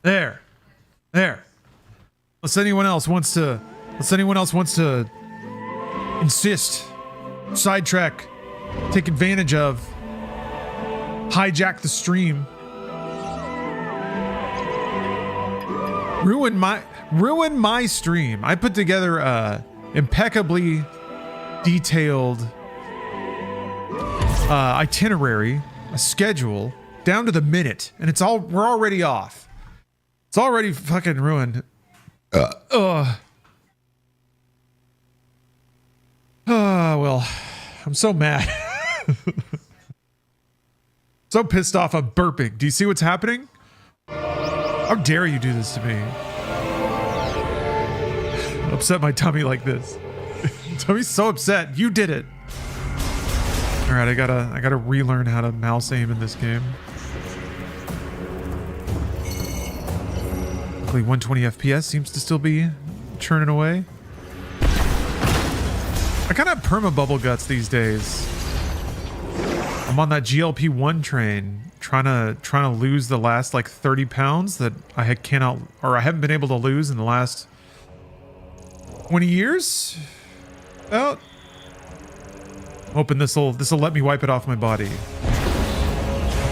There. Unless anyone else wants to insist, sidetrack, take advantage of, hijack the stream, ruin my stream. I put together a impeccably detailed itinerary, a schedule down to the minute, and we're already off. It's already fucking ruined. Well, I'm so mad. So pissed off I'm burping. Do you see what's happening? How dare you do this to me? Upset my tummy like this. Tummy's so upset. You did it. All right, I gotta relearn how to mouse aim in this game. Luckily 120 FPS seems to still be churning away. I kind of have perma-bubble guts these days. I'm on that GLP-1 train, trying to lose the last like 30 pounds that I haven't been able to lose in the last 20 years. Well, hoping this'll let me wipe it off my body.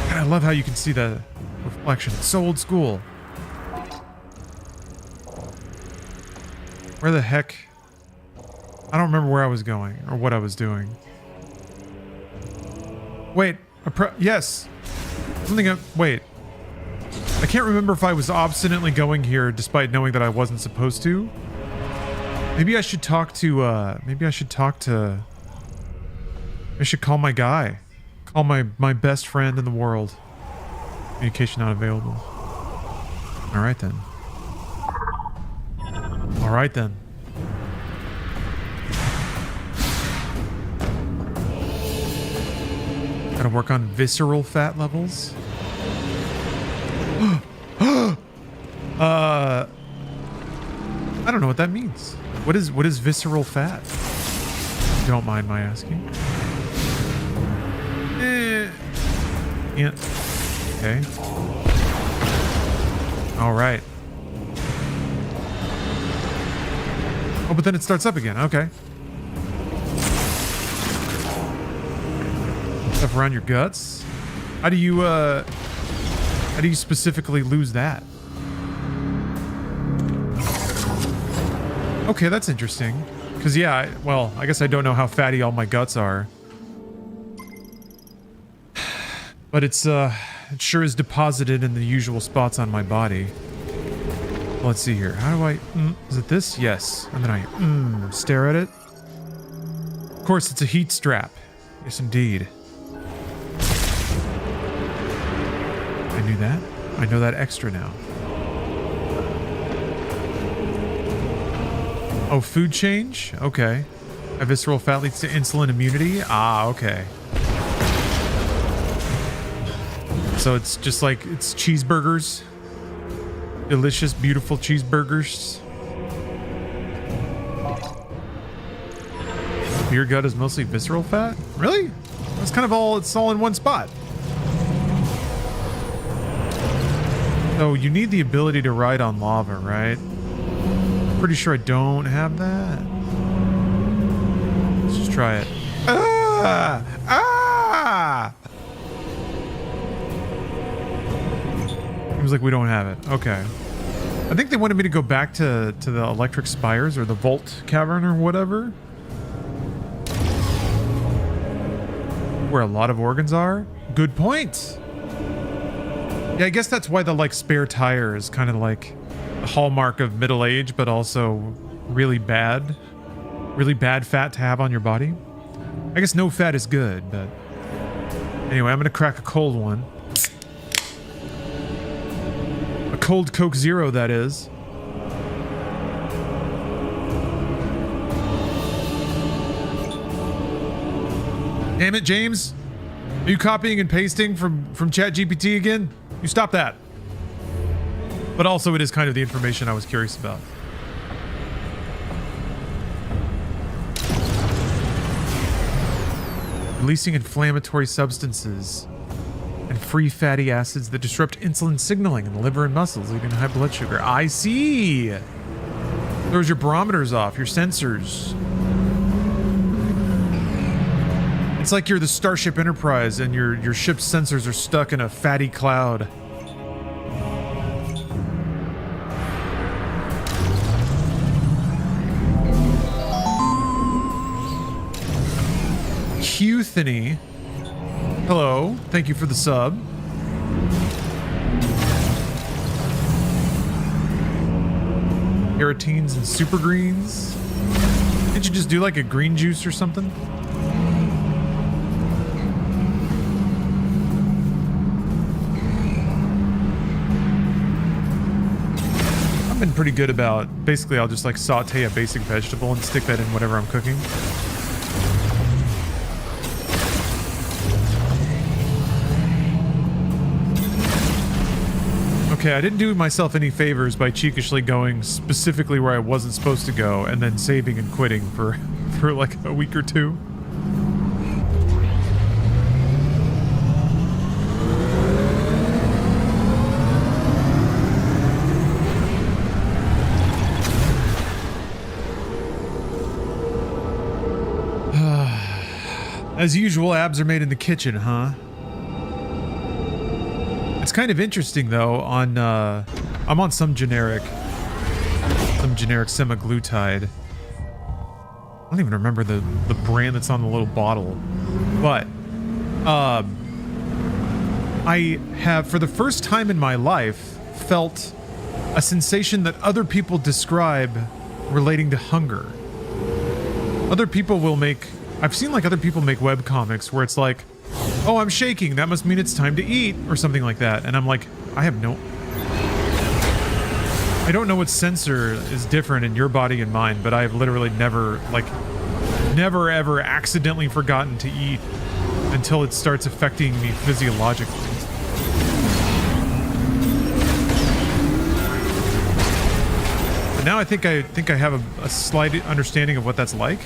God, I love how you can see the reflection. It's so old school. Where the heck? I don't remember where I was going or what I was doing. Wait, yes. Wait. I can't remember if I was obstinately going here despite knowing that I wasn't supposed to. Maybe I should talk to, I should call my guy. Call my best friend in the world. Communication not available. Alright then. Alright then. Gotta work on visceral fat levels. I don't know what that means. What is visceral fat? If you don't mind my asking. Yeah. Okay. All right. Oh, but then it starts up again. Okay. Stuff around your guts. How do you specifically lose that? Okay, that's interesting. Because yeah, I guess I don't know how fatty all my guts are. But it sure is deposited in the usual spots on my body. Let's see here. How do I... is it this? Yes. And then I stare at it. Of course, it's a heat strap. Yes, indeed. I knew that. I know that extra now. Oh, food change? Okay. A visceral fat leads to insulin immunity? Ah, okay. So it's just like, it's cheeseburgers. Delicious, beautiful cheeseburgers. Beer gut is mostly visceral fat? Really? That's kind of all, it's all in one spot. So you need the ability to ride on lava, right? Pretty sure I don't have that. Let's just try it. Ah! Ah! Seems like we don't have it. Okay. I think they wanted me to go back to the electric spires or the vault cavern or whatever. Where a lot of organs are. Good point. Yeah, I guess that's why the like spare tire is kind of like the hallmark of middle age, but also really bad fat to have on your body. I guess no fat is good, but anyway, I'm gonna crack a cold one. A cold Coke Zero, that is. Damn it, James. Are you copying and pasting from ChatGPT again? You stop that. But also it is kind of the information I was curious about. Releasing inflammatory substances and free fatty acids that disrupt insulin signaling in the liver and muscles, leading to high blood sugar. I see. Throws your barometers off, your sensors. It's like you're the Starship Enterprise and your ship's sensors are stuck in a fatty cloud. Huthany. Hello, thank you for the sub. Carotenes and super greens. Didn't you just do like a green juice or something? I've been pretty good about, basically I'll just like saute a basic vegetable and stick that in whatever I'm cooking. Okay, I didn't do myself any favors by cheekishly going specifically where I wasn't supposed to go and then saving and quitting for like a week or two. As usual, abs are made in the kitchen, huh? It's kind of interesting though, on I'm on some generic semaglutide. I don't even remember the brand that's on the little bottle. But I have, for the first time in my life, felt a sensation that other people describe relating to hunger. Other people will make, I've seen like other people make webcomics where it's like, oh, I'm shaking, that must mean it's time to eat, or something like that. And I'm like, I don't know what sensor is different in your body and mine, but I've literally never ever accidentally forgotten to eat until it starts affecting me physiologically. But now I think I have a slight understanding of what that's like.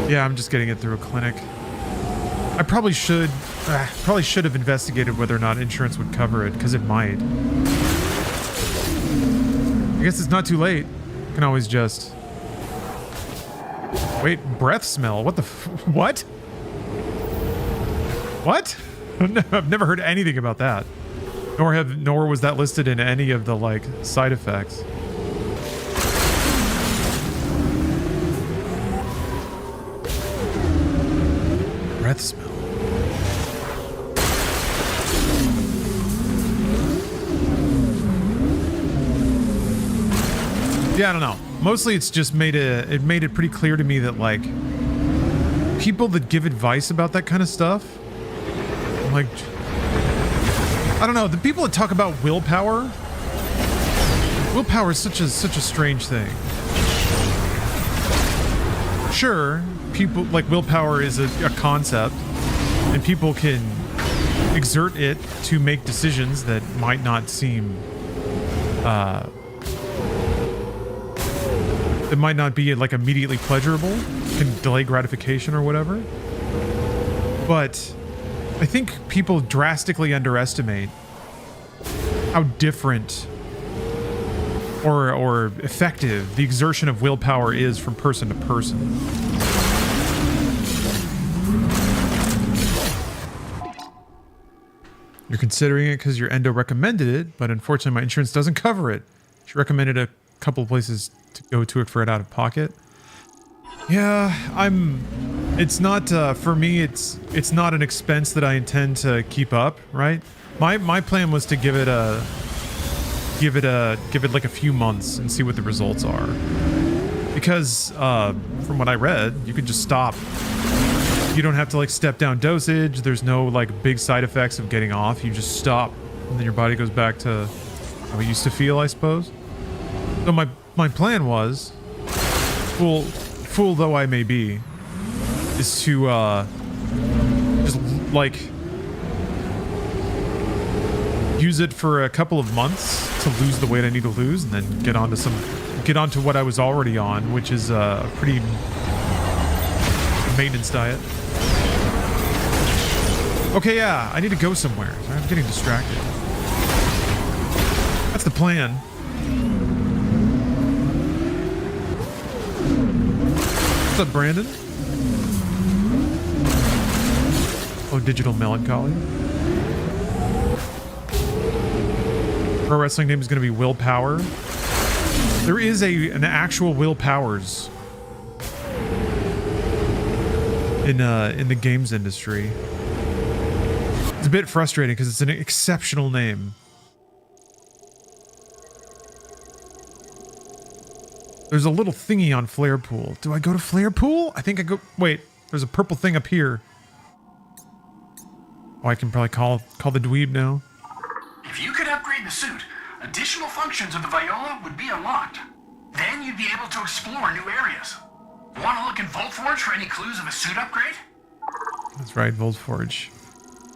Yeah, I'm just getting it through a clinic. I probably should have investigated whether or not insurance would cover it, because it might. I guess it's not too late. I can always just... Wait, breath smell? What the what? What? I've never heard anything about that. Nor was that listed in any of the, like, side effects. Breath smell. Yeah, I don't know. Mostly it's just made it pretty clear to me that like people that give advice about that kind of stuff, like, I don't know, the people that talk about willpower is such a strange thing. Sure, people like willpower is a concept, and people can exert it to make decisions that might not seem that might not be like immediately pleasurable, can delay gratification or whatever. But I think people drastically underestimate how different or effective the exertion of willpower is from person to person. You're considering it because your endo recommended it, but unfortunately my insurance doesn't cover it. She recommended a couple of places to go to it for it out of pocket. Yeah, it's not, for me, it's not an expense that I intend to keep up, right? My plan was to give it like a few months and see what the results are. Because, from what I read, you could just stop. You don't have to like step down dosage. There's no like big side effects of getting off. You just stop and then your body goes back to how I used to feel, I suppose. So my plan was, fool though I may be, is to just like use it for a couple of months to lose the weight I need to lose, and then get onto what I was already on, which is a pretty maintenance diet. Okay, yeah, I need to go somewhere. I'm getting distracted. That's the plan. What's up, Brandon? Oh, Digital Melancholy. Pro wrestling name is going to be Will Power. There is an actual Will Powers in the games industry. It's a bit frustrating because it's an exceptional name. There's a little thingy on Flare Pool. Do I go to Flare Pool? I think I go... Wait, there's a purple thing up here. Oh, I can probably call the dweeb now. If you could upgrade the suit, additional functions of the Viola would be unlocked. Then you'd be able to explore new areas. Want to look in Voltforge for any clues of a suit upgrade? That's right, Voltforge.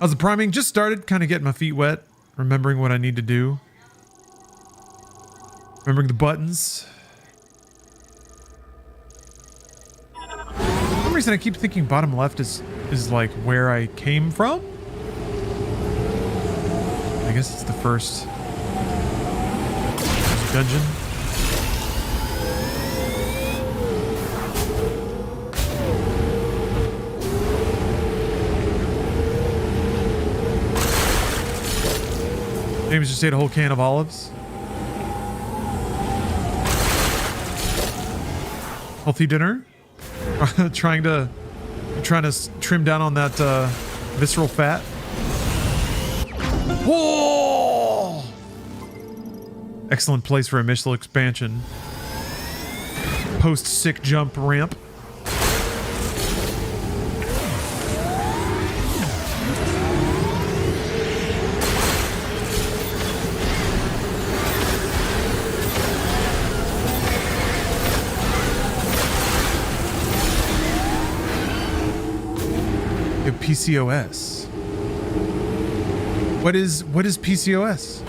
How's the priming? Just started, kind of getting my feet wet, remembering what I need to do. Remembering the buttons. For some reason I keep thinking bottom left is like where I came from. I guess it's the first dungeon. James just ate a whole can of olives. Healthy dinner. trying to trim down on that visceral fat. Whoa! Excellent place for a missile expansion. Post sick jump ramp. PCOS. What is PCOS?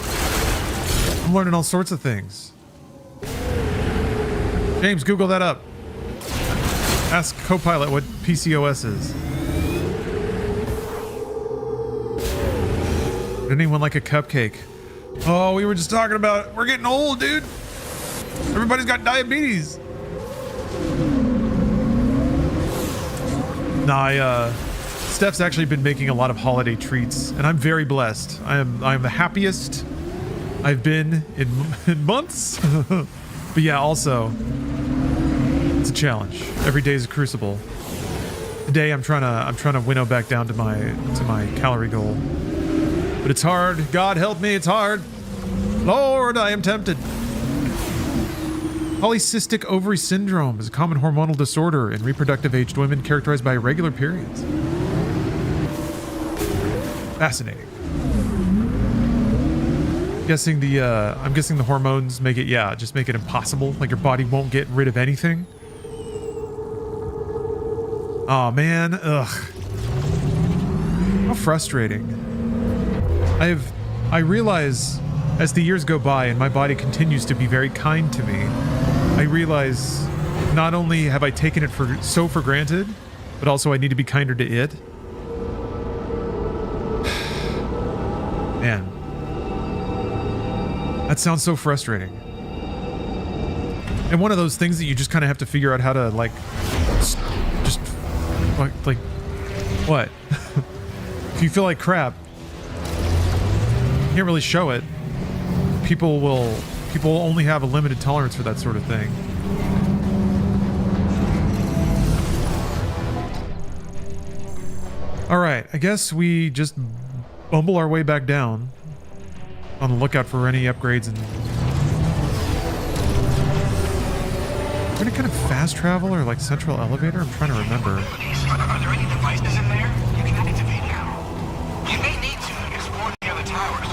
I'm learning all sorts of things. James, Google that up. Ask Copilot what PCOS is. Would anyone like a cupcake? Oh, we were just talking about it. We're getting old, dude. Everybody's got diabetes. Nah, Steph's actually been making a lot of holiday treats, and I'm very blessed. I am the happiest I've been in months. But yeah, also it's a challenge. Every day is a crucible. Today I'm trying to winnow back down to my calorie goal. But it's hard. God help me, it's hard. Lord, I am tempted. Polycystic ovary syndrome is a common hormonal disorder in reproductive aged women characterized by irregular periods. Fascinating. I'm guessing the hormones make it, just make it impossible. Like your body won't get rid of anything. Oh man, ugh. How frustrating. I realize as the years go by and my body continues to be very kind to me, I realize not only have I taken it for granted, but also I need to be kinder to it. Man, that sounds so frustrating. And one of those things that you just kind of have to figure out how to like what? If you feel like crap, you can't really show it. People will only have a limited tolerance for that sort of thing. All right, I guess we just bumble our way back down, on the lookout for any upgrades. And any kind of fast travel or like central elevator? I'm trying to remember. Are there any devices in there? You can activate now. You may need to explore the other towers.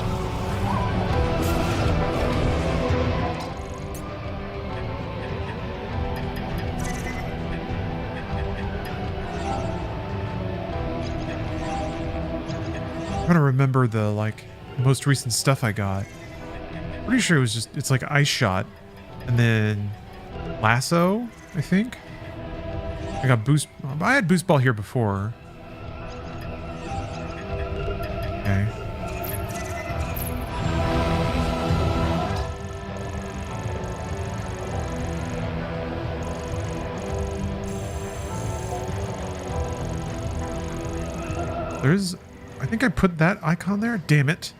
trying to remember the, like, most recent stuff I got. Pretty sure it was just, it's like Ice Shot. And then Lasso, I think. I got Boost. I had Boost Ball here before. Okay. There's, I think I put that icon there. Damn it.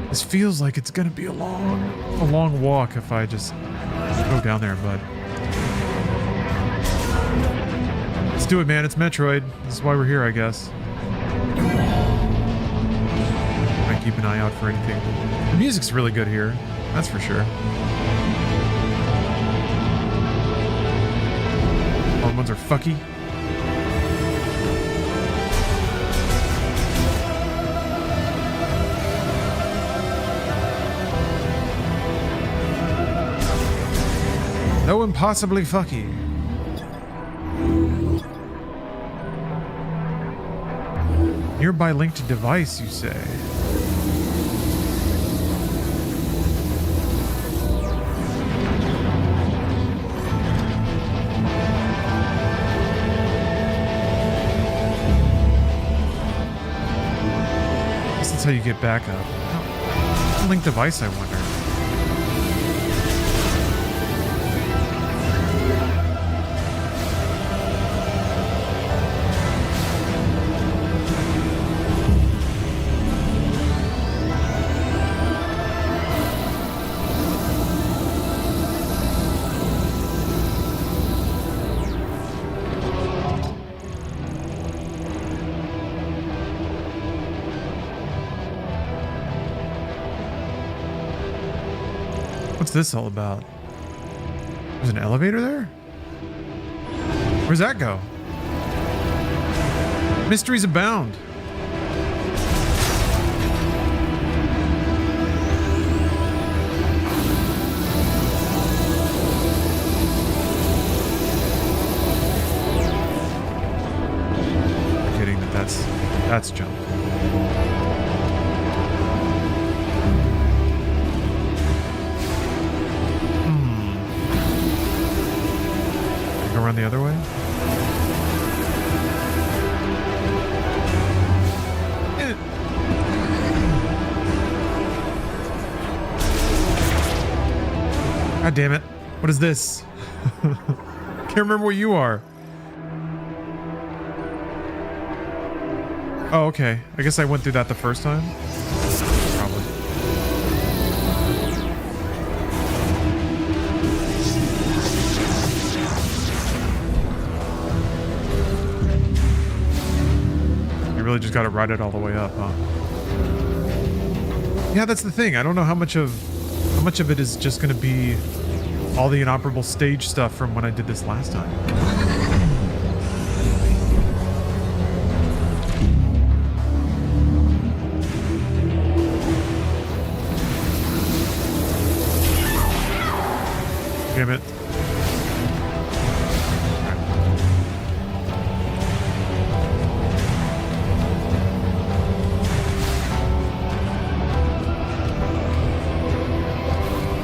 This feels like it's gonna be a long walk if I just go down there, but let's do it, man. It's Metroid. This is why we're here, I guess. Might keep an eye out for anything. The music's really good here. That's for sure. Hormones are fucky. No impossibly fucky. Nearby linked device, you say? Guess that's how you get back up. Linked device, I wonder. What's this all about? There's an elevator there? Where's that go? Mysteries abound. I'm kidding that's junk. Around the other way? God damn it. What is this? Can't remember where you are. Oh, okay. I guess I went through that the first time. Probably. Really just got to ride it all the way up, huh? Yeah, that's the thing. I don't know how much of it is just going to be all the inoperable stage stuff from when I did this last time. Damn it.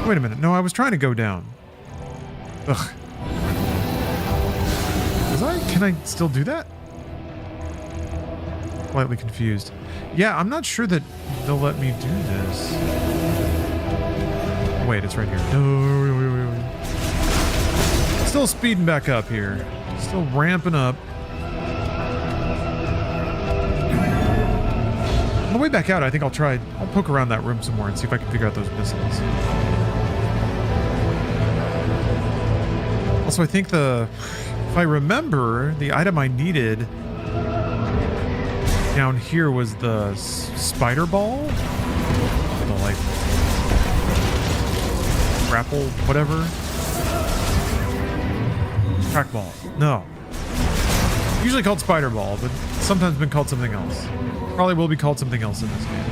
Wait a minute. No, I was trying to go down. Ugh. Can I still do that? Slightly confused. Yeah, I'm not sure that they'll let me do this. Wait, it's right here. No, wait. Still speeding back up here. Still ramping up. On the way back out, I think I'll poke around that room some more and see if I can figure out those missiles. Also, I think if I remember, the item I needed down here was the spider ball? The, like, grapple, whatever. Trackball. No. Usually called spider ball, but sometimes been called something else. Probably will be called something else in this game.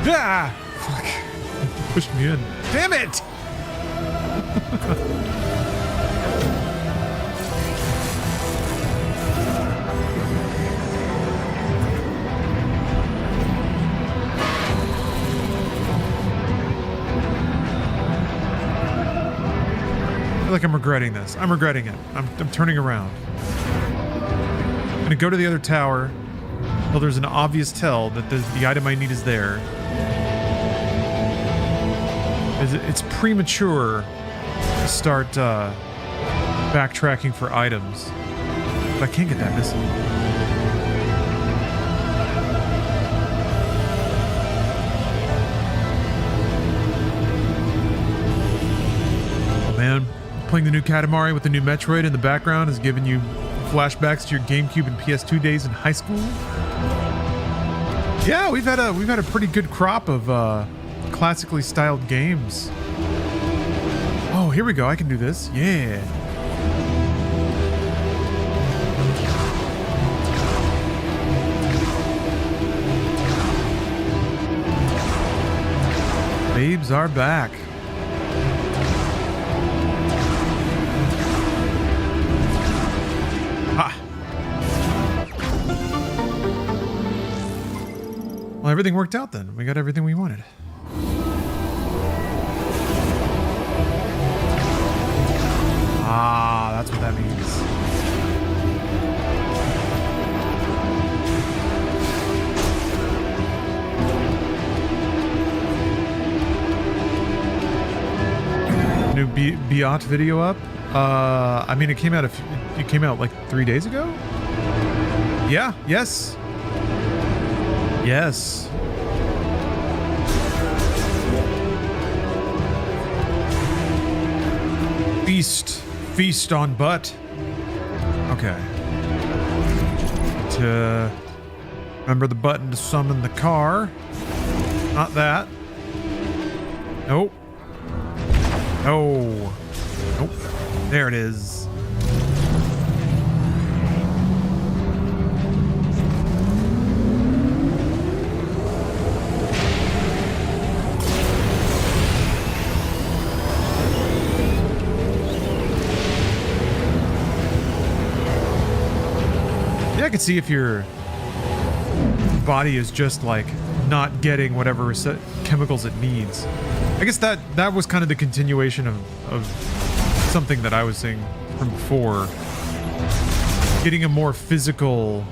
Ah! Fuck. Pushed me in. Damn it! I feel like I'm regretting this. I'm regretting it. I'm turning around. I'm gonna go to the other tower. Well, there's an obvious tell that the item I need is there. It's premature to start backtracking for items. But I can't get that missing. Oh man, playing the new Katamari with the new Metroid in the background is giving you flashbacks to your GameCube and PS2 days in high school. Yeah, we've had a pretty good crop of classically styled games. Oh, here we go. I can do this. Yeah. Babes are back. Ha. Well, everything worked out then. We got everything we wanted. Ah, that's what that means. New Biot video up. I mean, it came out like 3 days ago. Yeah. Yes. Yes. Feast on butt. Okay. To remember the button to summon the car. Not that. Nope. No. Nope. There it is. I can see if your body is just like not getting whatever chemicals it needs. I guess that was kind of the continuation of something that I was saying from before. Getting a more physical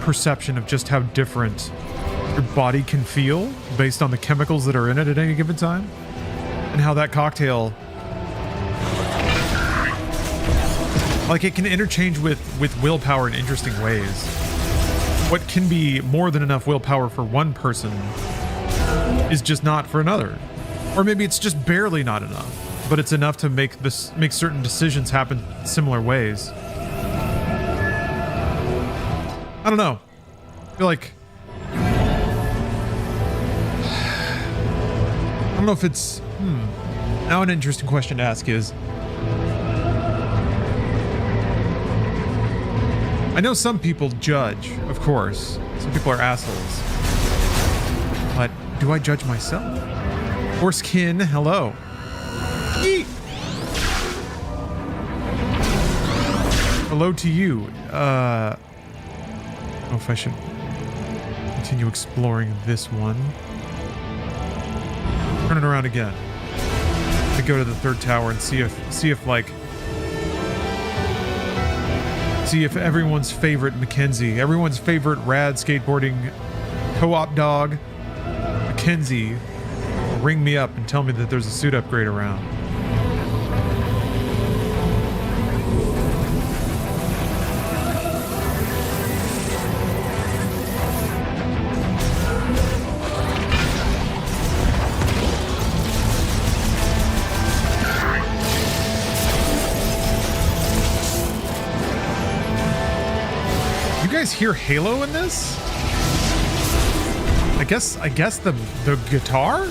perception of just how different your body can feel based on the chemicals that are in it at any given time. And how that cocktail, like, it can interchange with willpower in interesting ways. What can be more than enough willpower for one person is just not for another. Or maybe it's just barely not enough, but it's enough to make certain decisions happen similar ways. I don't know. I feel like I don't know if it's now an interesting question to ask is, I know some people judge, of course. Some people are assholes. But do I judge myself? Horsekin, hello. Yeet. Hello to you. I don't know if I should continue exploring this one. Turn it around again. To go to the third tower and see if everyone's favorite Mackenzie, everyone's favorite rad skateboarding co-op dog, Mackenzie, will ring me up and tell me that there's a suit upgrade around. Hear Halo in this? I guess the guitar?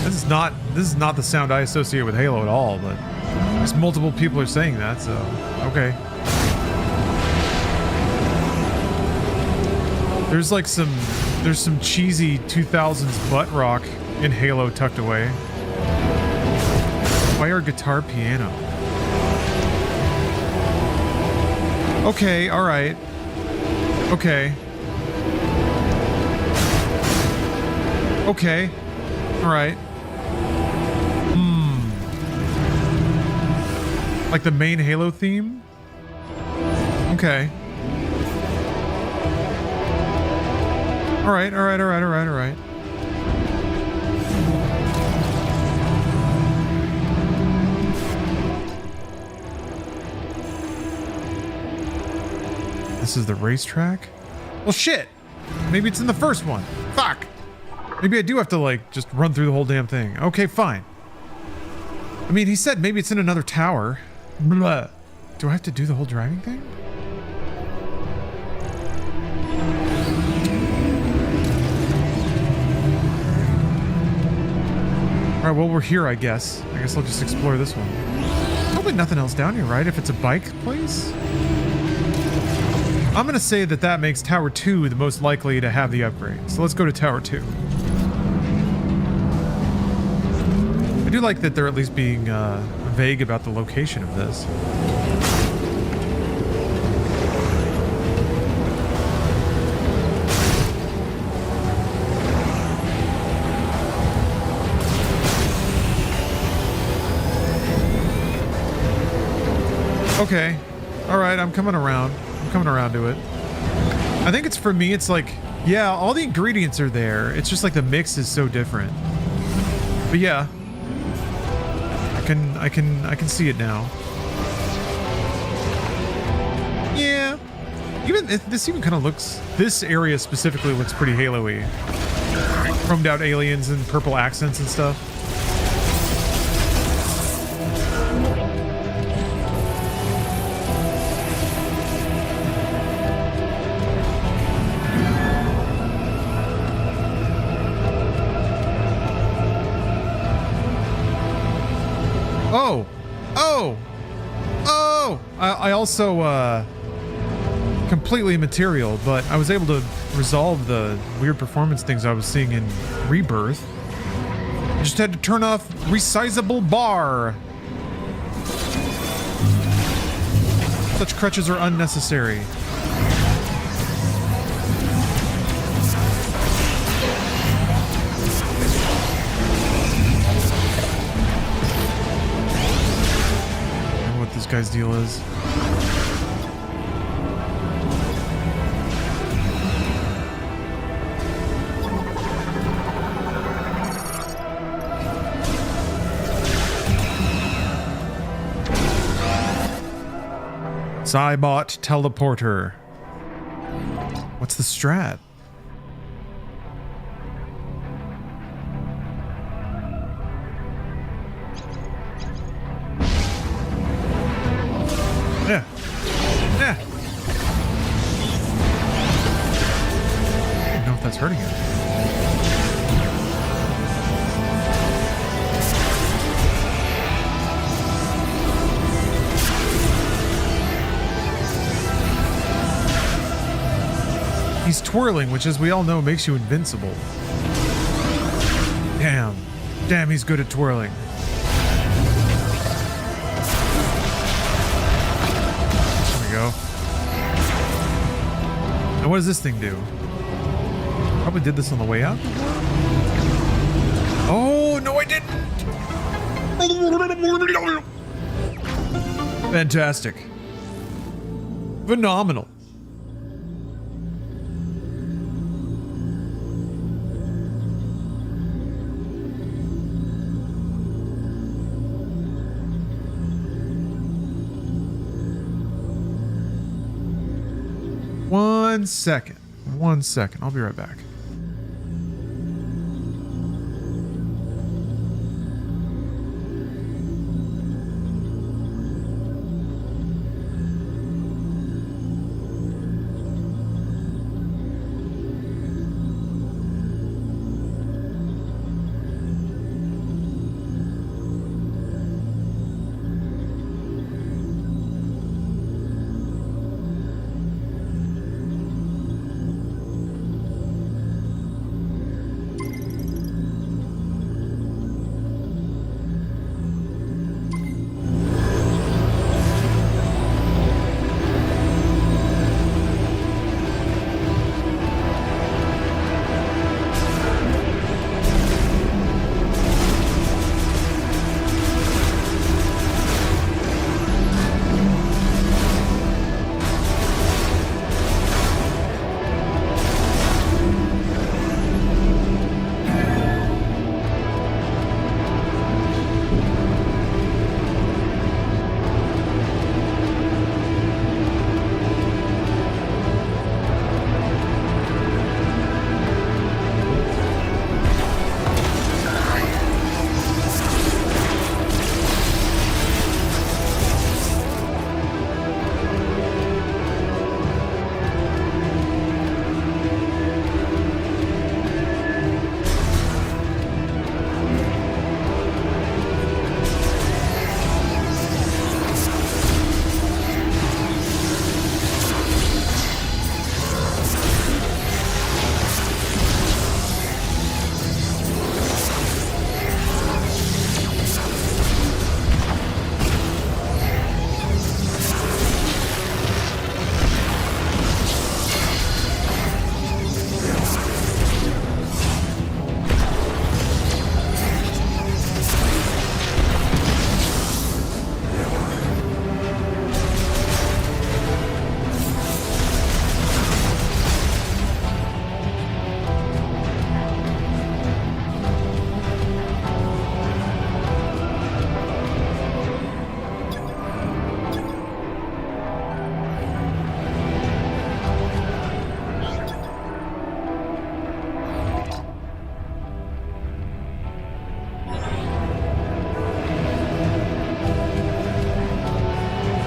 This is not the sound I associate with Halo at all, but there's multiple people are saying that, so okay. There's like there's some cheesy 2000s butt rock in Halo tucked away. Why are guitar piano? Okay, all right. Okay. Okay. All right. Like the main Halo theme? Okay. All right, all right, all right, all right, all right. This is the racetrack? Well, shit. Maybe it's in the first one. Fuck. Maybe I do have to, like, just run through the whole damn thing. Okay, fine. I mean, he said maybe it's in another tower. Blah. Do I have to do the whole driving thing? Alright, well, we're here, I guess. I guess I'll just explore this one. Probably nothing else down here, right? If it's a bike place? I'm gonna say that that makes Tower 2 the most likely to have the upgrade. So let's go to Tower 2. I do like that they're at least being vague about the location of this. Okay. Alright, I'm coming around. I'm coming around to it. I think it's, for me, it's like, yeah, all the ingredients are there. It's just like the mix is so different. But yeah. I can see it now. Yeah. This even kind of looks, this area specifically looks pretty Halo-y. Chromed out aliens and purple accents and stuff. Oh! Oh! Oh! I also, completely immaterial, but I was able to resolve the weird performance things I was seeing in Rebirth. I just had to turn off resizable bar. Such crutches are unnecessary. Guy's deal is. Cybot teleporter. What's the strat? Yeah. Yeah. I don't know if that's hurting him. He's twirling, which, as we all know, makes you invincible. Damn. Damn, he's good at twirling. Go. And what does this thing do? Probably did this on the way out. Oh, no, I didn't. Fantastic. Phenomenal. One second. I'll be right back.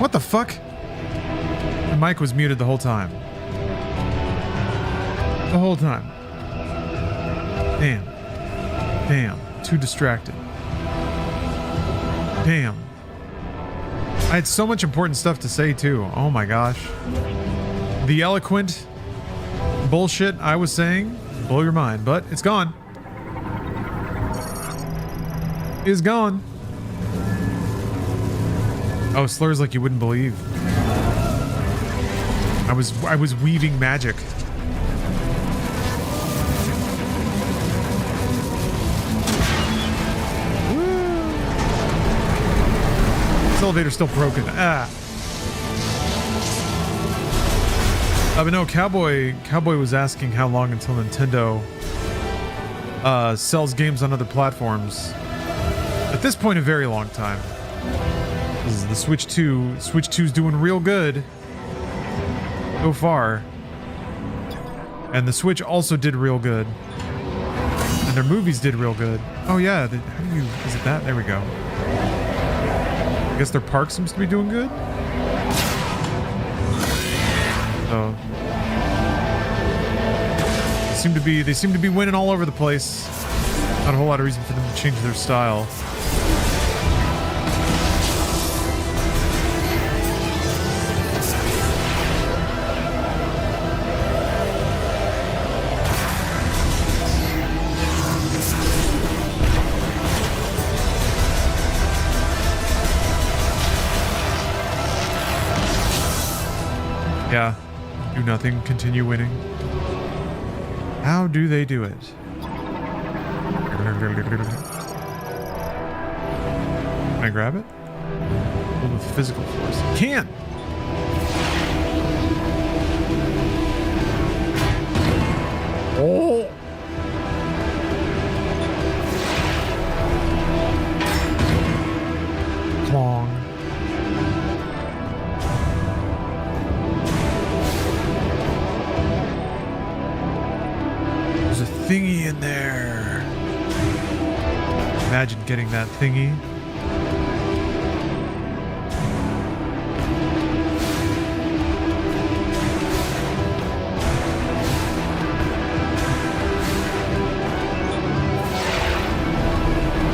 What the fuck? The mic was muted the whole time. The whole time. Damn. Damn. Too distracted. Damn. I had so much important stuff to say too. Oh my gosh. The eloquent bullshit I was saying, blow your mind, but it's gone. It's gone. Oh, slurs like you wouldn't believe. I was weaving magic. This elevator's still broken. Ah. But no, Cowboy was asking how long until Nintendo sells games on other platforms. At this point, a very long time. This is the Switch 2. Switch 2's doing real good so far. And the Switch also did real good. And their movies did real good. Oh yeah, how do you, is it that? There we go. I guess their park seems to be doing good. So they seem to be winning all over the place. Not a whole lot of reason for them to change their style. Yeah. Do nothing, continue winning. How do they do it? Can I grab it? With physical force. Can! Oh! Clong. There's a thingy in there. Imagine getting that thingy.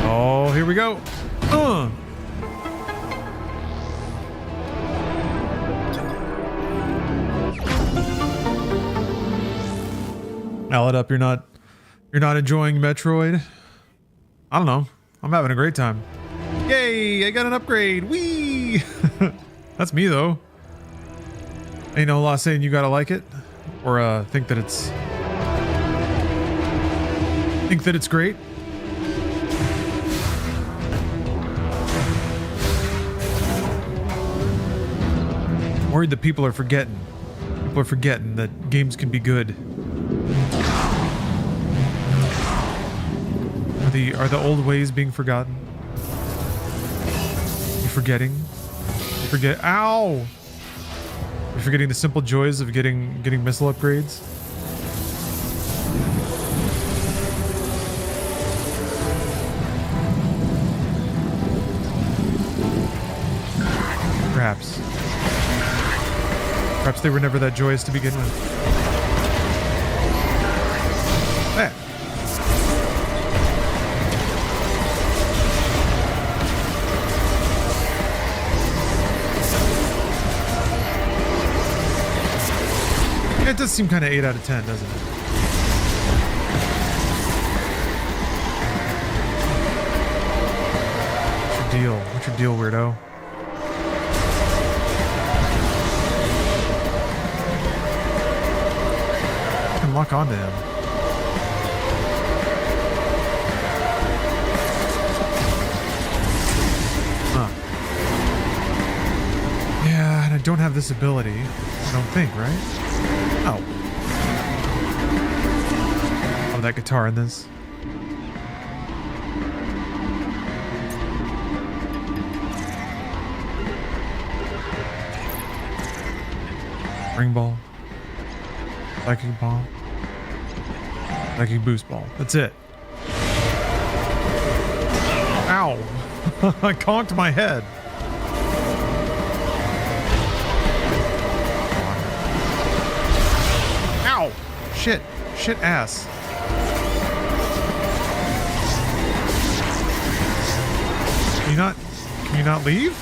Oh, here we go. Now it up, you're not enjoying Metroid? I don't know. I'm having a great time. Yay, I got an upgrade. Whee! That's me though. Ain't no law saying you gotta like it or think that it's great. I'm worried that people are forgetting. People are forgetting that games can be good. Are the old ways being forgotten? You're forgetting? You forget. Ow! You're forgetting the simple joys of getting missile upgrades? Perhaps. Perhaps they were never that joyous to begin with. There. It does seem kind of 8 out of 10, doesn't it? What's your deal? What's your deal, weirdo? I can lock onto him. Huh. Yeah, and I don't have this ability. I don't think, right? Oh. Oh, that guitar in this. Ring ball. Psychic ball. Psychic boost ball. That's it. Ow. I conked my head. Shit. Shit ass. Can you not leave?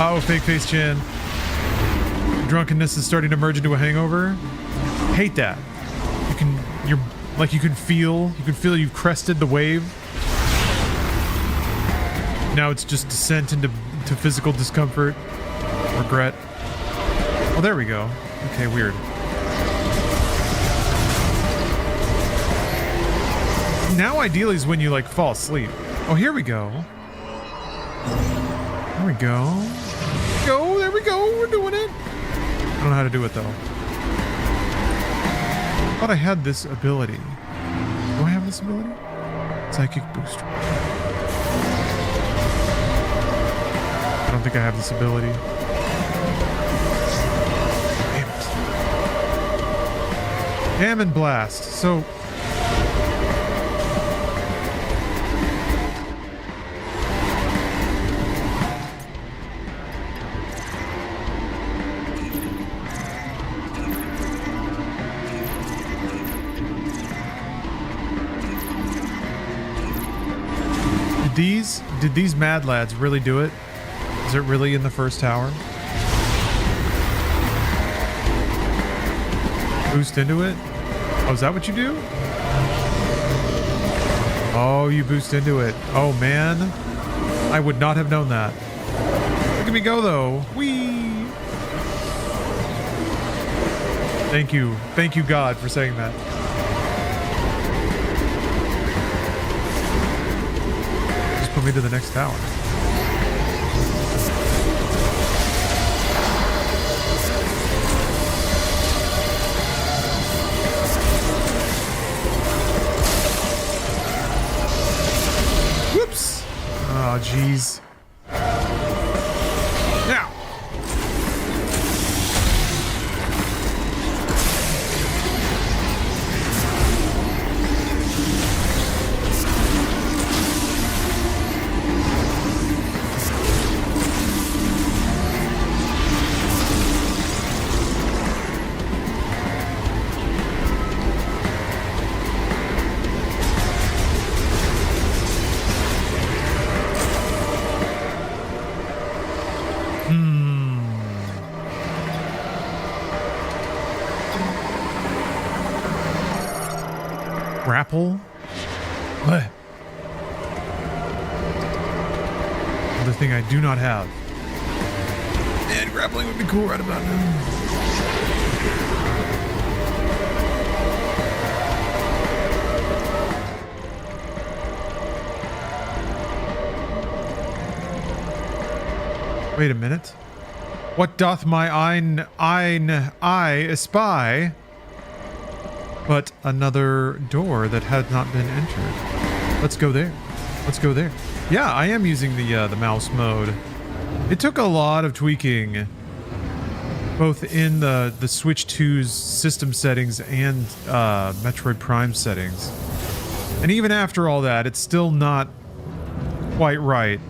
Oh, fake face chin. Drunkenness is starting to merge into a hangover. Hate that. You can feel you've crested the wave. Now it's just descent into physical discomfort, regret. Oh, there we go. Okay, weird. Now ideally is when you like fall asleep. Oh, here we go. There we go. There we go. We're doing it. I don't know how to do it though. I thought I had this ability. Do I have this ability? Psychic boost. I don't think I have this ability. Damn it. Damn and blast. So did these mad lads really do it? Is it really in the first tower? Boost into it? Oh, is that what you do? Oh, you boost into it. Oh, man. I would not have known that. Look at me go, though. Whee! Thank you. Thank you, God, for saying that. Put me to the next tower. Whoops! Oh, jeez. Now. Grapple? What? Another thing I do not have. Man, grappling would be cool right about now. Wait a minute. What doth my eye espy? But another door that had not been entered. Let's go there. Let's go there. Yeah, I am using the mouse mode. It took a lot of tweaking, both in the Switch 2's system settings and Metroid Prime settings. And even after all that, it's still not quite right.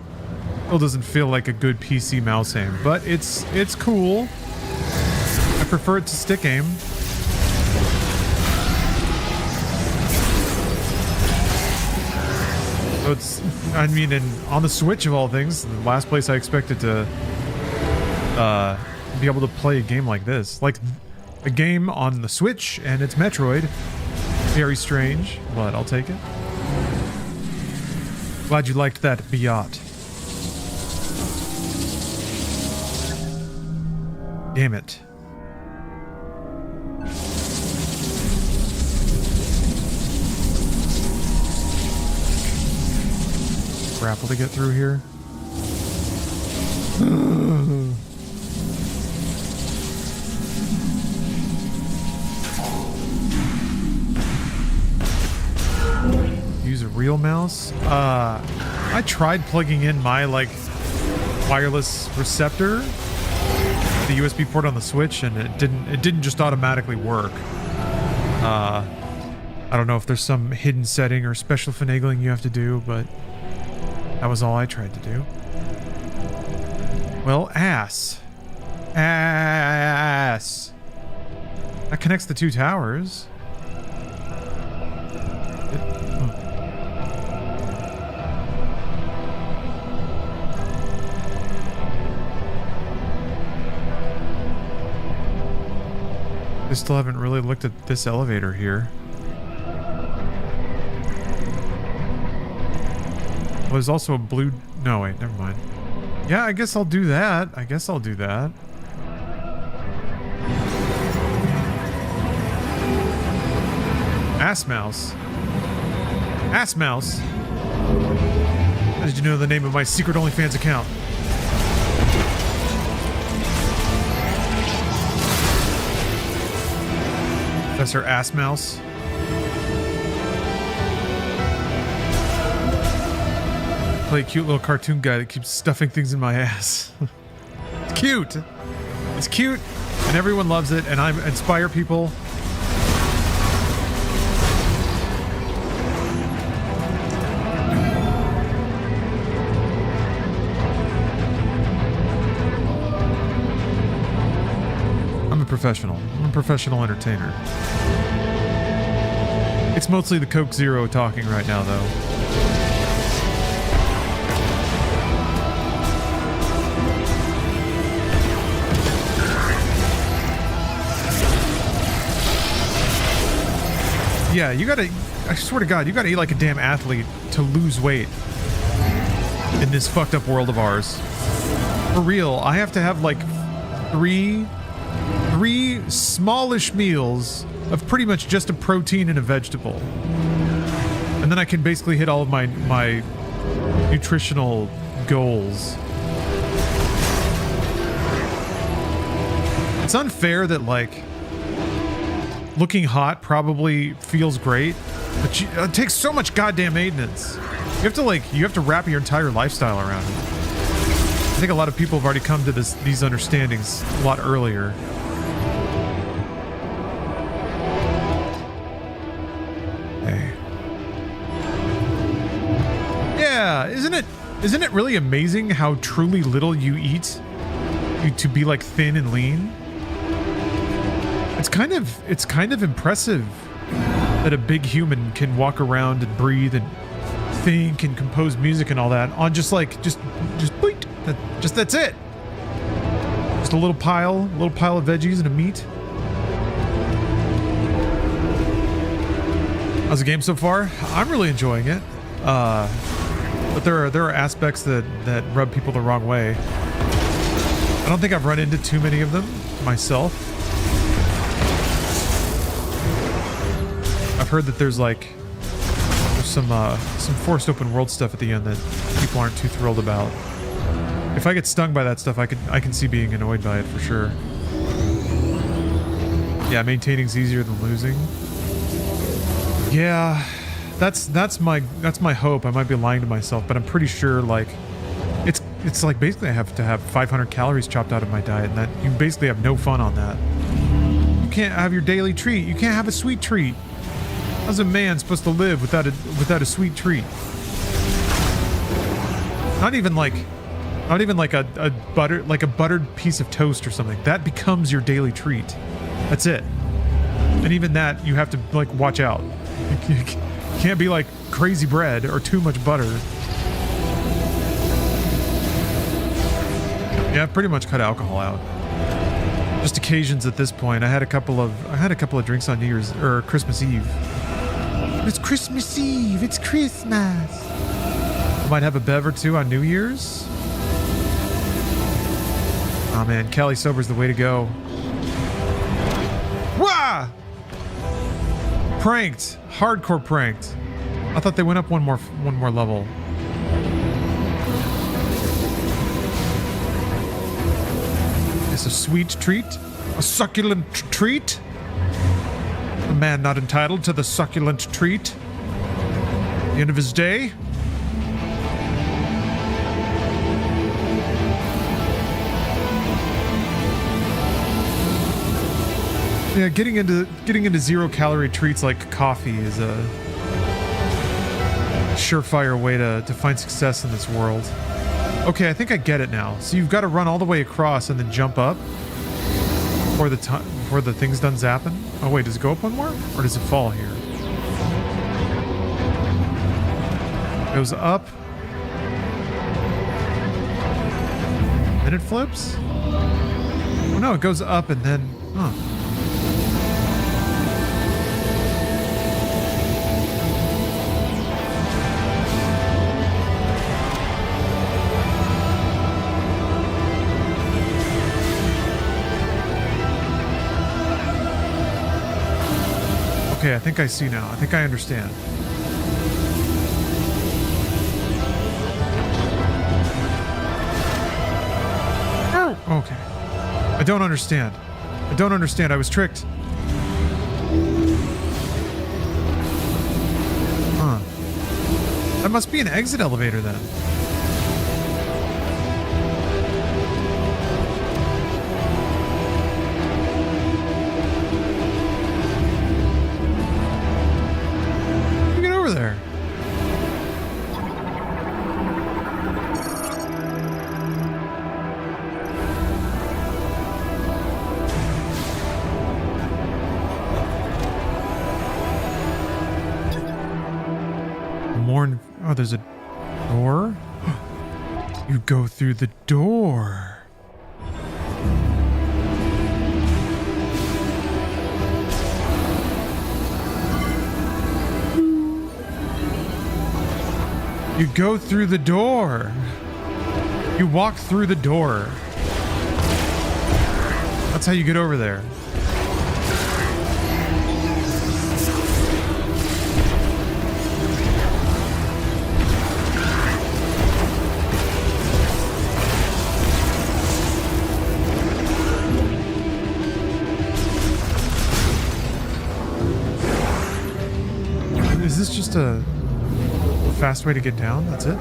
Still doesn't feel like a good PC mouse aim, but it's cool. I prefer it to stick aim. So it's, I mean, on the Switch of all things, the last place I expected to be able to play a game like this. Like, a game on the Switch, and it's Metroid. Very strange, but I'll take it. Glad you liked that, Biot. Damn it. Grapple to get through here. mouse. I tried plugging in my like wireless receptor, the USB port on the Switch, and it didn't just automatically work. I don't know if there's some hidden setting or special finagling you have to do, but that was all I tried to do. Well, ass. That connects the two towers. I still haven't really looked at this elevator here. Well, there's also a blue... No, wait, never mind. Yeah, I guess I'll do that. Ass mouse. Ass mouse? How did you know the name of my secret OnlyFans account? Professor Ass Mouse. Play a cute little cartoon guy that keeps stuffing things in my ass. It's cute. It's cute, and everyone loves it, and I inspire people. I'm a professional entertainer. It's mostly the Coke Zero talking right now, though. Yeah, you gotta... I swear to God, you gotta eat like a damn athlete to lose weight in this fucked up world of ours. For real, I have to have like three smallish meals of pretty much just a protein and a vegetable. And then I can basically hit all of my nutritional goals. It's unfair that like looking hot probably feels great, but it takes so much goddamn maintenance. You have to wrap your entire lifestyle around it. I think a lot of people have already come to these understandings a lot earlier. Hey. Yeah, isn't it really amazing how truly little you eat to be like thin and lean? It's kind of impressive that a big human can walk around and breathe and think and compose music and all that on just bleat. That's it. Just a little pile of veggies and a meat. How's the game so far? I'm really enjoying it. But there are aspects that rub people the wrong way. I don't think I've run into too many of them myself. I've heard that there's some forced open world stuff at the end that people aren't too thrilled about. If I get stung by that stuff, I can see being annoyed by it for sure. Yeah, maintaining's easier than losing. Yeah, that's my hope. I might be lying to myself, but I'm pretty sure like it's like basically I have to have 500 calories chopped out of my diet, and that you basically have no fun on that. You can't have your daily treat. You can't have a sweet treat. How's a man supposed to live without a sweet treat? Not even like a buttered piece of toast or something. That becomes your daily treat. That's it. And even that you have to like watch out. You can't be like crazy bread or too much butter. Yeah, I've pretty much cut alcohol out. Just occasions at this point. I had a couple of drinks on New Year's or Christmas Eve. It's Christmas Eve. It's Christmas. I might have a bev or two on New Year's. Oh man, Cali sober's the way to go. Wah! Pranked. Hardcore pranked. I thought they went up one more level. It's a sweet treat. A succulent treat. A man not entitled to the succulent treat. end of his day. Yeah, getting into 0-calorie treats like coffee is a surefire way to find success in this world. Okay, I think I get it now. So you've got to run all the way across and then jump up before the thing's done zapping. Oh wait, does it go up one more, or does it fall here? It goes up, then it flips. Oh no, it goes up and then, huh? Okay, I think I see now. I think I understand. Oh, okay. I don't understand. I don't understand. I was tricked. Huh. That must be an exit elevator then. There. More. Oh, there's a door. You go through the door. You go through the door. You walk through the door. That's how you get over there. Is this just a fast way to get down? That's it?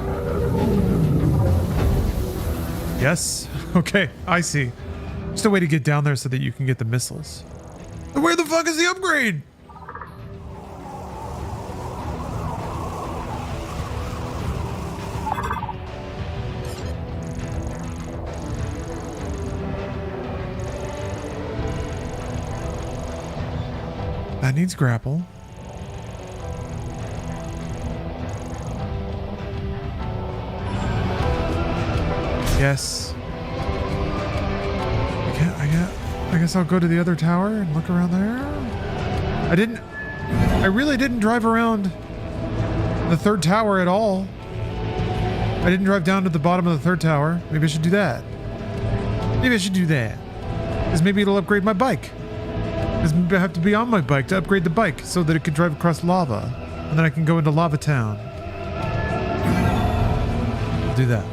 Yes? Okay, I see. Just a way to get down there so that you can get the missiles. Where the fuck is the upgrade? That needs grapple. Yes. I guess I'll go to the other tower and look around there. I really didn't drive around the third tower at all. I didn't drive down to the bottom of the third tower. Maybe I should do that. Maybe I should do that. Because maybe it'll upgrade my bike. Because I have to be on my bike to upgrade the bike so that it can drive across lava. And then I can go into Lava Town. I'll do that.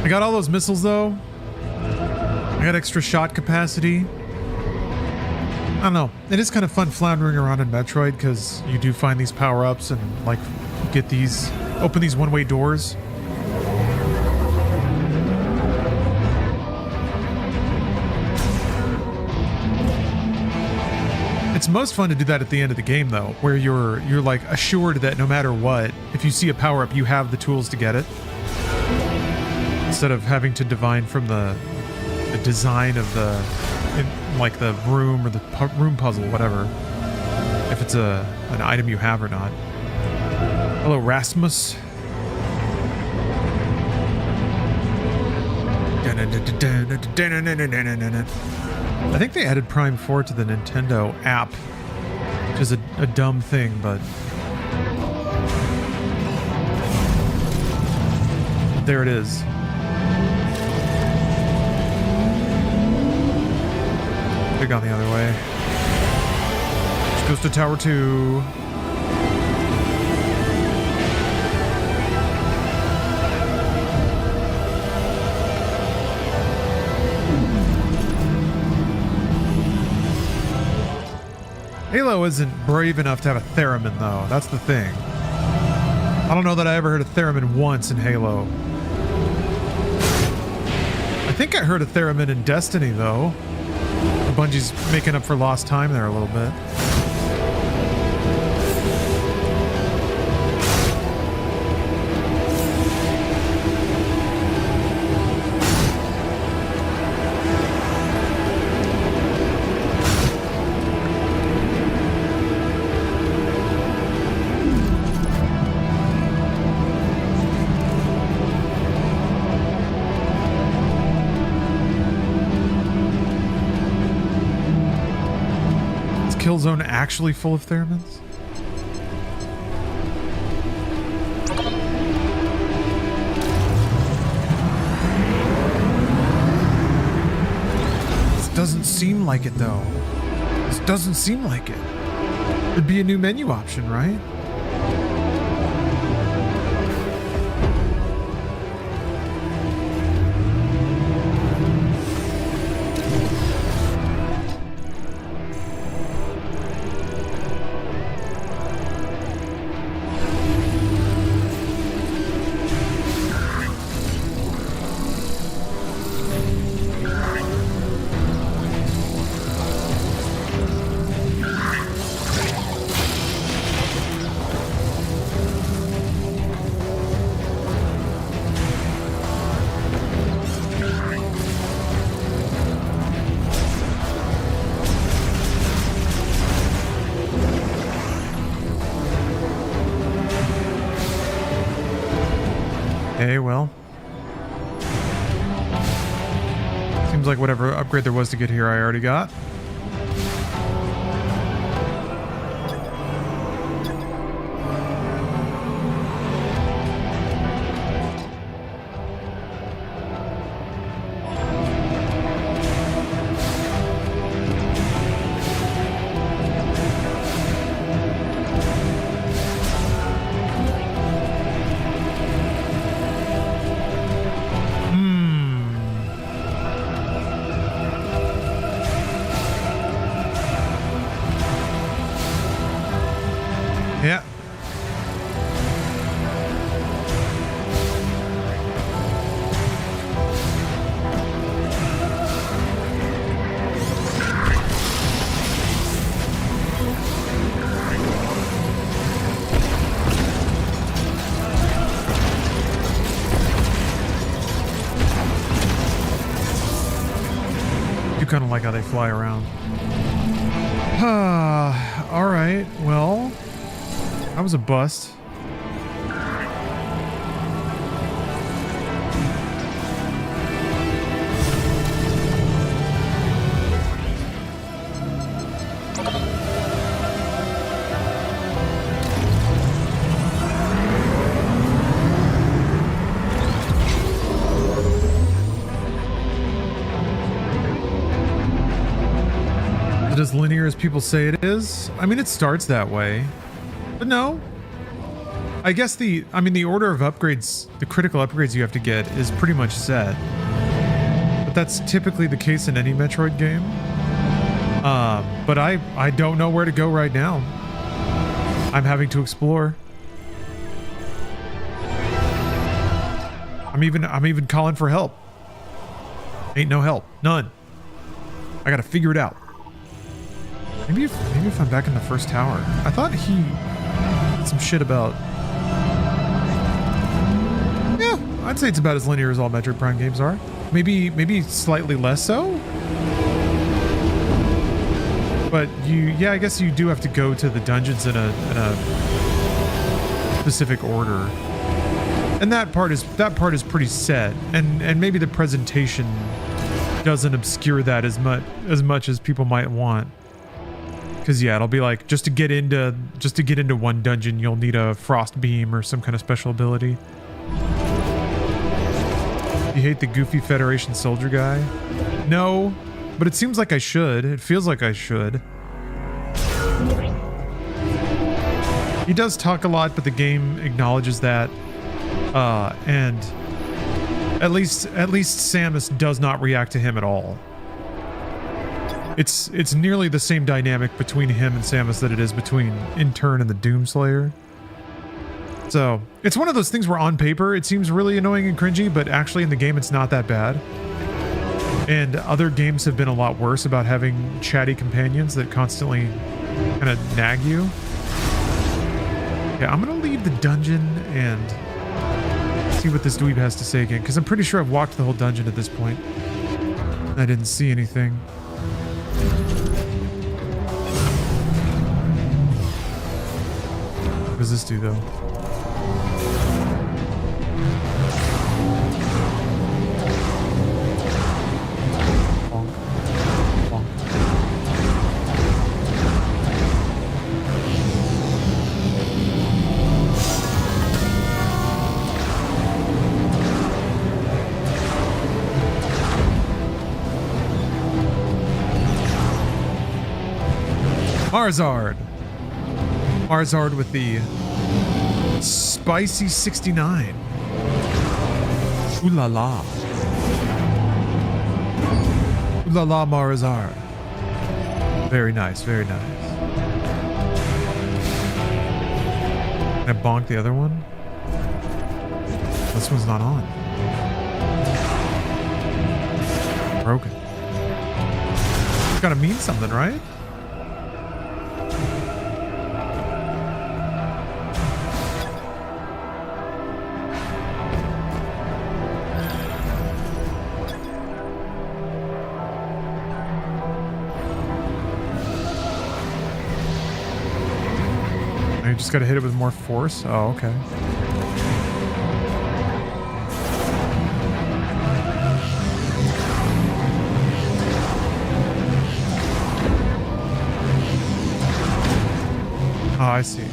I got all those missiles though. I got extra shot capacity. I don't know. It is kind of fun floundering around in Metroid because you do find these power-ups and like get these, open these one-way doors. It's most fun to do that at the end of the game though, where you're like assured that no matter what, if you see a power-up, you have the tools to get it. Instead of having to divine from the design of like the room or the room puzzle, whatever, if it's an item you have or not. Hello, Rasmus. I think they added Prime 4 to the Nintendo app, which is a dumb thing, but there it is. They've gone the other way. Which goes to Tower 2. Halo isn't brave enough to have a theremin, though. That's the thing. I don't know that I ever heard a theremin once in Halo. I think I heard a theremin in Destiny, though. Bungie's making up for lost time there a little bit. Killzone actually full of thermins? This doesn't seem like it, though. This doesn't seem like it. It'd be a new menu option, right? Okay, well. Seems like whatever upgrade there was to get here, I already got. Yeah. You kind of like how they fly around. All right, well. That was a bust. Is it as linear as people say it is? I mean, it starts that way. But no, I guess the order of upgrades, the critical upgrades you have to get is pretty much set. But that's typically the case in any Metroid game. But I don't know where to go right now. I'm having to explore. I'm even calling for help. Ain't no help. None. I gotta figure it out. Maybe if I'm back in the first tower. I thought he did some shit about... Yeah, I'd say it's about as linear as all Metroid Prime games are. Maybe slightly less so? But I guess you do have to go to the dungeons in a specific order. And that part is pretty set. And maybe the presentation doesn't obscure that as much as people might want. Because yeah, it'll be like just to get into one dungeon, you'll need a frost beam or some kind of special ability. You hate the goofy Federation soldier guy? No, but it seems like I should. It feels like I should. He does talk a lot, but the game acknowledges that. And at least Samus does not react to him at all. It's nearly the same dynamic between him and Samus that it is between Intern and the Doomslayer. So it's one of those things where on paper it seems really annoying and cringy, but actually in the game it's not that bad. And other games have been a lot worse about having chatty companions that constantly kind of nag you. Yeah, I'm gonna leave the dungeon and see what this dweeb has to say again, because I'm pretty sure I've walked the whole dungeon at this point. I didn't see anything. What does this do though? Marzard. Marzard with the spicy 69. Ooh la la. Ooh la la Marzard. Very nice, very nice. Can I bonk the other one? This one's not on. Broken. It's gotta mean something, right? You just gotta hit it with more force? Oh, okay. Oh, I see.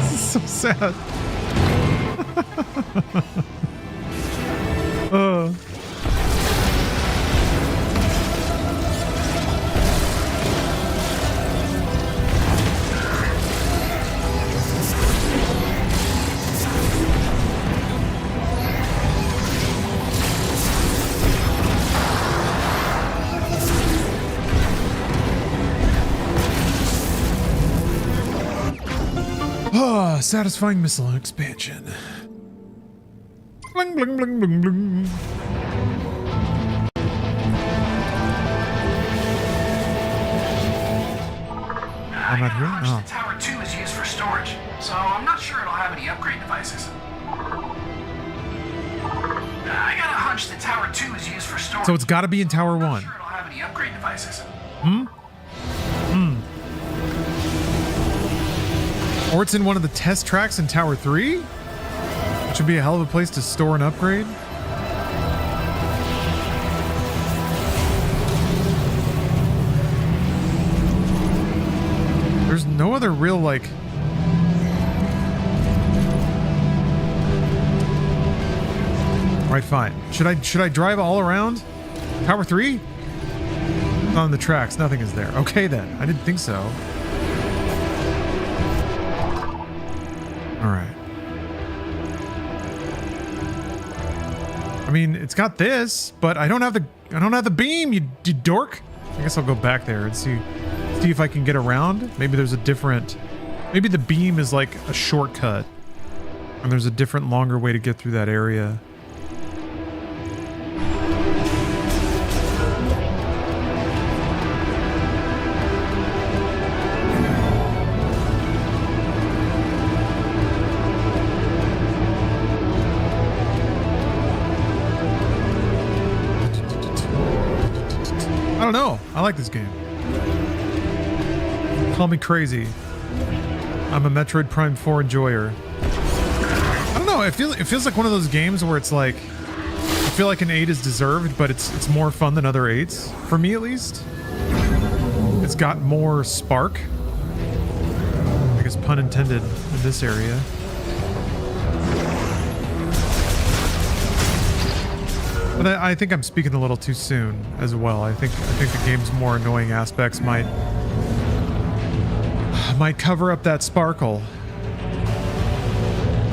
This is so sad. Satisfying missile expansion. Bling, bling, bling, bling, bling. I'm not here? Oh. Tower 2 is used for storage, so I'm not sure it'll have any upgrade devices. I got a hunch that Tower 2 is used for storage. So it's got to be in Tower 1. I'm not sure it'll have any upgrade devices. Or it's in one of the test tracks in Tower 3? Which would be a hell of a place to store an upgrade. There's no other real, like... Alright, fine. Should I drive all around? Tower 3? Not on the tracks. Nothing is there. Okay, then. I didn't think so. Alright. I mean, it's got this, but I don't have the beam, you dork. I guess I'll go back there and see if I can get around. Maybe there's a different... Maybe the beam is like a shortcut. And there's a different, longer way to get through that area. I don't know. I like this game. Call me crazy. I'm a Metroid Prime 4 enjoyer. I don't know. It feels like one of those games where it's like, I feel like an 8 is deserved, but it's more fun than other 8s. For me, at least. It's got more spark. I guess pun intended in this area. But I think I'm speaking a little too soon as well. I think the game's more annoying aspects might cover up that sparkle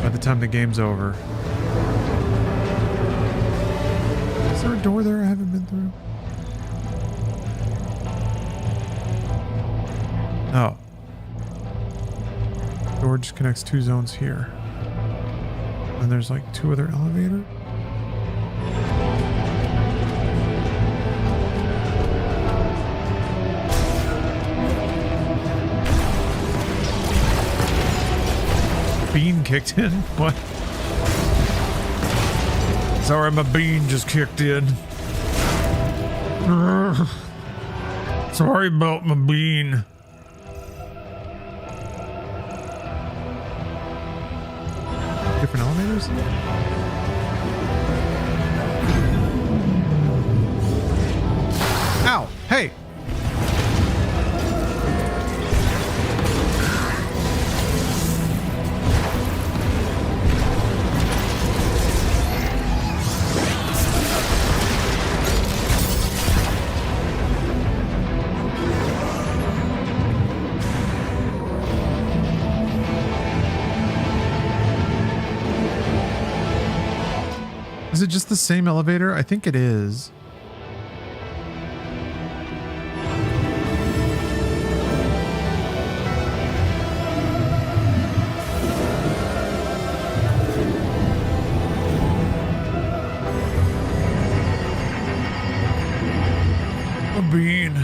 by the time the game's over. there a door there I haven't been through? Oh. Door just connects 2 zones here. And there's like 2 other elevators. Bean kicked in? What? Sorry, my bean just kicked in. Sorry about my bean. Different elevators? Ow! Hey! Is it just the same elevator? I think it is. A bean.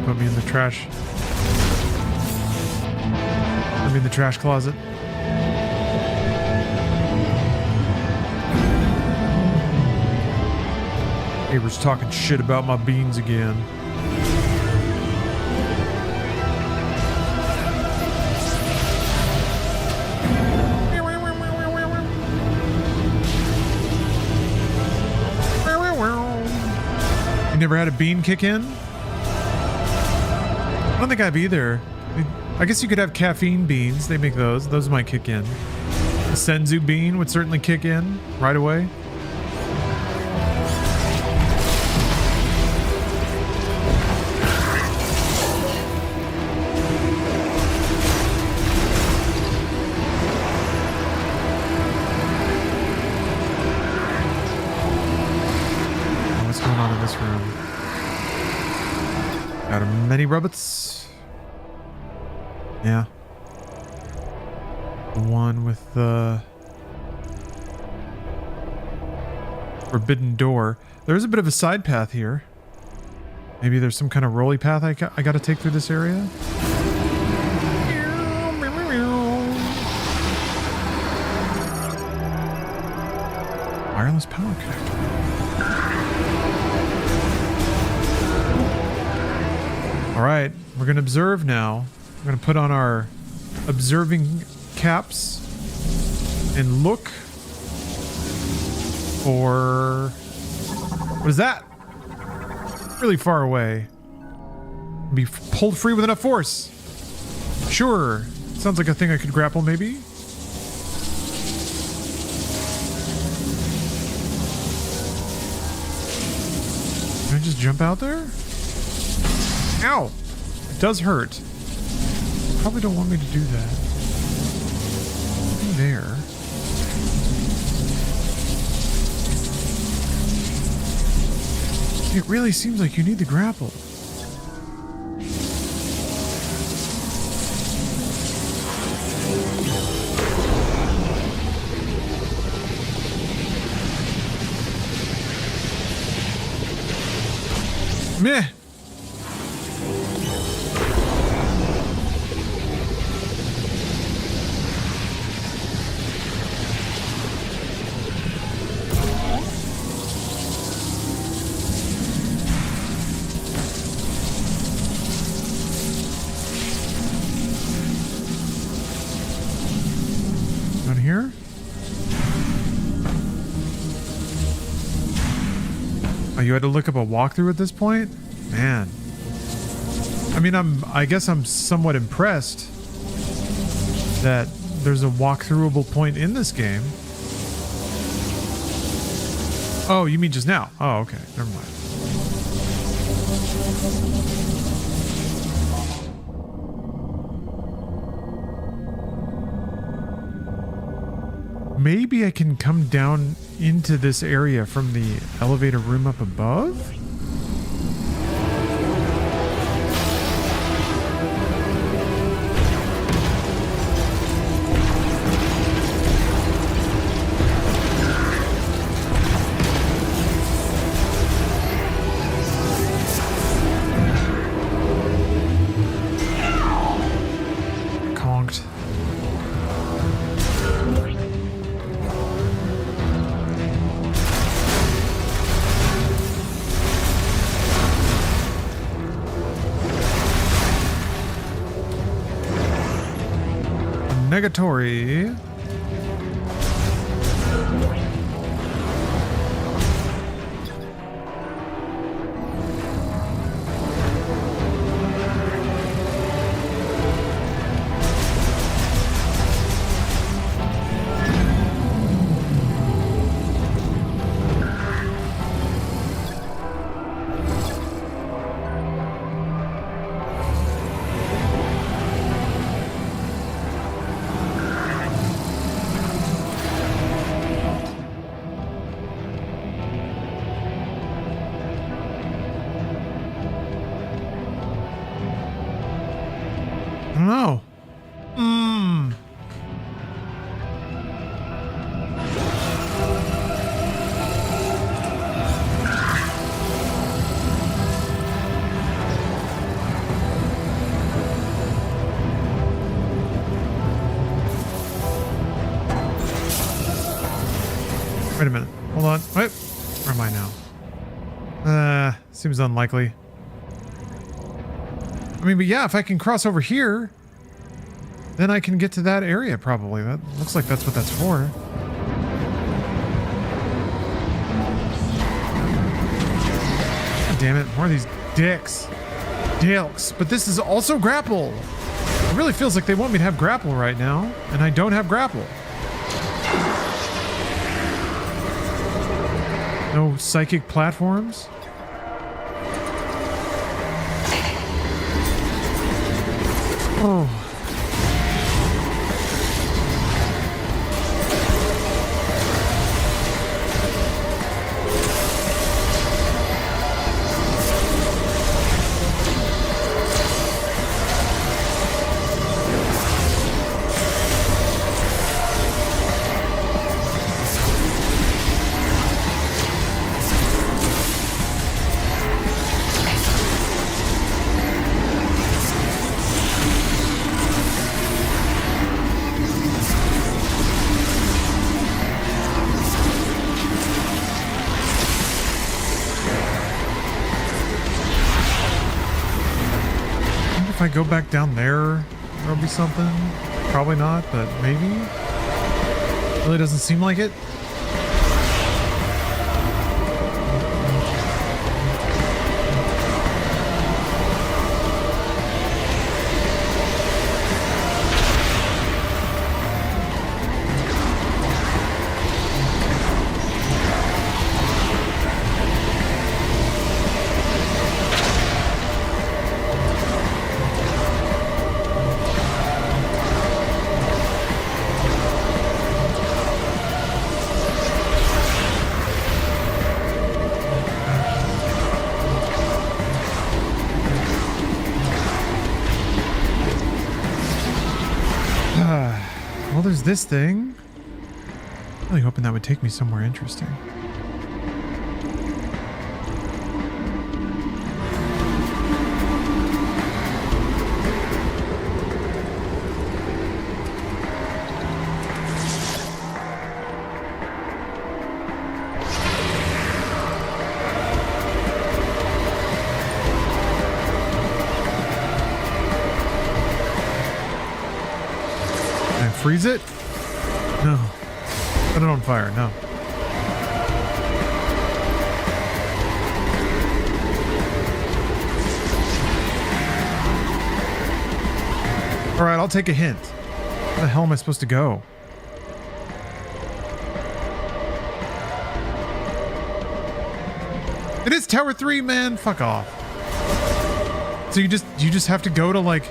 Put me in the trash. Put me in the trash closet. Neighbors talking shit about my beans again. You never had a bean kick in? I don't think I've either. I guess you could have caffeine beans. They make those. Those might kick in. A Senzu bean would certainly kick in right away. What's going on in this room? Got many robots. Yeah. The one with the forbidden door. There's a bit of a side path here. Maybe there's some kind of rolly path I got to take through this area. Wireless power connector. All right, we're going to observe now. We're going to put on our observing caps and look for... What is that? Really far away. Be pulled free with enough force. Sure. Sounds like a thing I could grapple, maybe. Can I just jump out there? Ow! It does hurt. Probably don't want me to do that. Nothing there. It really seems like you need the grapple. Meh. Down here? Oh, you had to look up a walkthrough at this point? Man. I mean, I guess I'm somewhat impressed that there's a walkthroughable point in this game. Oh, you mean just now? Oh, okay. Never mind. maybe I can come down into this area from the elevator room up above? Conked. Negatory. I don't know. Wait a minute. Hold on. Wait. Where am I now? Seems unlikely. I mean, but yeah, if I can cross over here, then I can get to that area probably. That looks like that's what that's for. God damn it. More of these dicks. Dicks. But this is also grapple. It really feels like they want me to have grapple right now, and I don't have grapple. No psychic platforms? Oh. If I go back down there, there'll be something. Probably not, but maybe. Really doesn't seem like it. Well, there's this thing. Really hoping that would take me somewhere interesting. Freeze it? No. Set it on fire. No. Alright, I'll take a hint. Where the hell am I supposed to go? It is Tower 3, man! Fuck off. So you just have to go to like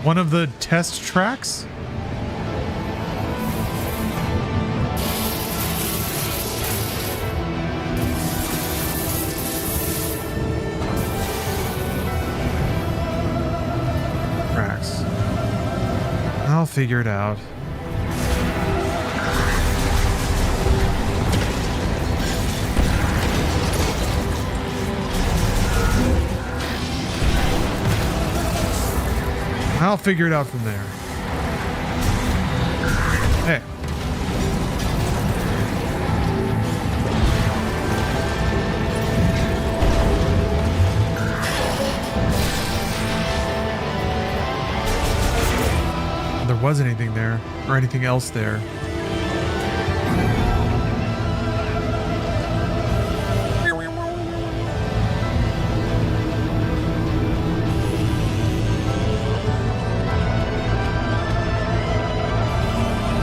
one of the test tracks? figure it out. I'll figure it out from there. Hey. There was anything there, or anything else there.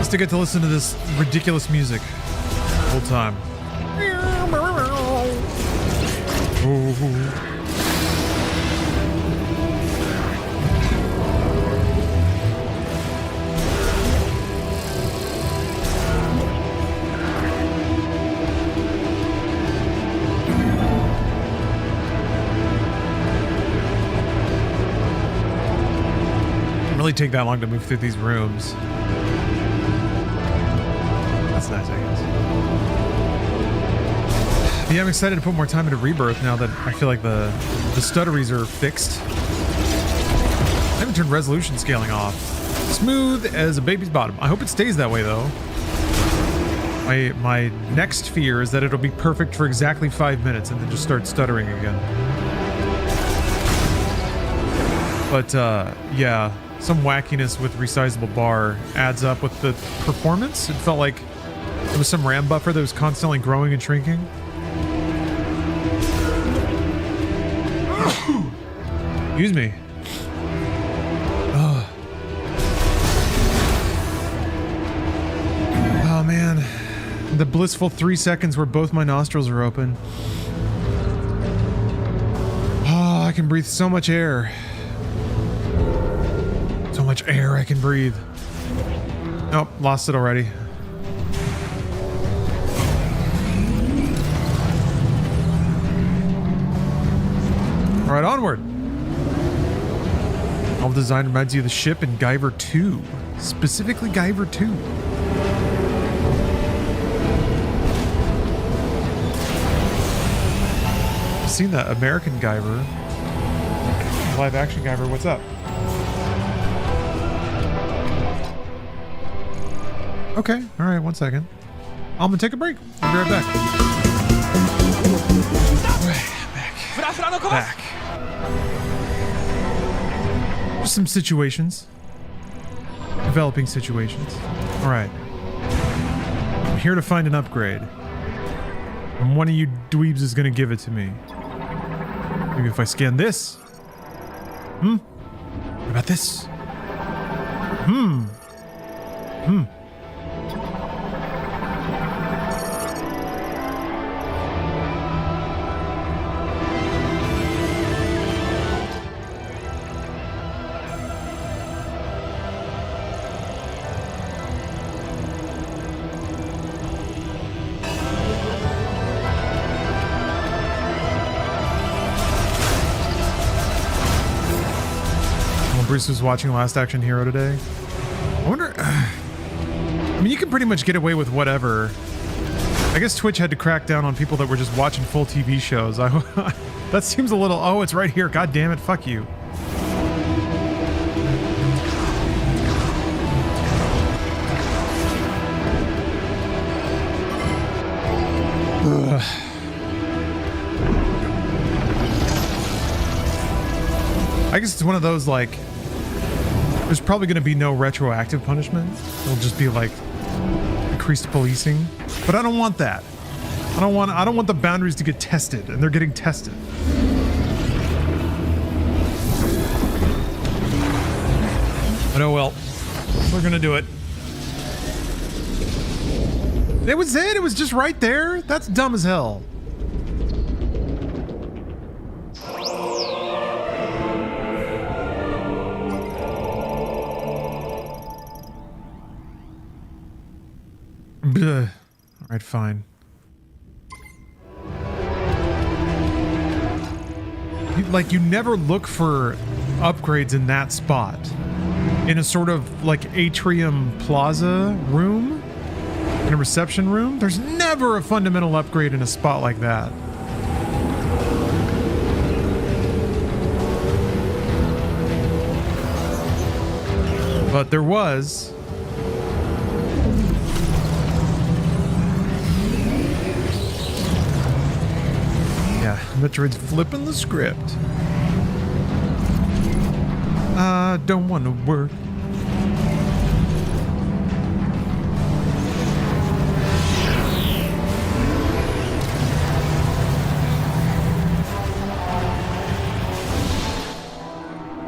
To get to listen to this ridiculous music the whole time. Doesn't really take that long to move through these rooms. That's nice, I guess. Yeah, I'm excited to put more time into Rebirth now that I feel like the stutteries are fixed. I haven't turned resolution scaling off. Smooth as a baby's bottom. I hope it stays that way, though. My next fear is that it'll be perfect for exactly 5 minutes and then just start stuttering again. But, yeah, some wackiness with resizable bar adds up with the performance. It felt like there was some RAM buffer that was constantly growing and shrinking. Excuse me. Oh. Oh man. The blissful 3 seconds where both my nostrils are open. Oh, I can breathe so much air. So much air I can breathe. Nope, lost it already. All right, onward. All design reminds you of the ship in Guyver 2. Specifically Guyver 2. I've seen that American Guyver. Live action Guyver, what's up? Okay, all right, 1 second. I'm gonna take a break. I'll be right back. Back. Just some situations. Developing situations. All right. I'm here to find an upgrade. And one of you dweebs is gonna give it to me. Maybe if I scan this. What about this? Bruce was watching Last Action Hero today. I wonder... I mean, you can pretty much get away with whatever. I guess Twitch had to crack down on people that were just watching full TV shows. That seems a little... Oh, it's right here. God damn it. Fuck you. Ugh. I guess it's one of those, like... There's probably going to be no retroactive punishment. It'll just be like increased policing. But I don't want that. I don't want the boundaries to get tested, and they're getting tested. But oh well. We're going to do it. It was it. It was just right there. That's dumb as hell. All right, fine. You never look for upgrades in that spot. in a sort of like atrium plaza room, in a reception room. There's never a fundamental upgrade in a spot like that. But there was. Yeah, Metroid's flipping the script. I don't want to work.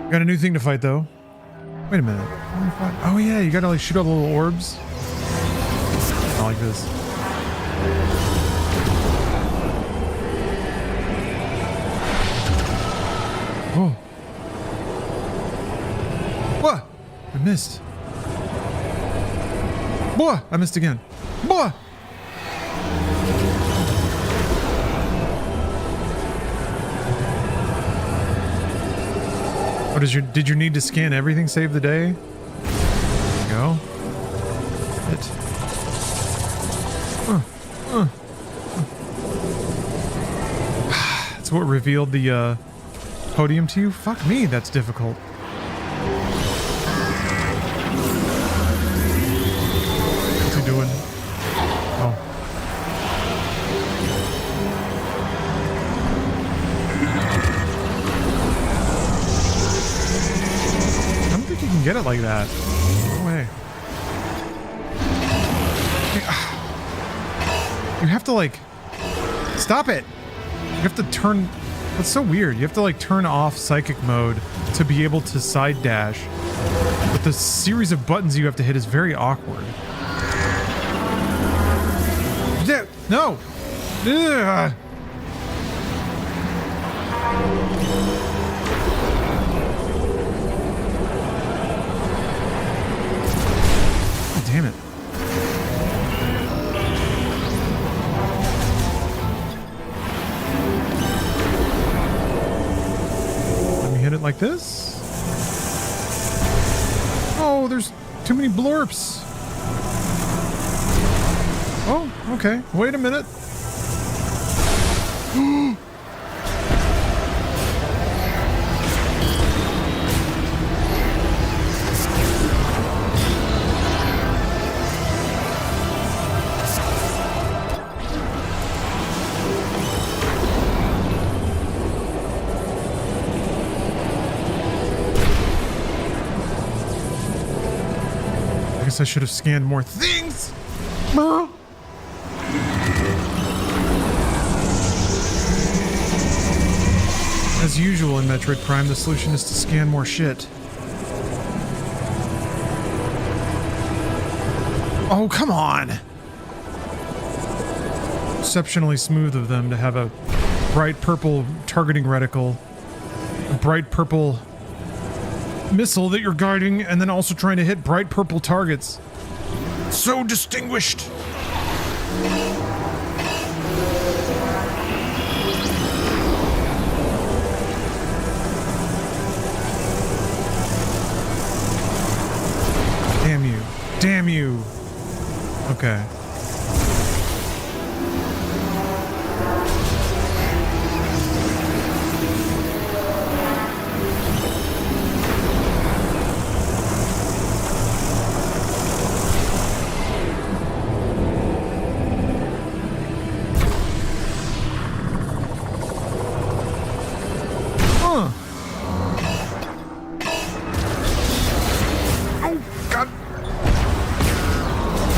Got a new thing to fight though. Wait a minute. Oh yeah, you gotta like shoot all the little orbs. I like this. Oh. What? I missed. Boy, I missed again. Boy. What is your? Did you need to scan everything? Save the day. There you go. It. That's what revealed the podium to you. Fuck me, that's difficult. What's he doing? Oh. You can get it like that. No way. You have to like stop it. You have to turn. That's so weird. You have to like turn off psychic mode to be able to side dash. But the series of buttons you have to hit is very awkward. No. Ugh. Damn it. Let me hit it like this. Oh, there's too many blorps. Oh, okay. Wait a minute. I should have scanned more things. As usual in Metroid Prime, the solution is to scan more shit. Oh, come on! Exceptionally smooth of them to have a bright purple targeting reticle, a bright purple missile that you're guarding, and then also trying to hit bright purple targets. So distinguished. Damn you. Damn you. Okay.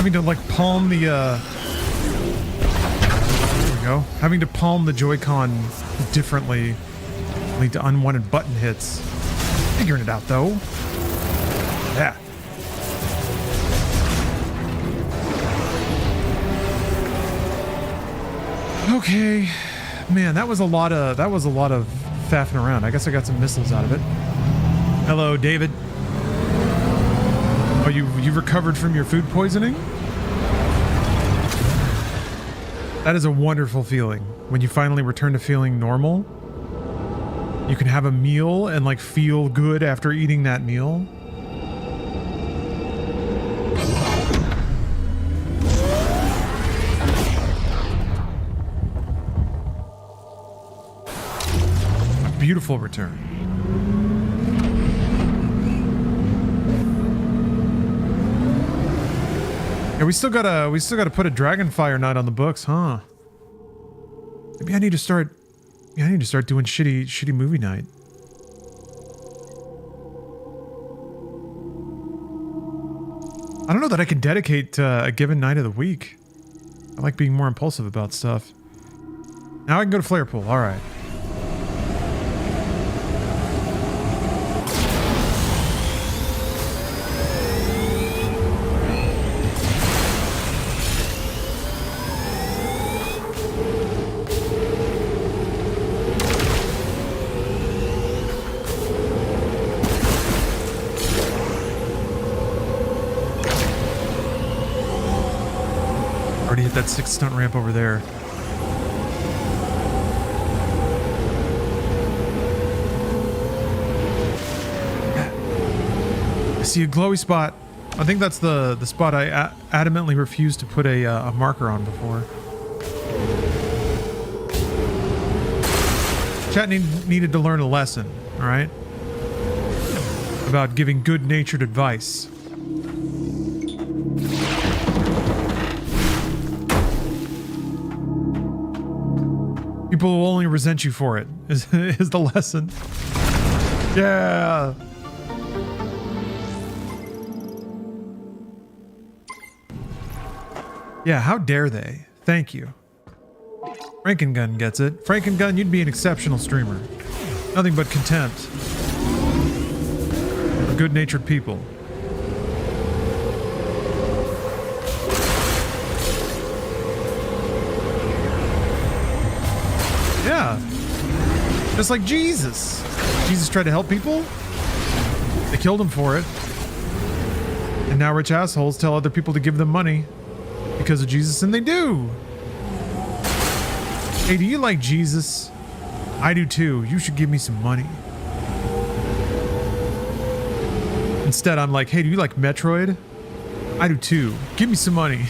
To like palm the there we go. Having to palm the Joy-Con differently lead to unwanted button hits. Figuring it out though. Yeah. Okay. Man, that was a lot of faffing around. I guess I got some missiles out of it. Hello, David. Oh, you recovered from your food poisoning? That is a wonderful feeling. When you finally return to feeling normal, you can have a meal and like feel good after eating that meal. beautiful return. Yeah, we still gotta put a Dragonfire night on the books, huh? Maybe I need to start. Yeah, I need to start doing shitty movie night. I don't know that I can dedicate a given night of the week. I like being more impulsive about stuff. Now I can go to Flare Pool. All right. Already hit that 6 stunt ramp over there. I see a glowy spot. I think that's the spot I adamantly refused to put a marker on before. Chat needed to learn a lesson, all right? About giving good-natured advice. People will only resent you for it, is the lesson. Yeah. Yeah, how dare they? Thank you. Frankengun gets it. Frankengun, you'd be an exceptional streamer. Nothing but contempt for good-natured people. Yeah. Just like Jesus. Jesus tried to help people. They killed him for it. And now rich assholes tell other people to give them money because of Jesus, and they do. Hey, do you like Jesus? I do too. You should give me some money. Instead, I'm like, hey, do you like Metroid? I do too. Give me some money.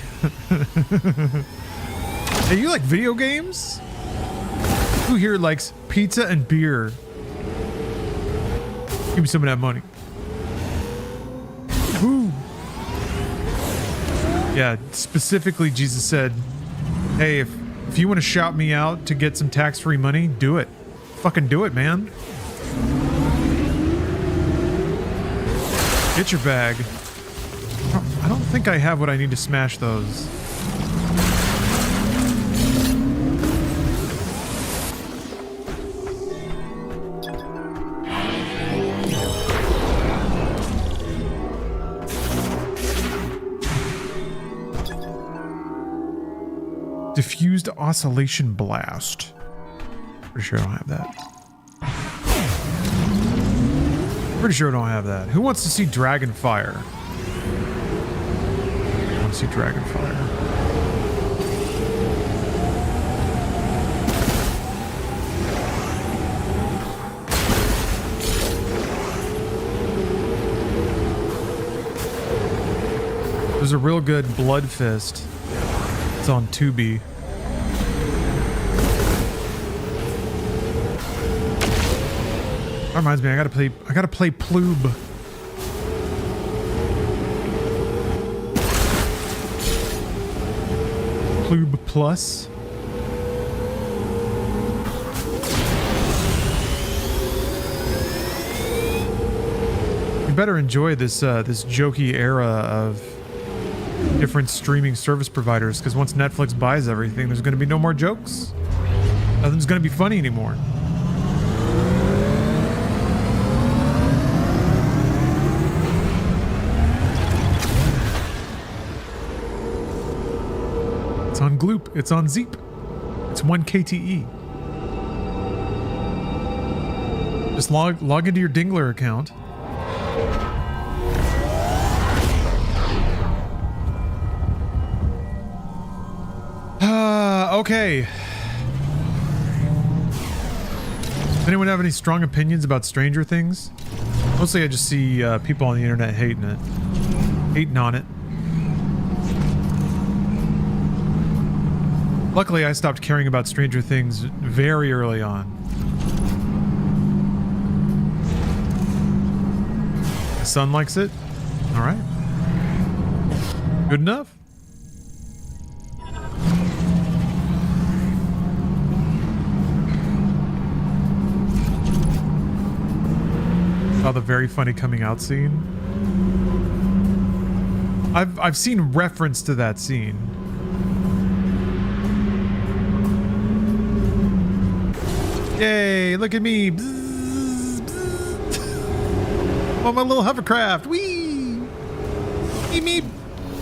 Hey, you like video games? Who here likes pizza and beer? Give me some of that money. Woo. Yeah, specifically Jesus said, hey, if you want to shout me out to get some tax-free money, do it. Fucking do it, man. Get your bag. I don't think I have what I need to smash those. Diffused Oscillation Blast. Pretty sure I don't have that. Pretty sure I don't have that. Who wants to see Dragonfire? I want to see Dragonfire. There's a real good Blood Fist. It's on Tubi. That reminds me, I gotta play Ploob. Ploob Plus. You better enjoy this this jokey era of different streaming service providers, because once Netflix buys everything, there's going to be no more jokes. Nothing's going to be funny anymore. It's on Gloop. It's on Zeep. It's 1 KTE. Just log into your Dingler account. Okay. Does anyone have any strong opinions about Stranger Things? Mostly I just see people on the internet hating on it. Luckily, I stopped caring about Stranger Things very early on. son likes it. All right. Good enough. Saw the very funny coming out scene. I've seen reference to that scene. Yay, look at me. Bzz, bzz. On my little hovercraft. Whee! Meep, meep.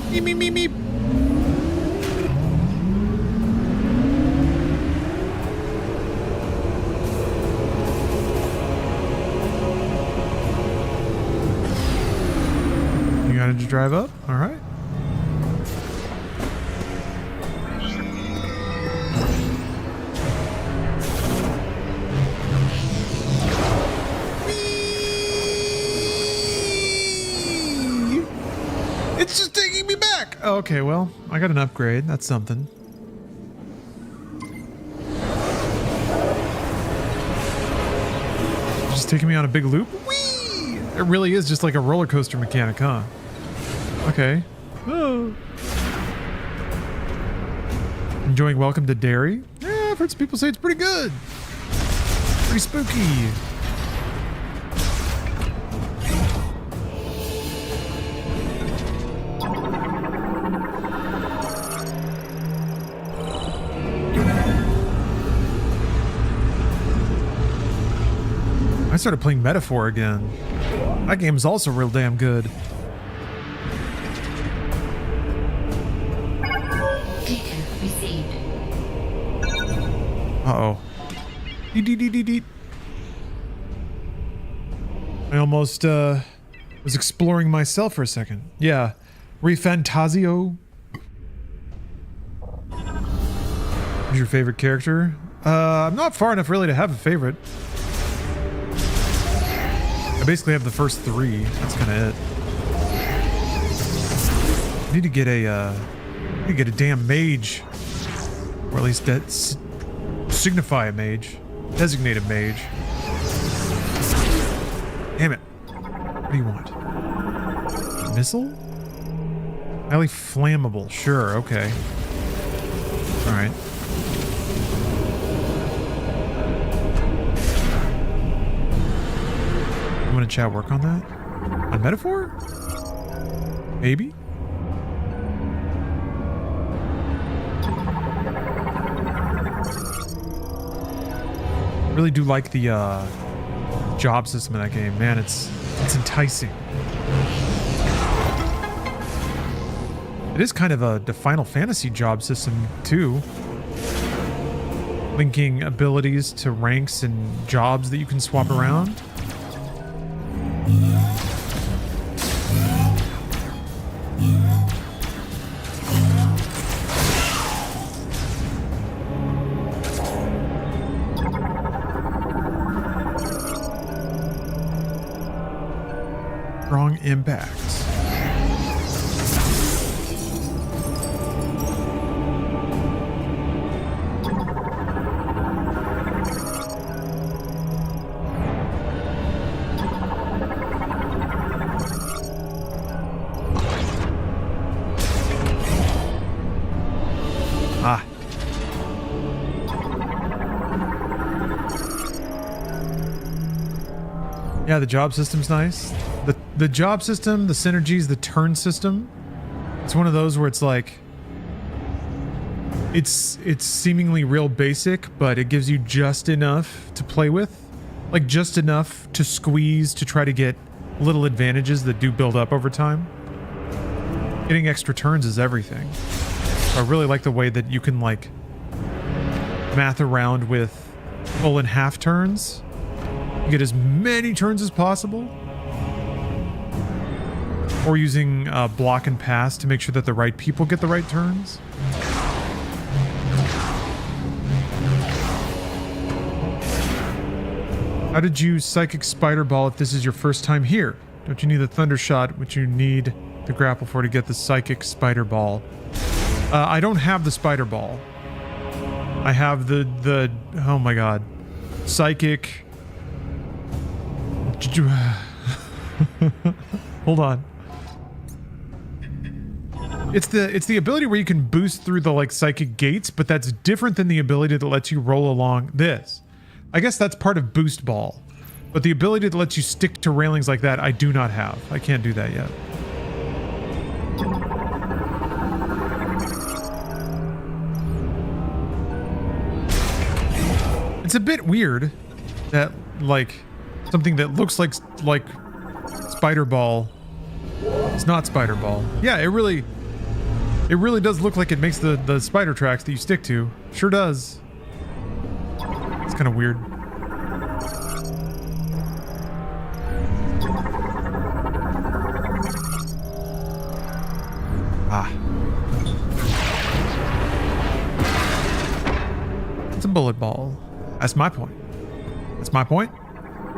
Meep, meep, meep, meep. You got to drive up? All right. It's just taking me back. Oh, okay, well, I got an upgrade. That's something. Just taking me on a big loop. Whee! It really is just like a roller coaster mechanic, huh? Okay. Oh. Enjoying Welcome to Derry? Yeah, I've heard some people say it's pretty good. Pretty spooky. I started playing Metaphor again. That game's also real damn good. Data received. Uh-oh. Deet. I almost, was exploring myself for a second. Yeah. Refantasio. Who's your favorite character? I'm not far enough really to have a favorite. I basically have the first three. That's kind of it. I need to get a damn mage, or at least signify a mage, designate a mage. Damn it! What do you want? Missile? Highly flammable. Sure. Okay. All right. I'm gonna chat work on that? On Metaphor? Maybe? Really do like the job system in that game. Man, it's enticing. It is kind of the Final Fantasy job system too. Linking abilities to ranks and jobs that you can swap around. Strong impacts. Ah. Yeah, the job system's nice. The job system, the synergies, the turn system. It's one of those where it's like it's seemingly real basic, but it gives you just enough to play with. Like just enough to squeeze to try to get little advantages that do build up over time. Getting extra turns is everything. I really like the way that you can like math around with full and half turns. You get as many turns as possible. Or using block and pass to make sure that the right people get the right turns. How did you Psychic Spider Ball if this is your first time here? Don't you need the Thunder Shot, which you need the grapple for to get the Psychic Spider Ball? I don't have the Spider Ball. I have the oh my god. Psychic... Hold on. It's the ability where you can boost through the like psychic gates, but that's different than the ability that lets you roll along this. I guess that's part of Boost Ball. But the ability that lets you stick to railings like that, I do not have. I can't do that yet. It's a bit weird that like something that looks like Spider Ball. It's not Spider Ball. Yeah, it really does look like it makes the spider tracks that you stick to. Sure does. It's kind of weird. Ah. It's a bullet ball. That's my point. That's my point.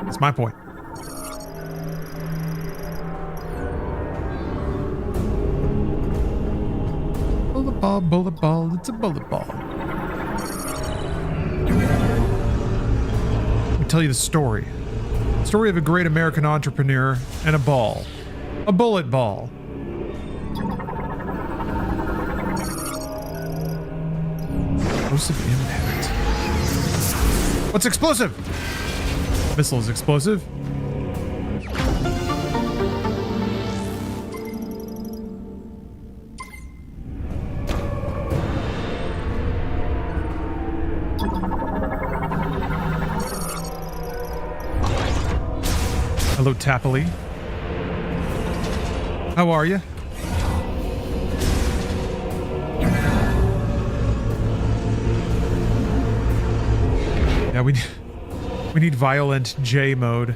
That's my point. Bullet ball, it's a bullet ball. Let me tell you the story. Story of a great American entrepreneur and a ball. A bullet ball. Explosive impact. What's explosive? Missile is explosive. Hello, Tappily. How are you? Yeah, we need violent J mode.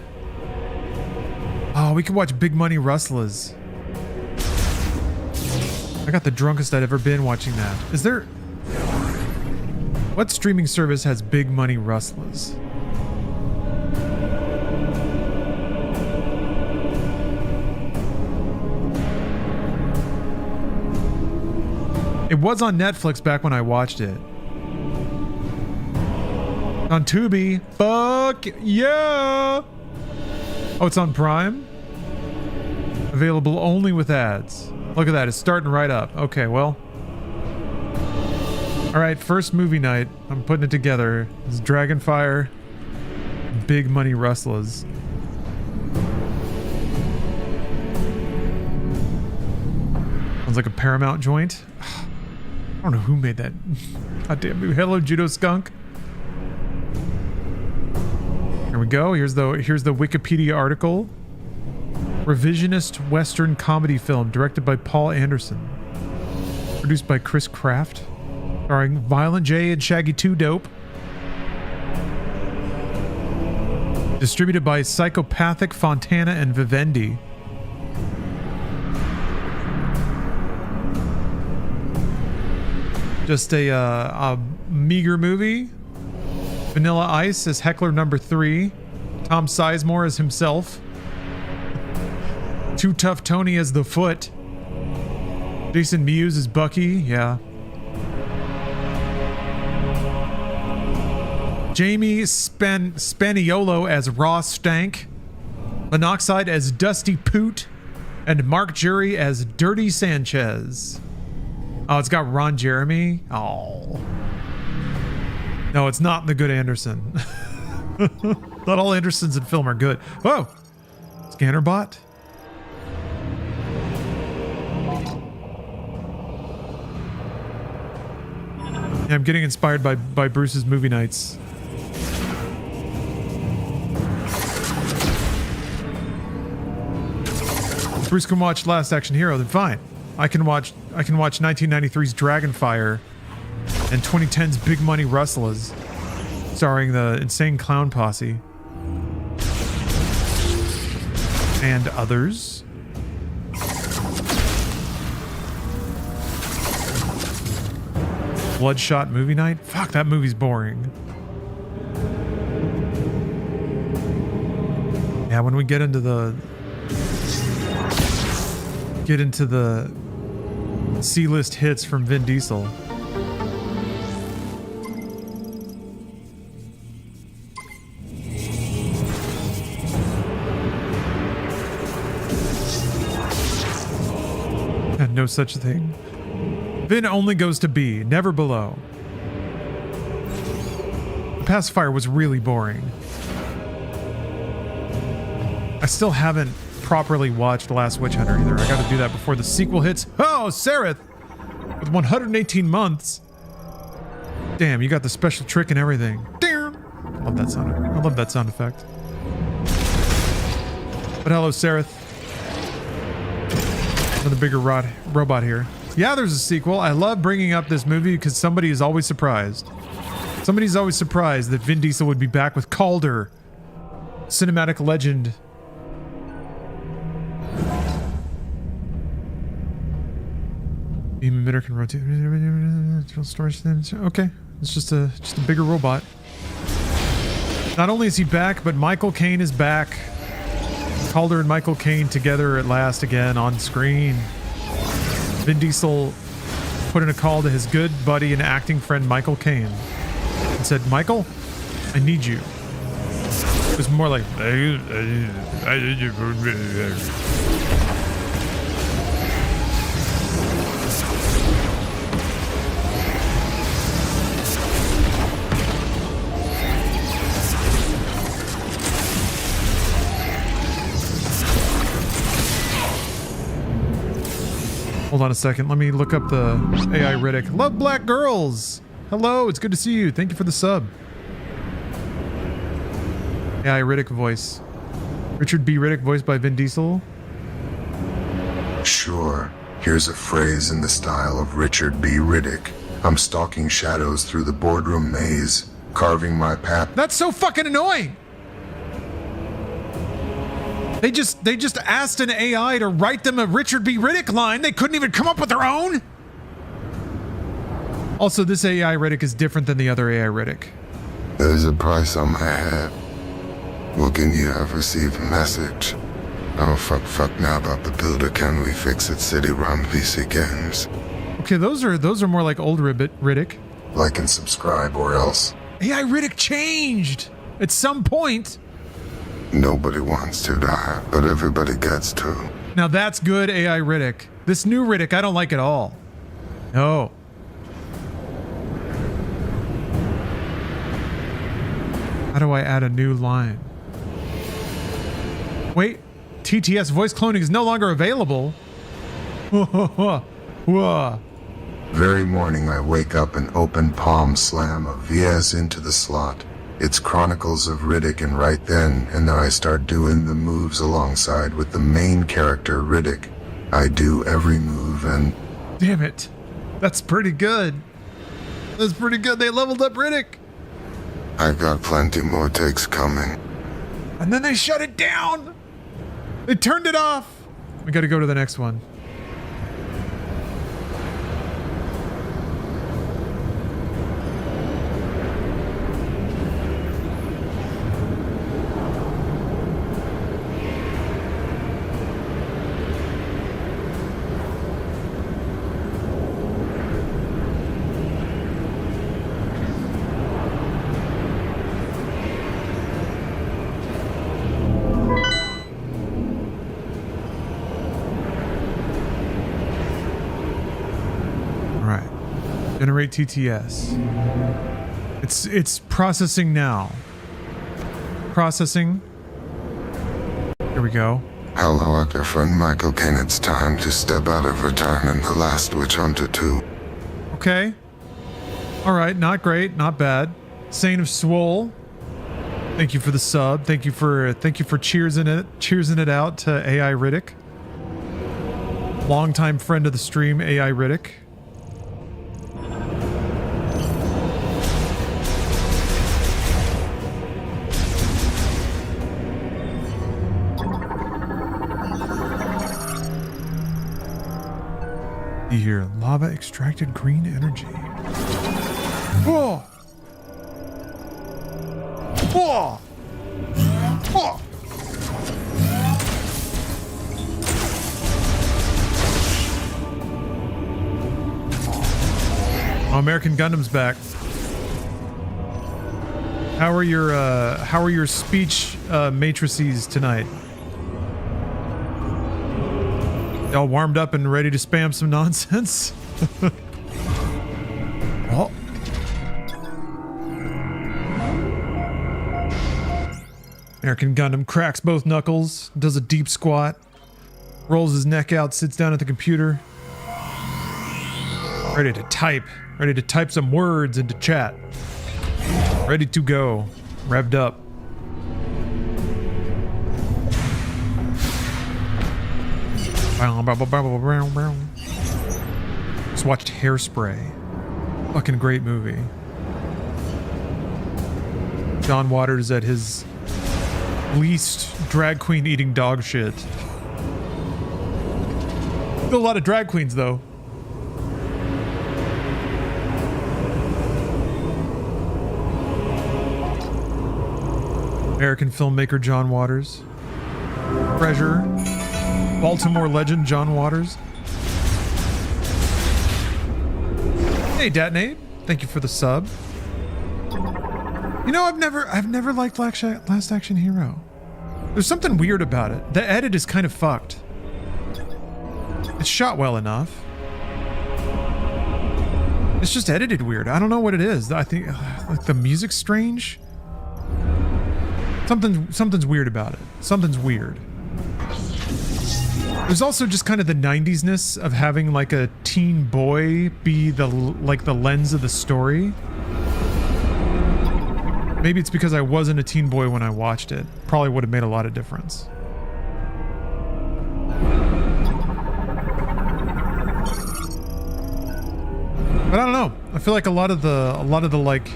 Oh, we can watch Big Money Rustlers. I got the drunkest I'd ever been watching that. Is there... What streaming service has Big Money Rustlers? It was on Netflix back when I watched it. On Tubi. Fuck yeah! Oh, it's on Prime? Available only with ads. Look at that, it's starting right up. Okay, well. Alright, first movie night. I'm putting it together. It's Dragonfire. Big Money Rustlers. Sounds like a Paramount joint. I don't know who made that goddamn movie. Hello, Judo Skunk. Here we go. Here's the Wikipedia article. Revisionist Western comedy film directed by Paul Anderson. Produced by Chris Kraft. Starring Violent J and Shaggy 2 Dope. Distributed by Psychopathic, Fontana, and Vivendi. Just a meager movie. Vanilla Ice as Heckler number 3. Tom Sizemore as himself. Too Tough Tony as the Foot. Jason Mewes as Bucky. Yeah. Jamie Spaniolo as Raw Stank. Monoxide as Dusty Poot. And Mark Jury as Dirty Sanchez. Oh, it's got Ron Jeremy. Oh. No, it's not the good Anderson. Not all Andersons in film are good. Whoa! Scanner bot? Yeah, I'm getting inspired by Bruce's movie nights. If Bruce can watch Last Action Hero, then fine. I can watch 1993's Dragonfire and 2010's Big Money Rustlers, starring the Insane Clown Posse and others. Bloodshot movie night? Fuck, that movie's boring. Yeah, when we get into the C-list hits from Vin Diesel. such a thing. Vin only goes to B, never below. The pacifier was really boring. I still haven't properly watched The Last Witch Hunter either. I gotta do that before the sequel hits. Oh, Sareth! With 118 months. Damn, you got the special trick and everything. Damn! I love that sound. I love that sound effect. But hello, Sareth. Another bigger robot here. Yeah, there's a sequel. I love bringing up this movie because somebody is always surprised. Somebody's always surprised that Vin Diesel would be back with Calder. Cinematic legend. Beam emitter can rotate. Storage. Okay, it's just a bigger robot. Not only is he back, but Michael Caine is back. Calder and Michael Caine together at last again on screen. Vin Diesel put in a call to his good buddy and acting friend Michael Caine and said, "Michael, I need you." It was more like, hold on a second. Let me look up the AI Riddick. Love black girls. Hello, it's good to see you. Thank you for the sub. AI Riddick voice. Richard B. Riddick voiced by Vin Diesel. Sure. Here's a phrase in the style of Richard B. Riddick. I'm stalking shadows through the boardroom maze, carving my path. That's so fucking annoying. They just asked an AI to write them a Richard B. Riddick line. They couldn't even come up with their own. Also, this AI Riddick is different than the other AI Riddick. There's a price on my head. Looking you have received a message. Oh, fuck now about the builder. Can we fix it? City-run PC games. Okay, those are more like old Riddick. Like and subscribe or else. AI Riddick changed at some point. Nobody wants to die, but everybody gets to. Now that's good AI Riddick. This new Riddick, I don't like at all. No. How do I add a new line? Wait, TTS voice cloning is no longer available. Whoa. Very morning I wake up and open palm slam a VS into the slot. It's Chronicles of Riddick, and right then and there I start doing the moves alongside with the main character Riddick. I do every move and... Damn it. That's pretty good. That's pretty good. They leveled up Riddick. I got plenty more takes coming. And then they shut it down. They turned it off. We got to go to the next one. Generate TTS. It's processing now. Processing. Here we go. Hello, actor friend Michael Caine. It's time to step out of retirement in The Last Witch Hunter 2. Okay. All right, not great, not bad. Saint of Swole. Thank you for the sub. Thank you for cheersing it out to AI Riddick. Longtime friend of the stream, AI Riddick. Here, lava extracted green energy. Whoa! Whoa! Whoa! Oh, American Gundam's back. How are your speech matrices tonight? Y'all warmed up and ready to spam some nonsense? Oh. American Gundam cracks both knuckles, does a deep squat, rolls his neck out, sits down at the computer. Ready to type some words into chat. Ready to go. Revved up. Just watched Hairspray. Fucking great movie. John Waters at his least drag queen eating dog shit. Still a lot of drag queens though. American filmmaker John Waters. Treasure. Baltimore legend John Waters. Hey Detonate, thank you for the sub. You know, I've never liked Last Action Hero. There's something weird about it. The edit is kind of fucked. It's shot well enough. It's just edited weird. I don't know what it is. I think like the music's strange. Something's weird about it. Something's weird. There's also just kind of the 90s-ness of having like a teen boy be the lens of the story. Maybe it's because I wasn't a teen boy when I watched it. Probably would have made a lot of difference. But I don't know. I feel like a lot of the like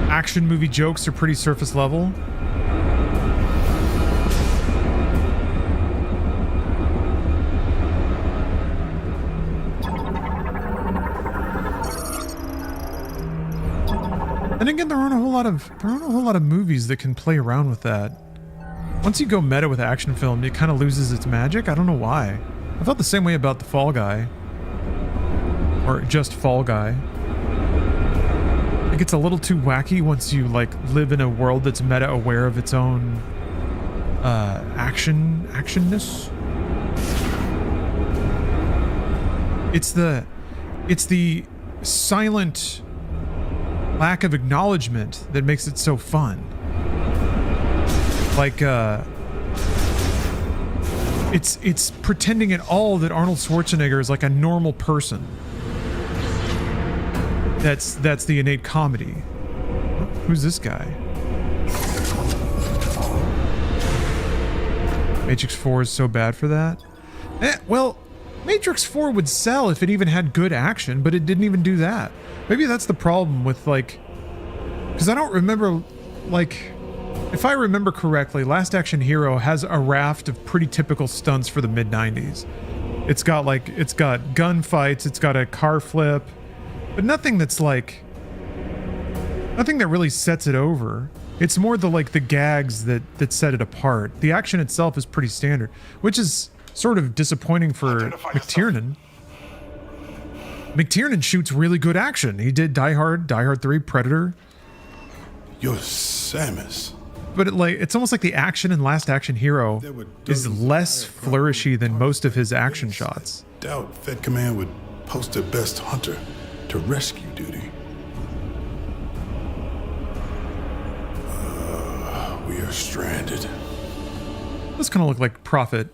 action movie jokes are pretty surface level. And again, there aren't a whole lot of movies that can play around with that. Once you go meta with action film, it kind of loses its magic. I don't know why. I felt the same way about The Fall Guy. Or just Fall Guy. It gets a little too wacky once you like live in a world that's meta aware of its own actionness. It's the silent lack of acknowledgement that makes it so fun. Like it's pretending at all that Arnold Schwarzenegger is like a normal person. That's the innate comedy. Who's this guy? Matrix 4 is so bad for that? Well, Matrix 4 would sell if it even had good action, but it didn't even do that. Maybe that's the problem with like... Because I don't remember, like... If I remember correctly, Last Action Hero has a raft of pretty typical stunts for the mid-90s. It's got gunfights, it's got a car flip, but nothing that's like... Nothing that really sets it over. It's more the gags that set it apart. The action itself is pretty standard, which is sort of disappointing for McTiernan. McTiernan shoots really good action. He did Die Hard 3, Predator. You're Samus. But it's almost like the action in Last Action Hero is less flourishy than most of his action shots. Doubt Fed Command would post their best hunter to rescue duty. We are stranded. This kind of look like Prophet.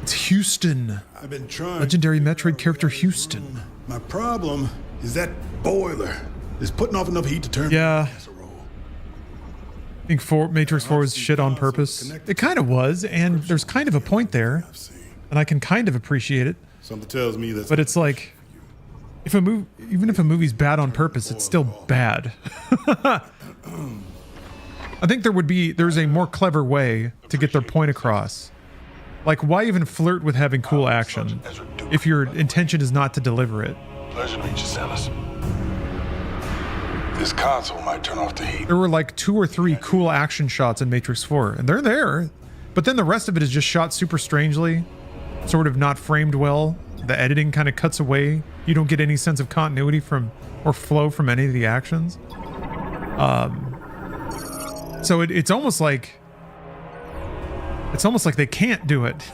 It's Houston. I've been trying. Legendary Metroid character Houston. My problem is that boiler is putting off enough heat to turn. Yeah. I think Matrix 4 was shit on purpose. It kind of was, and there's kind of a point there, and I can kind of appreciate it. Something tells me that. But it's like, even if a movie's bad on purpose, it's still bad. I think there's a more clever way to get their point across. Like, why even flirt with having cool action if your intention is not to deliver it? Pleasure to meet you, Samus. This console might turn off the heat. There were like 2 or 3 cool action shots in Matrix 4, and they're there. But then the rest of it is just shot super strangely, sort of not framed well. The editing kind of cuts away. You don't get any sense of continuity or flow from any of the actions. So it's almost like they can't do it.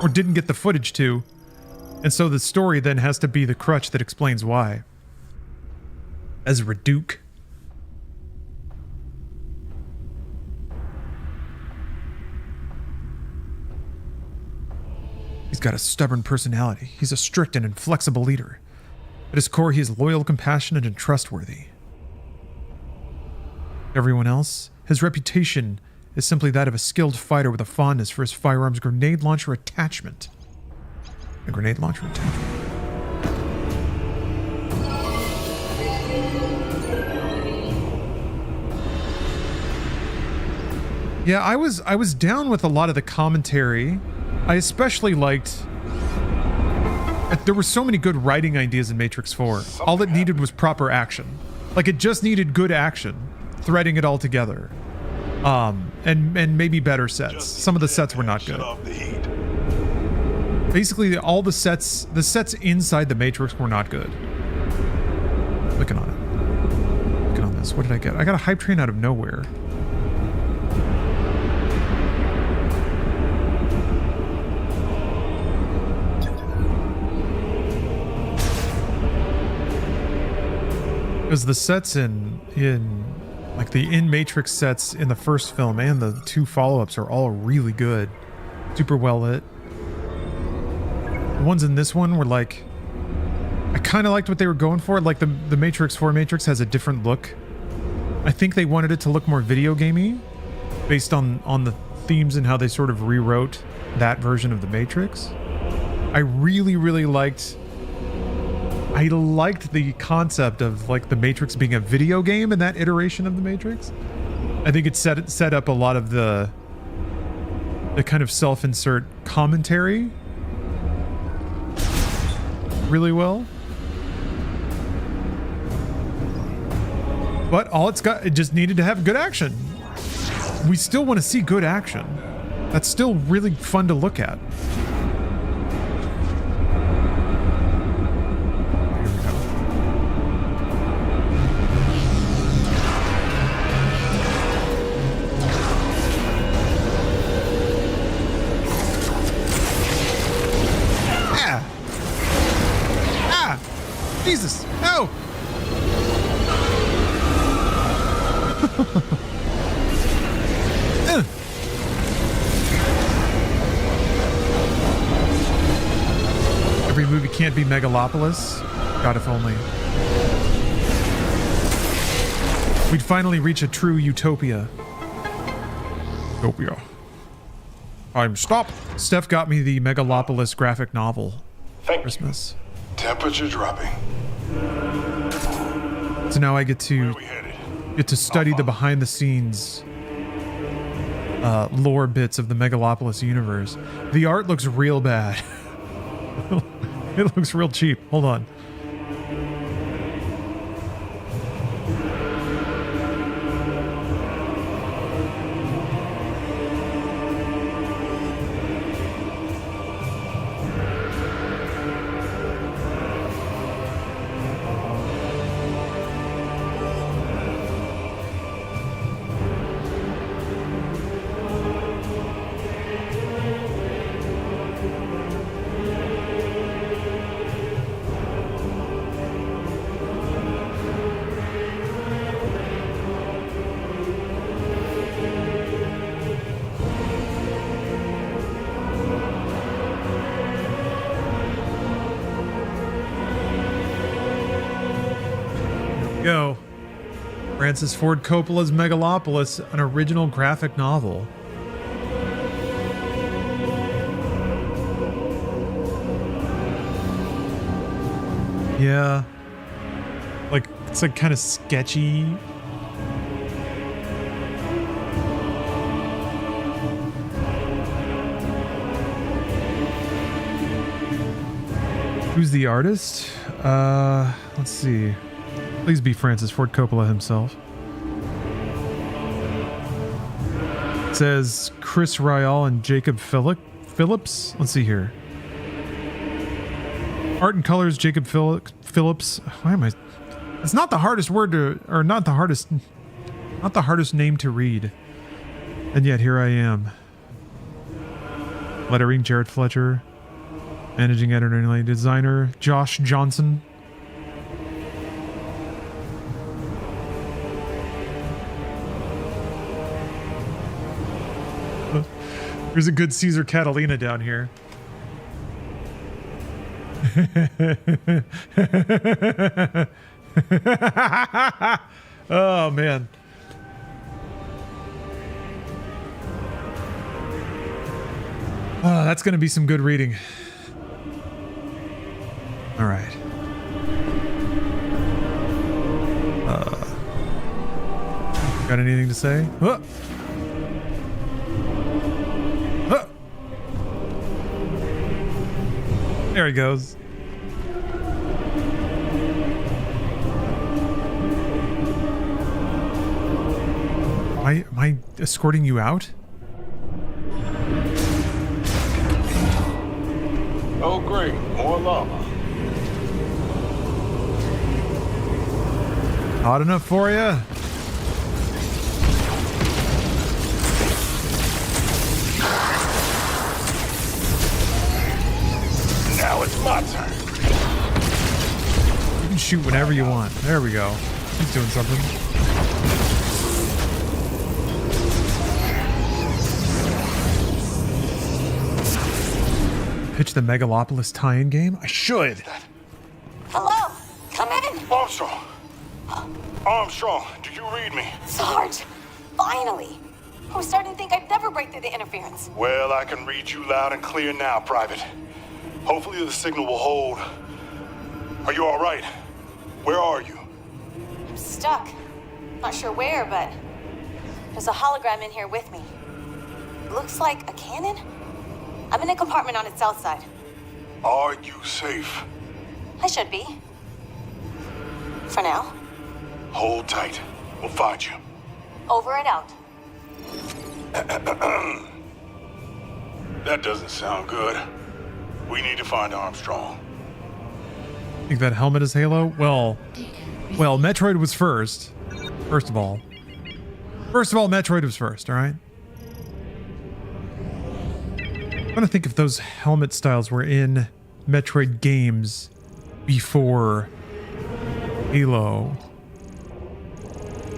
or didn't get the footage to. And so the story then has to be the crutch that explains why. Ezra Duke. He's got a stubborn personality. He's a strict and inflexible leader. At his core, he is loyal, compassionate, and trustworthy. Everyone else, his reputation is simply that of a skilled fighter with a fondness for his firearm's grenade launcher attachment. A grenade launcher attachment. Yeah, I was down with a lot of the commentary. I especially liked... There were so many good writing ideas in Matrix 4. All it needed was proper action. Like, it just needed good action, threading it all together. And maybe better sets. Some of the sets were not good. Basically, all the sets inside the Matrix were not good. Looking on it. Looking on this. What did I get? I got a hype train out of nowhere. Because the sets in Matrix sets in the first film and the two follow-ups are all really good. Super well lit. The ones in this one were like... I kind of liked what they were going for. Like the Matrix 4 Matrix has a different look. I think they wanted it to look more video gamey based on the themes and how they sort of rewrote that version of the Matrix. I really, really liked... I liked the concept of like the Matrix being a video game in that iteration of the Matrix. I think it set up a lot of the kind of self-insert commentary really well. But all it just needed to have good action. We still want to see good action. That's still really fun to look at. Jesus, no! Every movie can't be Megalopolis. God, if only. We'd finally reach a true utopia. Utopia. Stop. Steph got me the Megalopolis graphic novel. Christmas. Temperature dropping. So now I get to study the behind the scenes lore bits of the Megalopolis universe. The art looks real bad. It looks real cheap. Hold on. Go. Francis Ford Coppola's Megalopolis, an original graphic novel. Yeah. Like, it's like kind of sketchy. Who's the artist? Let's see. Please be Francis Ford Coppola himself. It says Chris Ryall and Jacob Phillips. Let's see here. Art and colors, Jacob Phillips. Why am I? It's not the hardest word to, or not the hardest name to read. And yet here I am. Lettering, Jared Fletcher. Managing editor and designer, Josh Johnson. There's a good Caesar Catalina down here. Oh, man. Oh, that's going to be some good reading. All right. Got anything to say? There he goes. Am I escorting you out? Oh, great. More lava. Hot enough for you? Now it's my turn. You can shoot whenever you want. There we go. He's doing something. Pitch the Megalopolis tie-in game? I should. Hello? Come in! Armstrong! Armstrong, do you read me? Sarge! Finally! I was starting to think I'd never break through the interference. Well, I can read you loud and clear now, Private. Hopefully the signal will hold. Are you all right? Where are you? I'm stuck. Not sure where, but there's a hologram in here with me. Looks like a cannon? I'm in a compartment on its south side. Are you safe? I should be. For now. Hold tight. We'll find you. Over and out. That doesn't sound good. We need to find Armstrong. Think that helmet is Halo? Well, Metroid was first. First of all, Metroid was first, all right? I'm trying to think if those helmet styles were in Metroid games before Halo.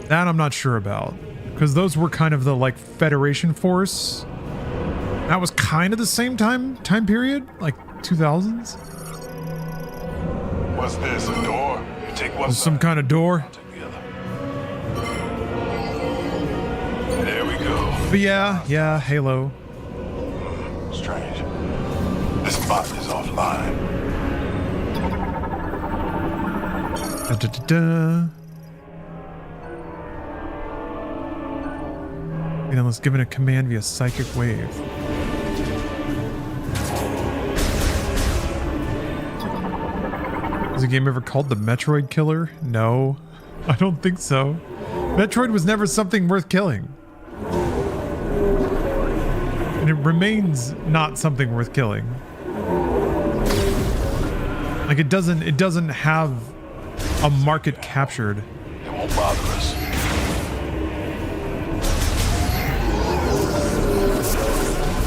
That I'm not sure about, because those were kind of the like Federation Force. That was kind of the same time period, like 2000s. What's this? A door? You take one Some side, kind of door. I'll take the other. There we go. But yeah, Halo. Strange. This bot is offline. Da-da-da-da. You know, let's give it a command via psychic wave. Was the game ever called the Metroid Killer? No, I don't think so. Metroid was never something worth killing. And it remains not something worth killing. Like it doesn't have a market captured. It won't bother us.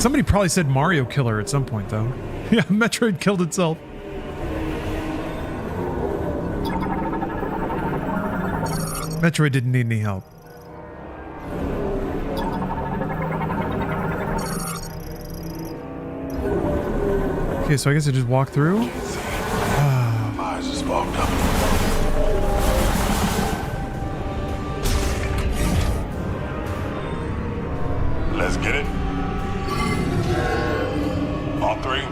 Somebody probably said Mario Killer at some point though. Yeah, Metroid killed itself. Metroid didn't need any help. Okay, so I guess I just walk through. My eyes is fogged up. Let's get it. On three.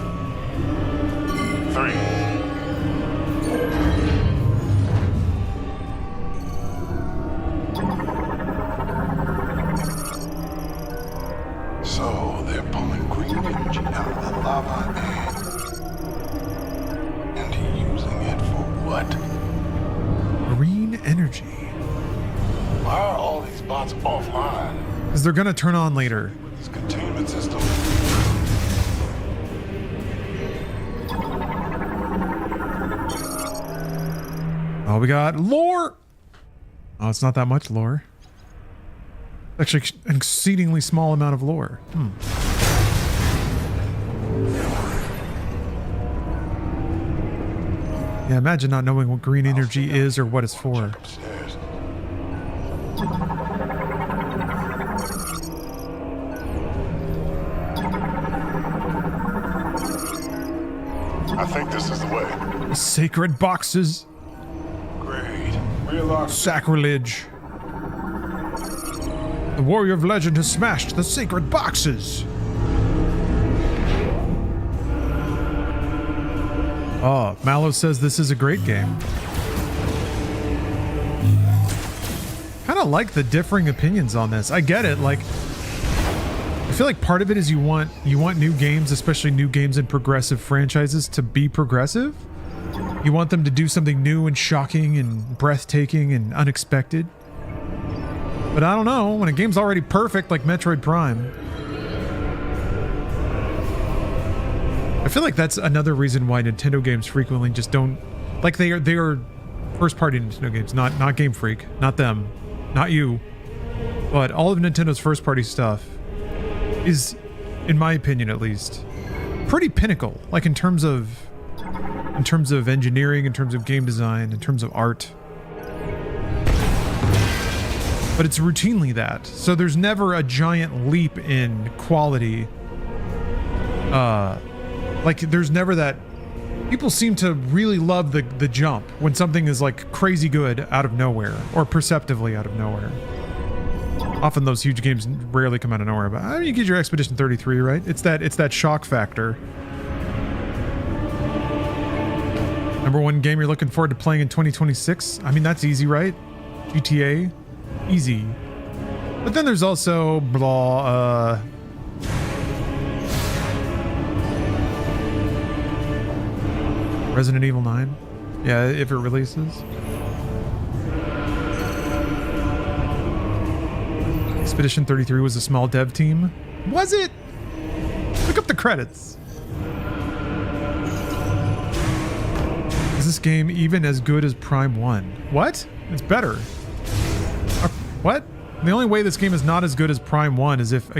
Three. So they're pulling green energy out of the lava and using it for what? Green energy. Why are all these bots offline? Because they're gonna turn on later. This containment system. Oh, we got lore. Oh, it's not that much lore. Actually, an exceedingly small amount of lore. Yeah, imagine not knowing what green energy is or what it's for. Upstairs. I think this is the way. Sacred boxes. Great. Real Sacrilege. The warrior of legend has smashed the sacred boxes. Oh, Mallow says this is a great game. Kind of like the differing opinions on this. I get it. Like, I feel like part of it is you want new games, especially new games in progressive franchises, to be progressive. You want them to do something new and shocking and breathtaking and unexpected. But I don't know, when a game's already perfect like Metroid Prime. I feel like that's another reason why Nintendo games frequently just don't, like, they are first party Nintendo games, not Game Freak, not them, not you. But all of Nintendo's first party stuff is, in my opinion at least, pretty pinnacle, like in terms of engineering, in terms of game design, in terms of art. But it's routinely that. So there's never a giant leap in quality. Like there's never that. People seem to really love the jump when something is like crazy good out of nowhere or perceptively out of nowhere. Often those huge games rarely come out of nowhere, but I mean, you get your Expedition 33, right? It's that shock factor. Number one game you're looking forward to playing in 2026? I mean, that's easy, right? GTA? Easy. But then there's also Resident Evil 9. Yeah, if it releases. Expedition 33 was a small dev team. Was it? Look up the credits. Is this game even as good as Prime 1? What? It's better. What? The only way this game is not as good as Prime 1 is if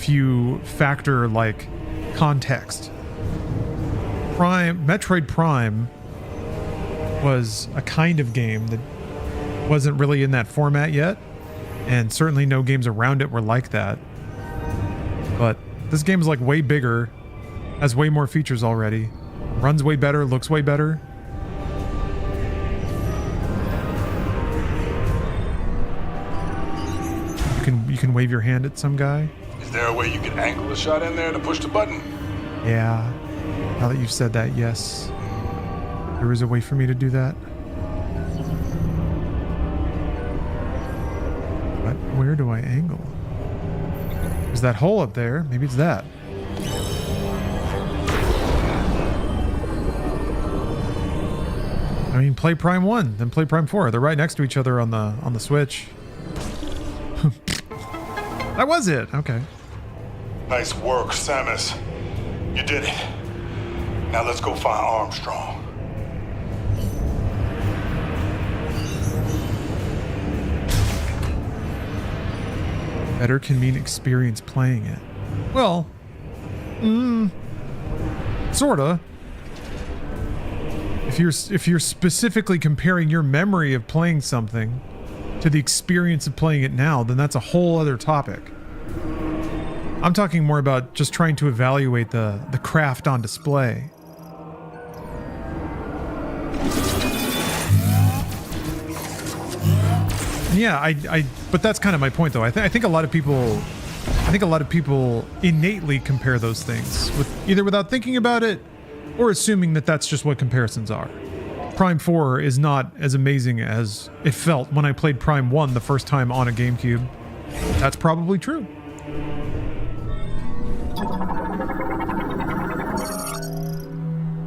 you factor like context. Metroid Prime was a kind of game that wasn't really in that format yet, and certainly no games around it were like that. But this game is like way bigger, has way more features already, runs way better, looks way better. You can wave your hand at some guy. Is there a way you can angle a shot in there to push the button? Yeah. Now that you've said that, yes. There is a way for me to do that. But where do I angle? There's that hole up there. Maybe it's that. I mean, play Prime 1, then play Prime 4. They're right next to each other on the Switch. That was it. Okay. Nice work, Samus. You did it. Now let's go find Armstrong. Better can mean experience playing it. Well, sorta. If you're specifically comparing your memory of playing something to the experience of playing it now, then that's a whole other topic. I'm talking more about just trying to evaluate the craft on display. Yeah, but that's kind of my point, though. I think a lot of people innately compare those things with either without thinking about it or assuming that that's just what comparisons are. Prime 4 is not as amazing as it felt when I played Prime 1 the first time on a GameCube. That's probably true.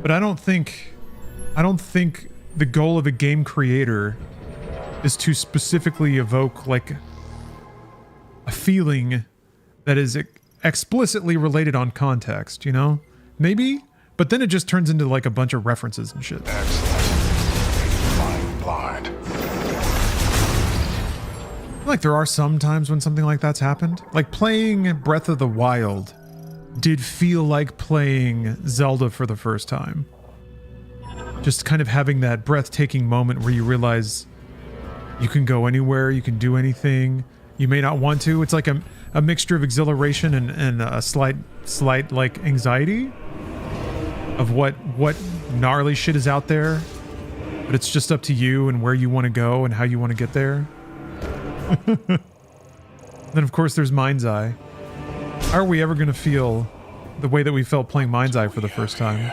But I don't think the goal of a game creator is to specifically evoke like a feeling that is explicitly related on context, you know? Maybe, but then it just turns into like a bunch of references and shit. Excellent. Flying blind. Like there are some times when something like that's happened. Like playing Breath of the Wild did feel like playing Zelda for the first time. Just kind of having that breathtaking moment where you realize you can go anywhere, you can do anything. You may not want to. It's like a mixture of exhilaration and a slight like anxiety of what gnarly shit is out there. But it's just up to you and where you want to go and how you want to get there. Then of course there's Mind's Eye. How are we ever going to feel the way that we felt playing Mind's Eye for the first time?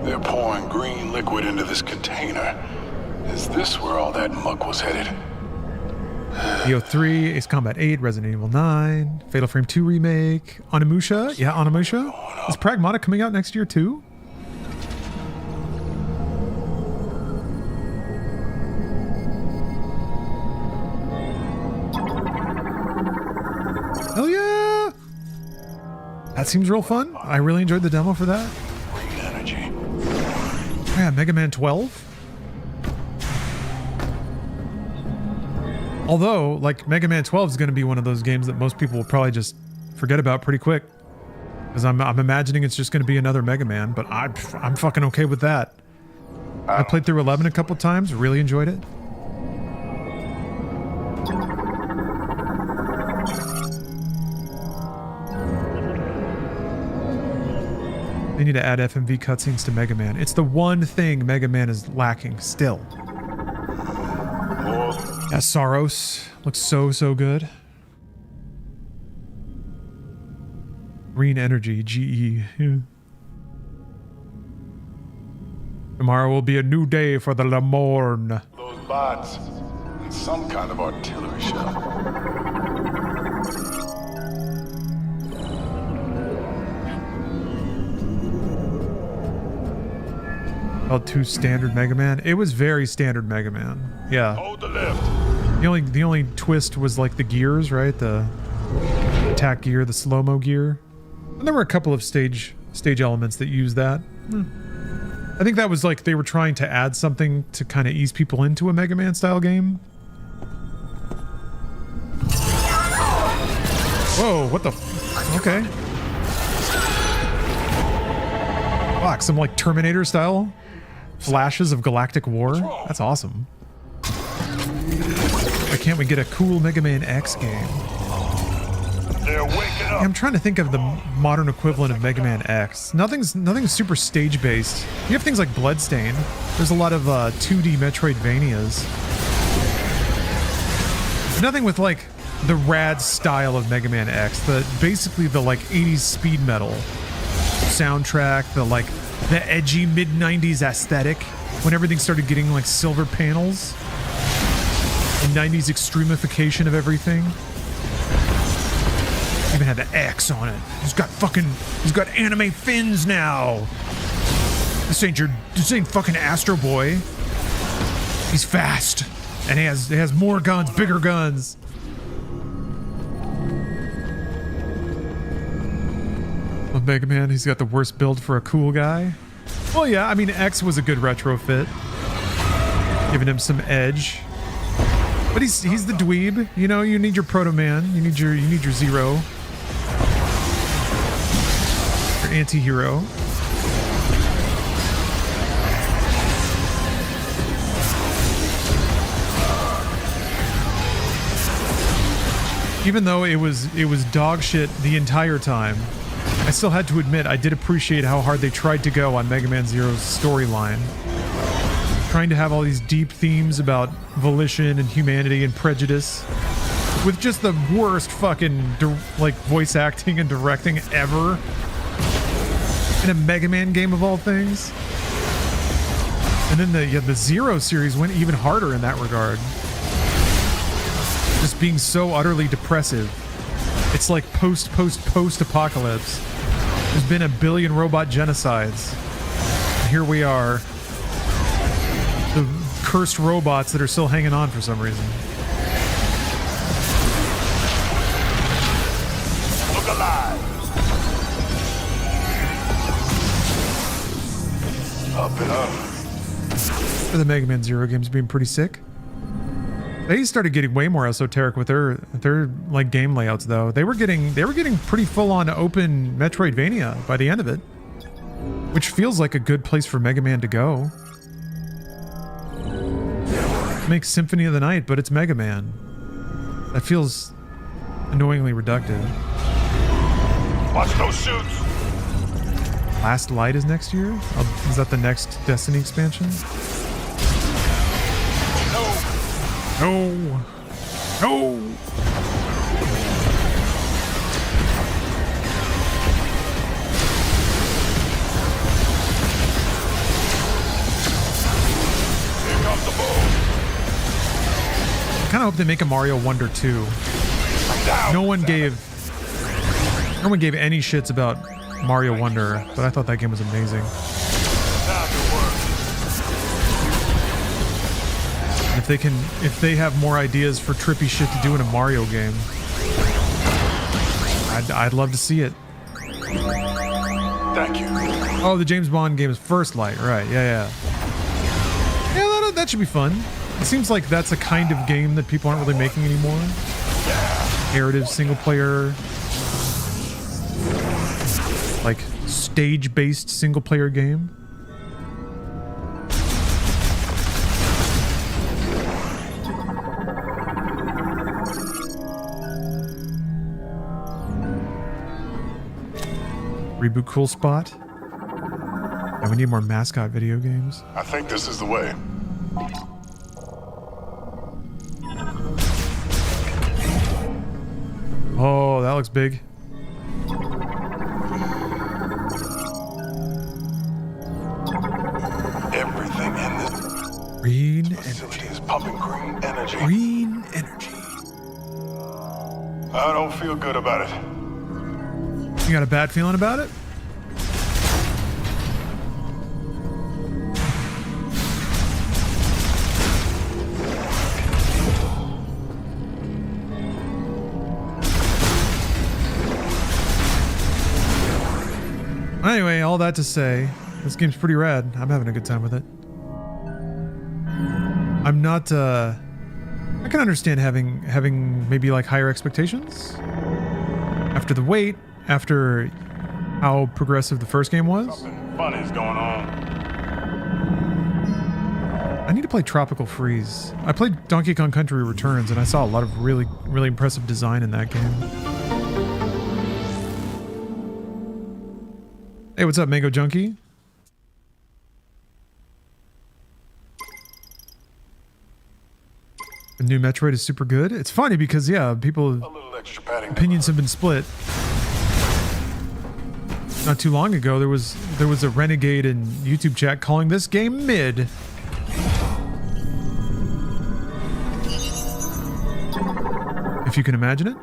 They're pouring green liquid into this container. Is this where all that muck was headed? Neo 3, Ace Combat 8, Resident Evil 9, Fatal Frame 2 Remake, Onimusha. Yeah, Onimusha. Is Pragmata coming out next year too? Hell yeah! That seems real fun. I really enjoyed the demo for that. Green energy. Yeah, Mega Man 12. Although, like, Mega Man 12 is going to be one of those games that most people will probably just forget about pretty quick. Because I'm imagining it's just going to be another Mega Man, but I'm fucking okay with that. I played through 11 a couple times, really enjoyed it. They need to add FMV cutscenes to Mega Man. It's the one thing Mega Man is lacking still. Yeah, Saros looks so good. Green energy, GE. Yeah. Tomorrow will be a new day for the Lamorne. Those bots. It's some kind of artillery shell. Felt too standard Mega Man. It was very standard Mega Man. Yeah. Hold the lift. The only twist was like the gears, right? The attack gear, the slow-mo gear. And there were a couple of stage elements that used that. I think that was like they were trying to add something to kind of ease people into a Mega Man style game. Whoa, what the okay. Fuck, some like Terminator style flashes of galactic war. That's awesome. Why can't we get a cool Mega Man X game? They're waking up. I'm trying to think of the modern equivalent of Mega Man X. Nothing's super stage based. You have things like Bloodstained. There's a lot of 2D Metroidvanias. Nothing with like the rad style of Mega Man X. Basically the like 80s speed metal soundtrack. The edgy mid 90s aesthetic when everything started getting like silver panels. And 90s extremification of everything. Even had the X on it. He's got anime fins now. This ain't fucking Astro Boy. He's fast. And he has more guns, bigger guns. Oh, Mega Man, he's got the worst build for a cool guy. Well, yeah, I mean, X was a good retrofit. Giving him some edge. But he's the dweeb, you know. You need your Proto Man, you need your Zero, your anti-hero. Even though it was dog shit the entire time, I still had to admit I did appreciate how hard they tried to go on Mega Man Zero's storyline. Trying to have all these deep themes about volition and humanity and prejudice with just the worst fucking like voice acting and directing ever in a Mega Man game of all things. And then the Zero series went even harder in that regard. Just being so utterly depressive. It's like post apocalypse. There's been a billion robot genocides. And here we are. The cursed robots that are still hanging on for some reason. Look alive. Up and up. For the Mega Man Zero games being pretty sick. They started getting way more esoteric with their like game layouts though. They were getting pretty full on open Metroidvania by the end of it, which feels like a good place for Mega Man to go. Makes Symphony of the Night, but it's Mega Man. That feels annoyingly reductive. Watch those shoots. Last Light is next year? Is that the next Destiny expansion? No. No. Here comes the ball. I kind of hope they make a Mario Wonder 2. No one gave any shits about Mario Wonder, but I thought that game was amazing. If they have more ideas for trippy shit to do in a Mario game, I'd love to see it. Thank you. Oh, the James Bond game is First Light, right? Yeah. Yeah, that should be fun. It seems like that's a kind of game that people aren't really making anymore. Narrative single player, like stage-based single player game. Reboot Cool Spot. And we need more mascot video games. I think this is the way. Oh, that looks big. Everything in this Green facility is pumping green energy. Green energy. I don't feel good about it. You got a bad feeling about it? Anyway, all that to say, this game's pretty rad. I'm having a good time with it. I'm not, I can understand having maybe like higher expectations after the wait, after how progressive the first game was. Something funny's going on. I need to play Tropical Freeze. I played Donkey Kong Country Returns and I saw a lot of really impressive design in that game. Hey, what's up, Mango Junkie? The new Metroid is super good. It's funny because, yeah, A little extra padding. opinions have been split. Not too long ago, there was a renegade in YouTube chat calling this game mid. If you can imagine it.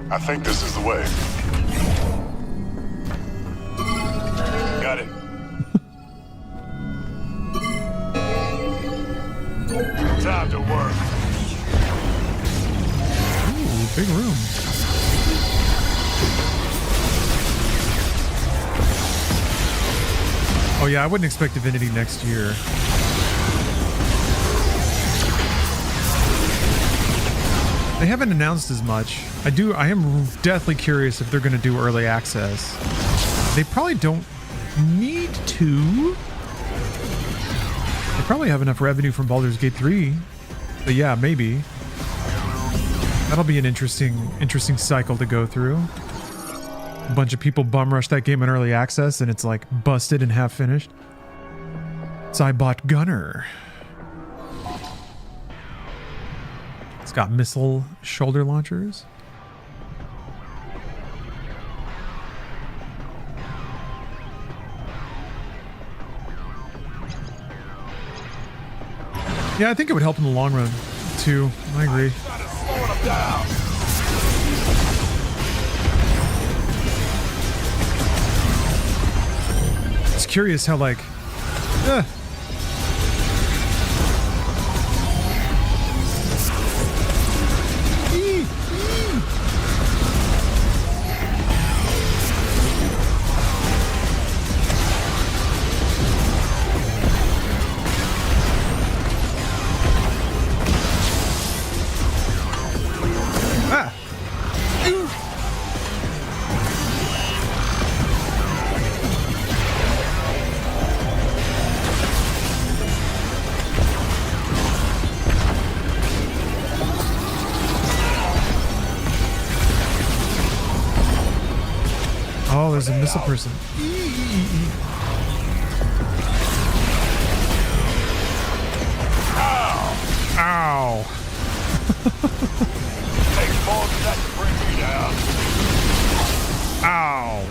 I think this is the way. Got it. Time to work. Ooh, big room. Oh yeah, I wouldn't expect Divinity next year. They haven't announced as much. I am deathly curious if they're going to do early access. They probably don't need to. They probably have enough revenue from Baldur's Gate 3. But yeah, maybe. That'll be an interesting cycle to go through. A bunch of people bum rush that game in early access and it's like busted and half finished. Cybot Gunner. It's got missile shoulder launchers. Yeah, I think it would help in the long run too. I agree. It's curious how like Oh, there's a missile person. Ow. Takes more than that to bring me down. Ow.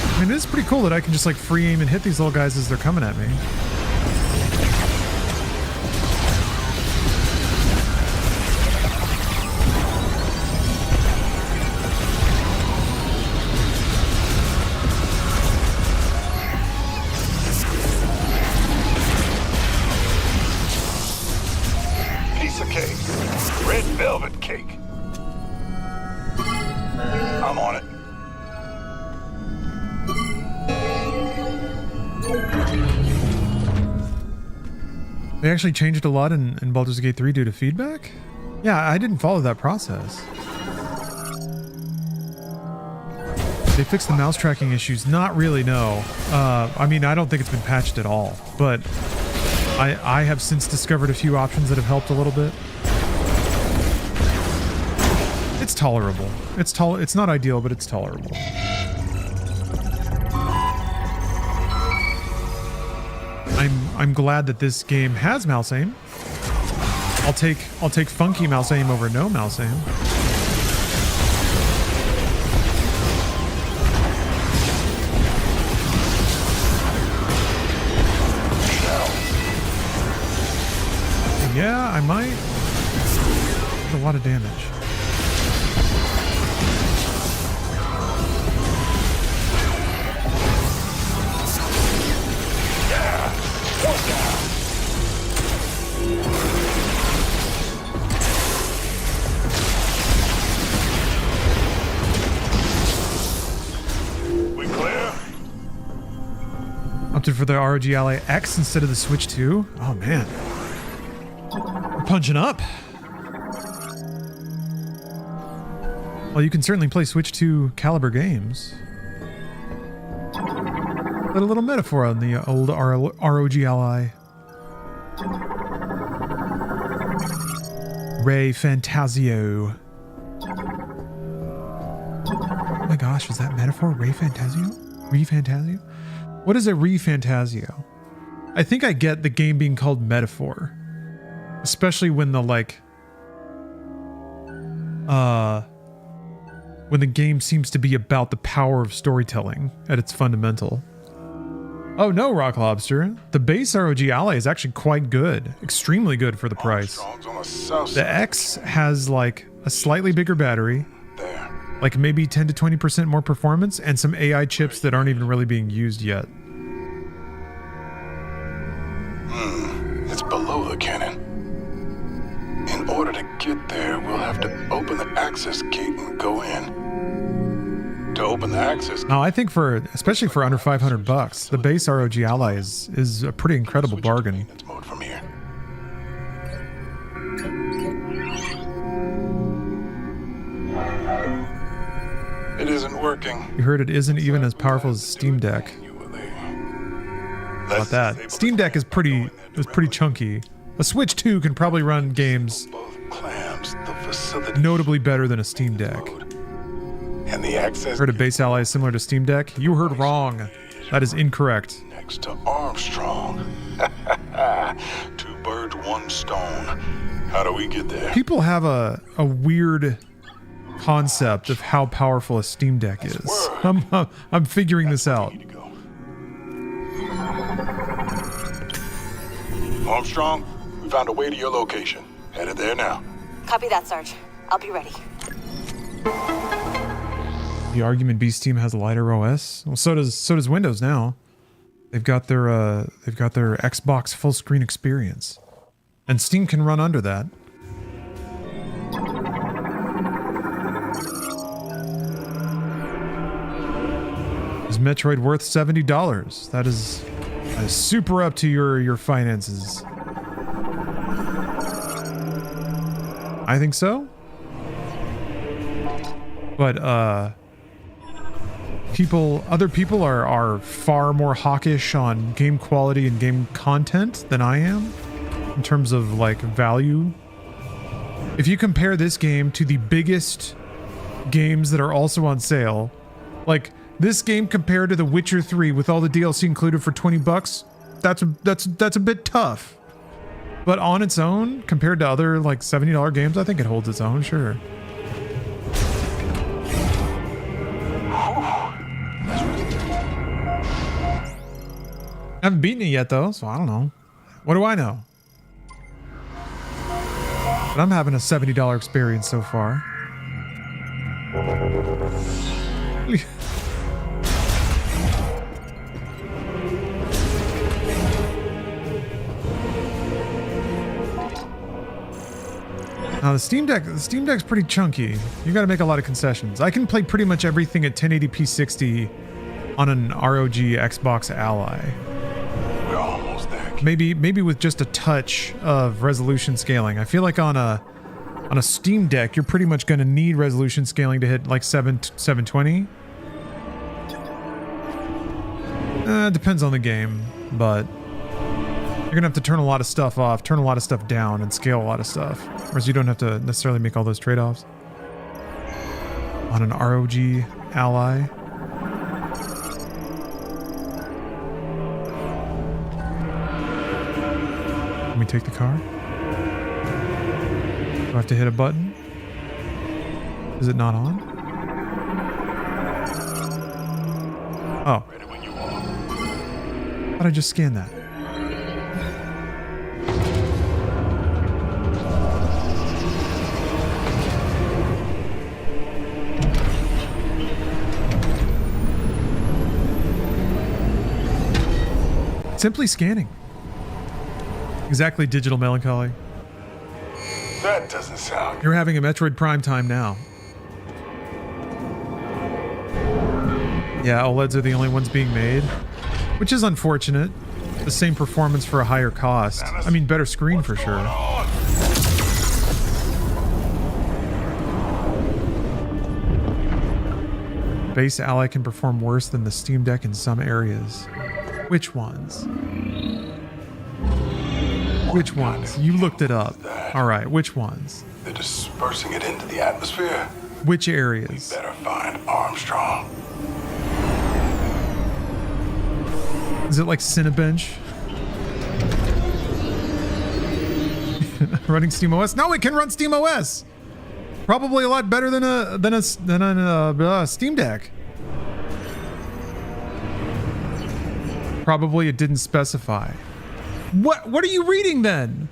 I mean, it is pretty cool that I can just like free aim and hit these little guys as they're coming at me. Piece of cake. Red velvet cake. I'm on it. They actually changed a lot in Baldur's Gate 3 due to feedback? Yeah, I didn't follow that process. They fixed the mouse tracking issues? Not really, no. I mean, I don't think it's been patched at all, but I have since discovered a few options that have helped a little bit. It's tolerable. It's not ideal, but it's tolerable. I'm glad that this game has mouse aim. I'll take funky mouse aim over no mouse aim. Yeah, I might. That's a lot of damage. We clear? Opted for the ROG Ally X instead of the Switch 2. Oh man. We're punching up. Well, you can certainly play Switch 2 caliber games. But a little metaphor on the old ROG Ally. Ray Fantasio. Oh my gosh, is that metaphor? Ray Fantasio? Re-Fantasio? What is a Re-Fantasio? I think I get the game being called metaphor. Especially when the when the game seems to be about the power of storytelling at its fundamental. Oh no, Rock Lobster. The base ROG Ally is actually quite good. Extremely good for the price. The X has like a slightly bigger battery. Like maybe 10 to 20% more performance and some AI chips that aren't even really being used yet. It's below the cannon. In order to get there, we'll have to open the access gate and go in. To open the access gate. Now, I think especially for under $500, the base ROG Ally is a pretty incredible bargain. Mode from here. It isn't working. You heard it isn't even as powerful as Steam Deck. How about that? Steam Deck is pretty chunky. A Switch 2 can probably run games notably better than a Steam Deck. And the access Heard a base Ally is similar to Steam Deck? You heard wrong. That is incorrect. next to Armstrong. Two birds, one stone. How do we get there? People have a weird concept of how powerful a Steam Deck is. I'm figuring this out. Armstrong, we found a way to your location. Headed there now. Copy that, Sarge. I'll be ready. The Argument Beast team has a lighter OS. Well, so does Windows now. They've got their Xbox full screen experience, and Steam can run under that. Is Metroid worth $70? That is super up to your finances. I think so. But other people are far more hawkish on game quality and game content than I am in terms of like value. If you compare this game to the biggest games that are also on sale, like this game compared to The Witcher 3 with all the DLC included for $20, that's a bit tough. But on its own, compared to other like $70 games, I think it holds its own, sure. I haven't beaten it yet though, so I don't know. What do I know? But I'm having a $70 experience so far. Now the Steam Deck's pretty chunky. You got to make a lot of concessions. I can play pretty much everything at 1080p 60 on an ROG Xbox Ally. We're almost there. Maybe with just a touch of resolution scaling. I feel like on a Steam Deck, you're pretty much going to need resolution scaling to hit like 720. Depends on the game, but you're gonna have to turn a lot of stuff off, turn a lot of stuff down, and scale a lot of stuff. Whereas you don't have to necessarily make all those trade-offs. On an ROG Ally. Let me take the car. Do I have to hit a button? Is it not on? Oh. Ready when you are. How did I just scan that? Simply scanning. Exactly, digital melancholy. That doesn't sound. You're having a Metroid Prime time now. Yeah, OLEDs are the only ones being made, which is unfortunate. The same performance for a higher cost. I mean, better screen for sure. Base Ally can perform worse than the Steam Deck in some areas. Which ones? Which ones? You looked it up. All right, which ones? They're dispersing it into the atmosphere. Which areas? Better find Armstrong. Is it like Cinebench? Running SteamOS? No, it can run SteamOS. Probably a lot better than a Steam Deck. Probably it didn't specify. What are you reading then?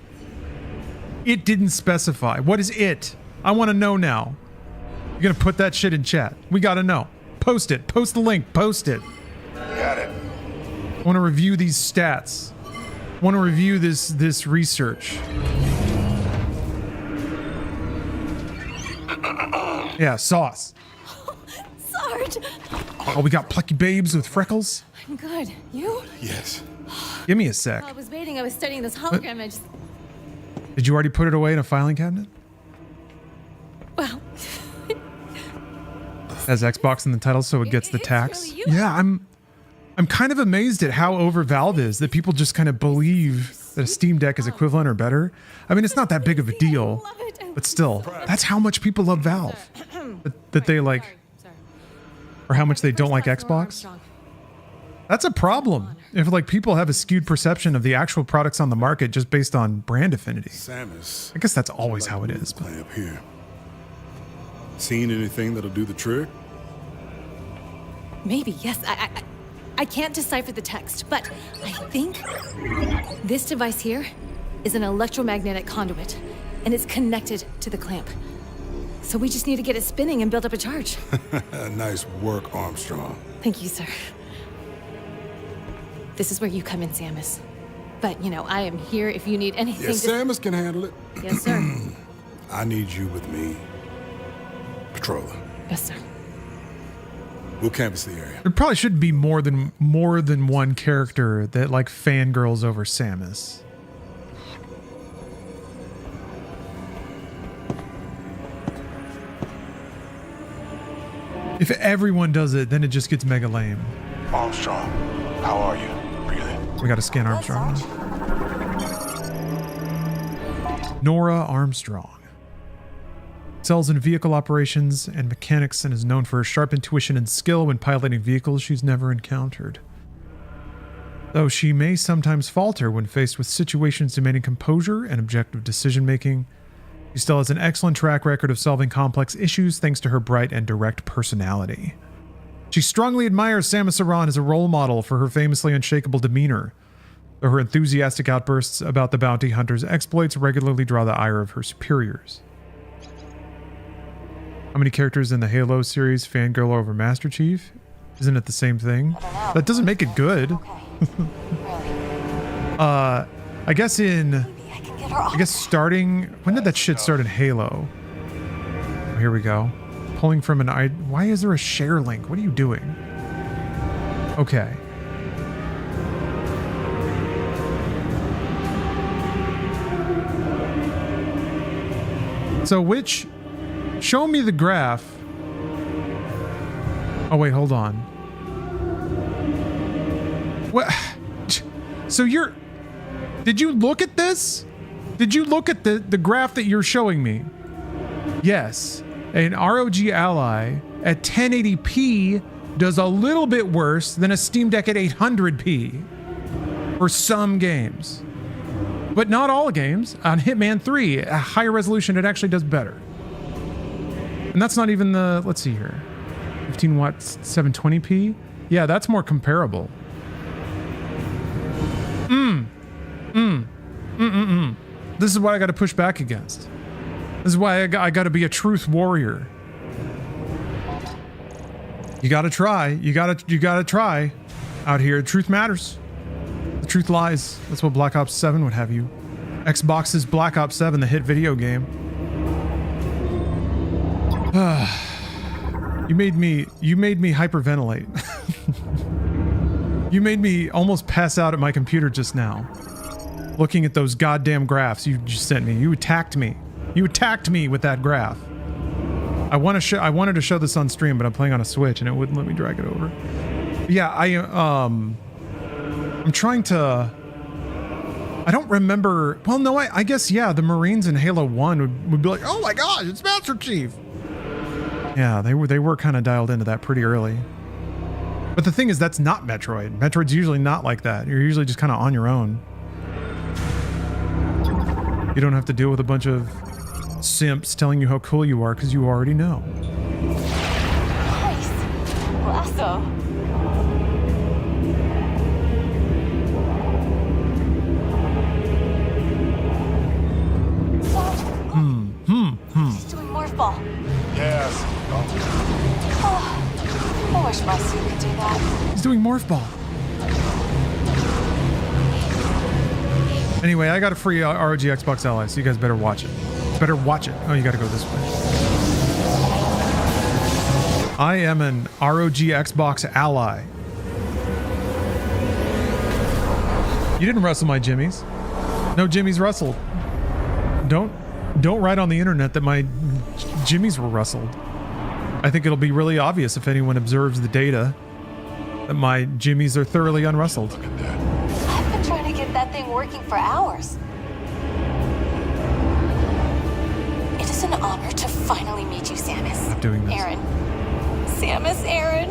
It didn't specify. What is it? I want to know now. You're gonna put that shit in chat. We gotta know. Post it. Post the link. Post it. Got it. I want to review these stats. I want to review this research. Yeah, sauce. Sarge! Oh, we got plucky babes with freckles. I'm good. You? Yes. Give me a sec. I was waiting. I was studying this hologram. I just... Did you already put it away in a filing cabinet? Well... Has Xbox in the title, so it gets the It's tax. really you. Yeah, I'm kind of amazed at how over Valve is that people just kind of believe that a Steam Deck is equivalent or better. I mean, it's not that big of a deal, I love it. but still, that's how much people love Valve. That they like, Sorry. or how much they don't like Xbox. That's a problem. If like people have a skewed perception of the actual products on the market just based on brand affinity. Samus. I guess that's always how it is. But Play up here. Seen anything that'll do the trick? Maybe, yes. I can't decipher the text, but I think this device here is an electromagnetic conduit, and it's connected to the clamp. So we just need to get it spinning and build up a charge. Nice work, Armstrong. Thank you, sir. This is where you come in, Samus. But, you know, I am here if you need anything. Yes, Samus can handle it. Yes, sir. I need you with me. Patrolling. Yes, sir. We'll canvass the area. there probably should be more than one character that like fangirls over Samus. If everyone does it, then it just gets mega lame. Armstrong, how are you? Breathing? We got to scan Armstrong. Nora Armstrong. Excels in vehicle operations and mechanics and is known for her sharp intuition and skill when piloting vehicles she's never encountered. Though she may sometimes falter when faced with situations demanding composure and objective decision-making, she still has an excellent track record of solving complex issues thanks to her bright and direct personality. She strongly admires Samus Aran as a role model for her famously unshakable demeanor, though her enthusiastic outbursts about the bounty hunter's exploits regularly draw the ire of her superiors. How many characters in the Halo series fangirl over Master Chief? Isn't it the same thing? That doesn't make it good. I guess starting, when did that shit start in Halo? Oh, here we go. Pulling from an why is there a share link? What are you doing? Okay. So show me the graph. Oh wait, hold on. What? So did you look at this? Did you look at the graph that you're showing me? Yes. An ROG Ally at 1080p does a little bit worse than a Steam Deck at 800p for some games. But not all games. On Hitman 3, a higher resolution, it actually does better. And that's not even the, let's see here, 15 watts, 720p? Yeah, that's more comparable. This is what I got to push back against. This is why I got to be a truth warrior. You got to try. You got to try out here. Truth matters. The truth lies. That's what Black Ops 7 would have you. Xbox's Black Ops 7, the hit video game. You made me hyperventilate. You made me almost pass out at my computer just now. Looking at those goddamn graphs you just sent me. You attacked me. You attacked me with that graph. I wanted to show this on stream, but I'm playing on a Switch and it wouldn't let me drag it over. Yeah, I'm trying to. I don't remember. Well, no, I guess yeah. The Marines in Halo 1 would be like, "Oh my gosh, it's Master Chief." Yeah, they were kind of dialed into that pretty early. But the thing is, that's not Metroid. Metroid's usually not like that. You're usually just kind of on your own. You don't have to deal with a bunch of simps telling you how cool you are because you already know. Nice. Lasso. She's doing morph ball. Yes. Oh, I wish my suit could do that. He's doing morph ball. Anyway, I got a free ROG Xbox Ally, so you guys better watch it. Better watch it. Oh, you gotta go this way. I am an ROG Xbox Ally. You didn't rustle my jimmies. No jimmies rustled. Don't write on the internet that my jimmies were rustled. I think it'll be really obvious if anyone observes the data that my jimmies are thoroughly unrustled. Look at that. I've been trying to get that thing working for hours. It is an honor to finally meet you, Samus. I'm doing this. Aaron. Samus, Aaron.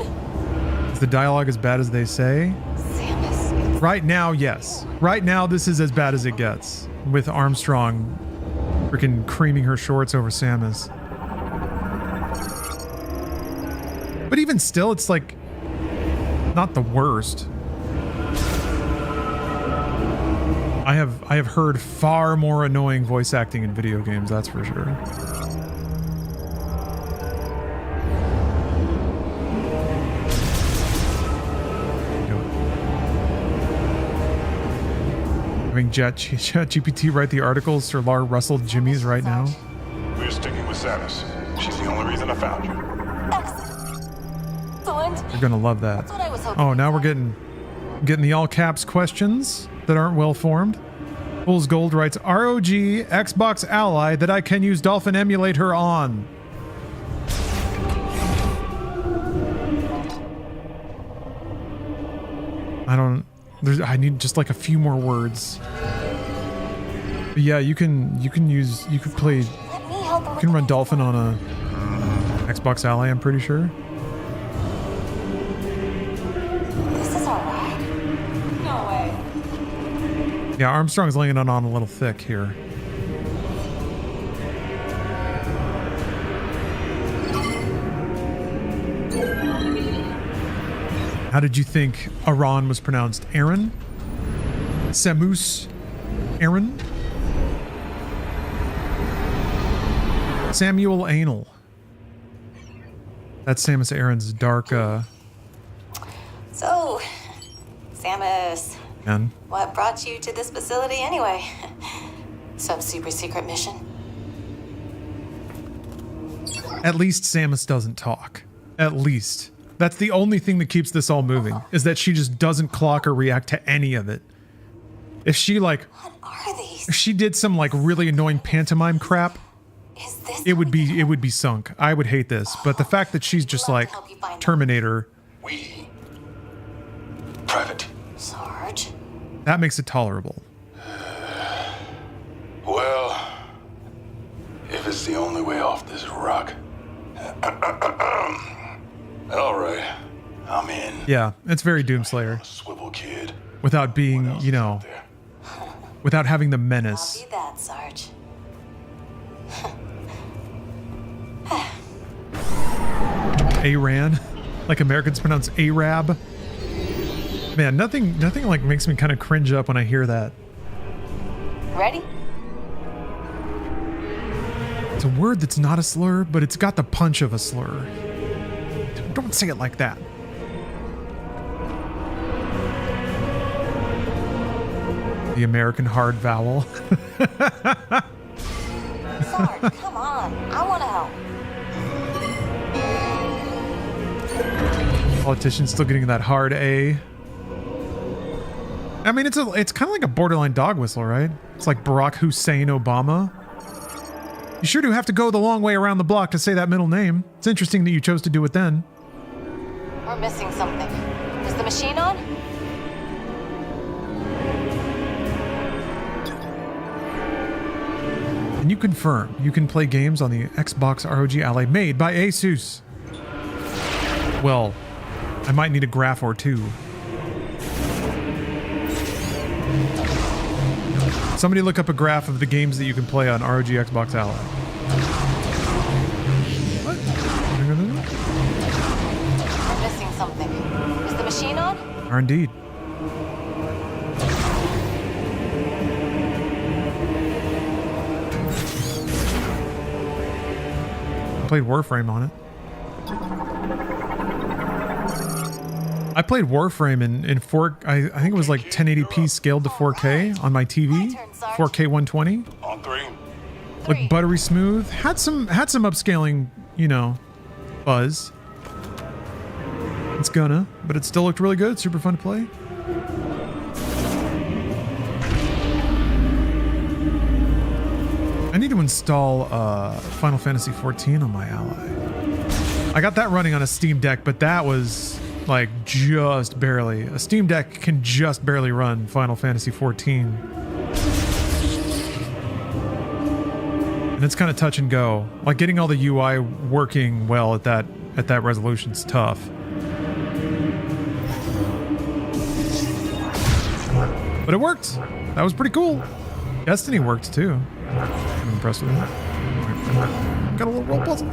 Is the dialogue as bad as they say? Samus. Right now, yes. Right now, this is as bad as it gets. With Armstrong freaking creaming her shorts over Samus. But even still, it's like not the worst. I have heard far more annoying voice acting in video games, that's for sure. Having ChatGPT write the articles for Lar Russell Jimmy's right now. We're sticking with Samus. She's the only reason I found you. Excellent. You're gonna love that. That's what I was hoping. Oh, now we're getting the all caps questions that aren't well formed. Fool's Gold writes ROG Xbox Ally that I can use Dolphin Emulator on. I need just like a few more words. But yeah, you could play Let me help her You with can the run next Dolphin one. on a Xbox Ally, I'm pretty sure. This is our ride? No way. Yeah, Armstrong's laying it on a little thick here. How did you think Iran was pronounced? Aaron? Samus? Aaron? Samuel Anal. That's Samus Aran's dark, So, Samus, man. what brought you to this facility anyway? Some super secret mission? At least Samus doesn't talk. At least. That's the only thing that keeps this all moving, is that she just doesn't clock or react to any of it. If she, like, What are these? if she did some, like, really annoying pantomime crap, Is this it would be sunk. I would hate this. But the fact that she's just like Terminator, We. Private. Sarge? that makes it tolerable. Well, if it's the only way off this rock. All right, I'm in. Yeah, it's very Doomslayer. Swivel kid. Without being, Else you is know, out there? without having the menace. Copy that, Sarge. Aran, like Americans pronounce Arab. Man, nothing like makes me kind of cringe up when I hear that. Ready? It's a word that's not a slur, but it's got the punch of a slur. Don't say it like that. The American hard vowel. Sarge, come on. I want to help. Politician still getting that hard A. I mean, it's kind of like a borderline dog whistle, right? It's like Barack Hussein Obama. You sure do have to go the long way around the block to say that middle name. It's interesting that you chose to do it then. We're missing something. Is the machine on? And you confirm you can play games on the Xbox ROG Ally made by Asus. Well, I might need a graph or two. Somebody look up a graph of the games that you can play on ROG Xbox Ally. What? We're missing something. Is the machine on? Are indeed. I played Warframe on it. I played Warframe in 4. I think it was like 1080p scaled to 4K on my TV. 4K 120. On three. Looked buttery smooth. Had some upscaling, you know, buzz. It's gonna, but it still looked really good. Super fun to play. I need to install Final Fantasy 14 on my Ally. I got that running on a Steam Deck, but that was like just barely. A Steam Deck can just barely run Final Fantasy 14. And it's kind of touch and go. Like getting all the UI working well at that resolution's tough. But it worked. That was pretty cool. Destiny worked too. I'm impressed with it. Got a little roll puzzle.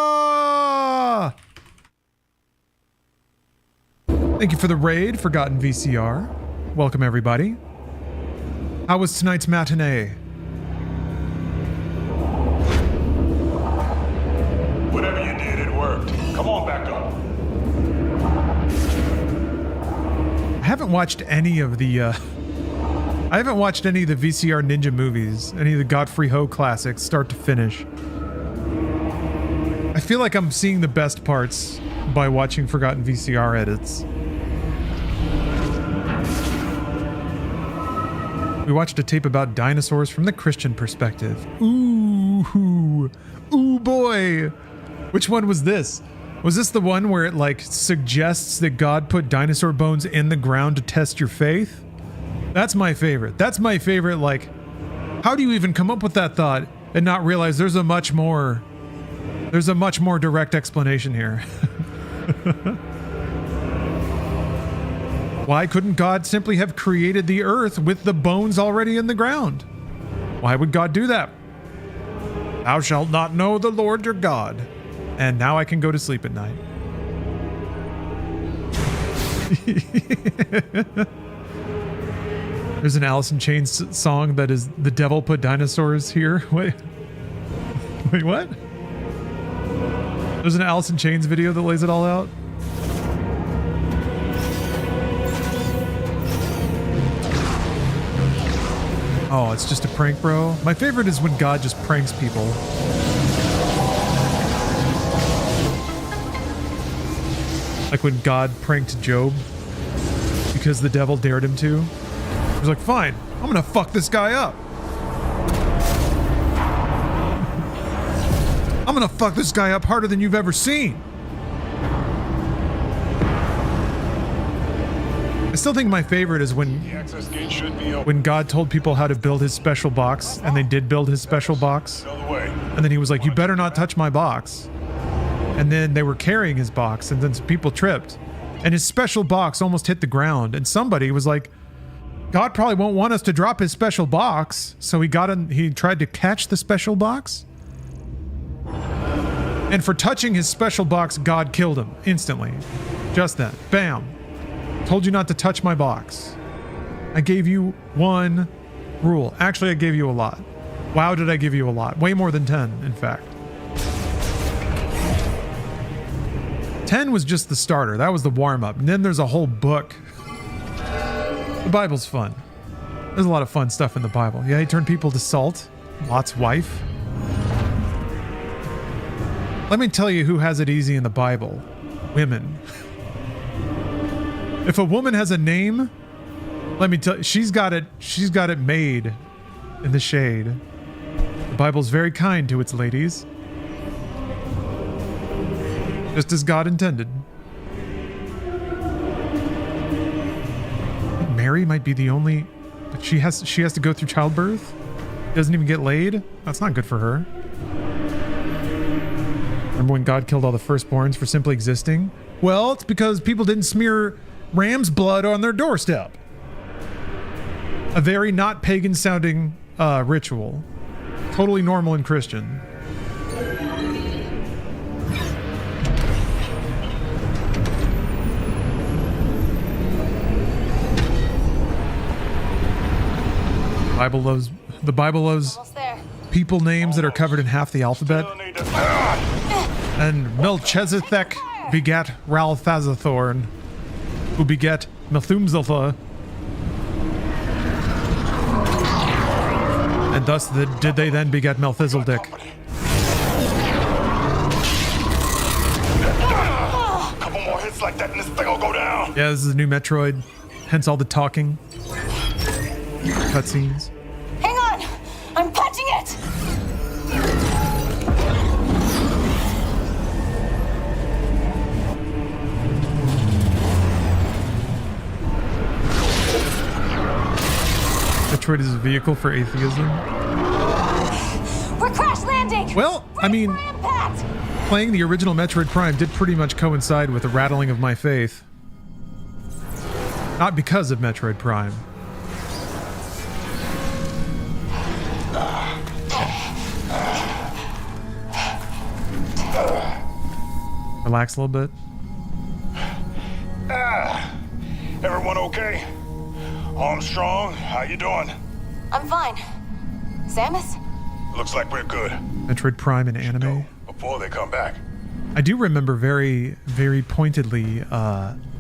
Ninja! Thank you for the raid, Forgotten VCR. Welcome, everybody. How was tonight's matinee? Whatever you did, it worked. Come on back up. I haven't watched any of the VCR Ninja movies, any of the Godfrey Ho classics, start to finish. I feel like I'm seeing the best parts by watching Forgotten VCR edits. We watched a tape about dinosaurs from the Christian perspective. Ooh boy. Which one was this? Was this the one where it like suggests that God put dinosaur bones in the ground to test your faith? That's my favorite. That's my favorite. Like, how do you even come up with that thought and not realize there's a much more direct explanation here? Why couldn't God simply have created the earth with the bones already in the ground? Why would God do that? Thou shalt not know the Lord your God. And now I can go to sleep at night. There's an Alice in Chains song that is "The Devil Put Dinosaurs Here." Wait, what? There's an Alice in Chains video that lays it all out. Oh, it's just a prank, bro. My favorite is when God just pranks people. Like when God pranked Job because the devil dared him to. He was like, fine, I'm gonna fuck this guy up. I'm gonna fuck this guy up harder than you've ever seen. I still think my favorite is when God told people how to build his special box, and they did build his special box. And then he was like, you better not touch my box. And then they were carrying his box, and then some people tripped. And his special box almost hit the ground. And somebody was like, God probably won't want us to drop his special box. So he tried to catch the special box. And for touching his special box, God killed him instantly. Just then. Bam. Told you not to touch my box. I gave you one rule. Actually, I gave you a lot. Wow, did I give you a lot. Way more than 10, in fact. 10 was just the starter. That was the warm-up. And then there's a whole book. The Bible's fun. There's a lot of fun stuff in the Bible. Yeah, he turned people to salt. Lot's wife. Let me tell you who has it easy in the Bible. Women. If a woman has a name, let me tell you, she's got it made in the shade. The Bible's very kind to its ladies. Just as God intended. Mary might be the only, but she has to go through childbirth. Doesn't even get laid. That's not good for her. Remember when God killed all the firstborns for simply existing? Well, it's because people didn't smear ram's blood on their doorstep. A very not pagan sounding ritual. Totally normal and Christian. The Bible loves people names that are covered in half the alphabet. And Melchizedek begat Ralphazathorn, who begat Methumzatha. And thus did they then beget Melchizedek. Couple more hits like that and this thing will go down. Yeah, this is a new Metroid. Hence all the talking. Cutscenes. Hang on! I'm punching it! Metroid is a vehicle for atheism. We're crash landing! Well, I mean, Impact! playing the original Metroid Prime did pretty much coincide with the rattling of my faith. Not because of Metroid Prime. Relax a little bit. Everyone okay? Armstrong, how you doing? I'm fine. Samus? Looks like we're good. Metroid Prime in anime. Before they come back. I do remember very, very pointedly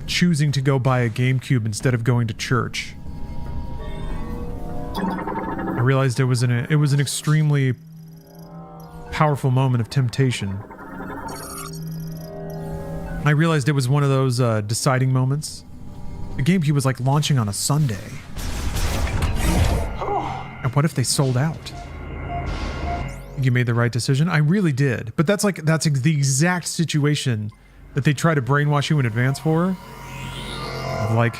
choosing to go buy a GameCube instead of going to church. I realized it was an extremely powerful moment of temptation. I realized it was one of those deciding moments. The GameCube was like launching on a Sunday. what if they sold out? You made the right decision. I really did. But that's the exact situation that they try to brainwash you in advance for. Like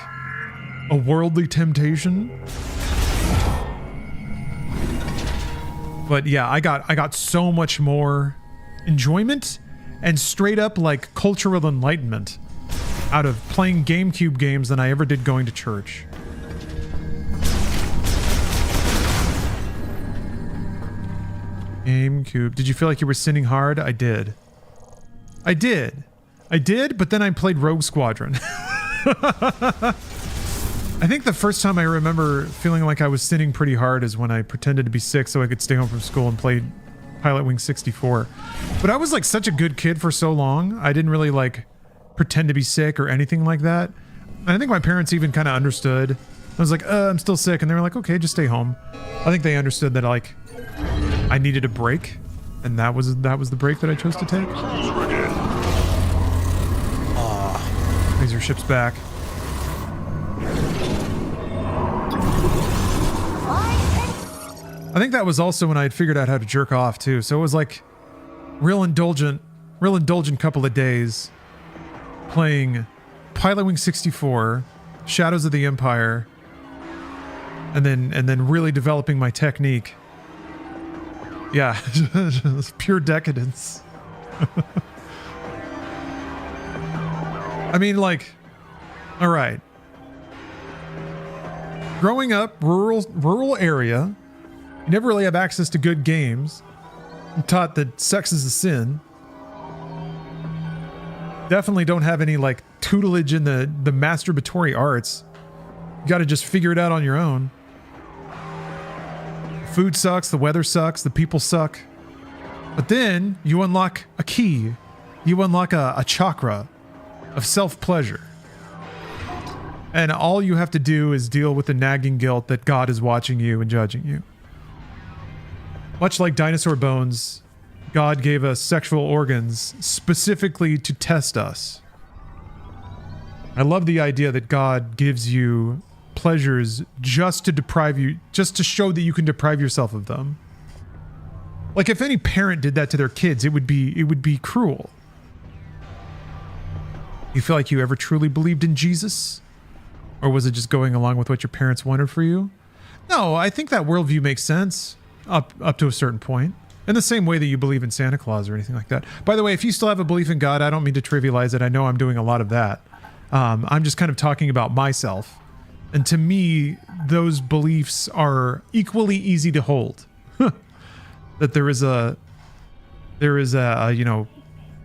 a worldly temptation. But yeah, I got so much more enjoyment and straight up like cultural enlightenment out of playing GameCube games than I ever did going to church. GameCube. Did you feel like you were sinning hard? I did. I did, but then I played Rogue Squadron. I think the first time I remember feeling like I was sinning pretty hard is when I pretended to be sick so I could stay home from school and played Pilot Wing 64. But I was like such a good kid for so long. I didn't really like pretend to be sick or anything like that. And I think my parents even kind of understood. I was like, I'm still sick. And they were like, okay, just stay home. I think they understood that like I needed a break. And that was the break that I chose to take. Laser ship's back. I think that was also when I had figured out how to jerk off too. So it was like real indulgent couple of days playing Pilot Wing 64, Shadows of the Empire, and then really developing my technique. Yeah, pure decadence. I mean, like, all right. Growing up, rural area, you never really have access to good games. I'm taught that sex is a sin. Definitely don't have any like tutelage in the masturbatory arts. You got to just figure it out on your own. Food sucks, the weather sucks, the people suck. But then you unlock a key. You unlock a chakra of self-pleasure. And all you have to do is deal with the nagging guilt that God is watching you and judging you. Much like dinosaur bones, God gave us sexual organs specifically to test us. I love the idea that God gives you pleasures just to deprive you, just to show that you can deprive yourself of them. Like if any parent did that to their kids, it would be cruel. You feel like you ever truly believed in Jesus? Or was it just going along with what your parents wanted for you? No, I think that worldview makes sense up to a certain point. In the same way that you believe in Santa Claus or anything like that. By the way, if you still have a belief in God, I don't mean to trivialize it. I know I'm doing a lot of that. I'm just kind of talking about myself. And to me, those beliefs are equally easy to hold. That there is a you know,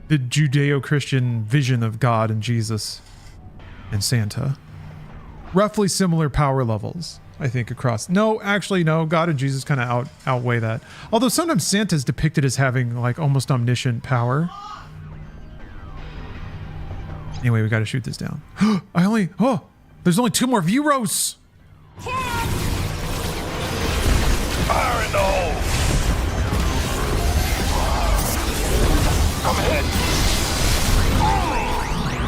the Judeo-Christian vision of God and Jesus and Santa. Roughly similar power levels, I think, across. No, actually, no. God and Jesus kind of outweigh that. Although sometimes Santa's depicted as having like almost omniscient power. Anyway, we got to shoot this down. There's only 2 more Vuros. Fire in the hole! Come ahead!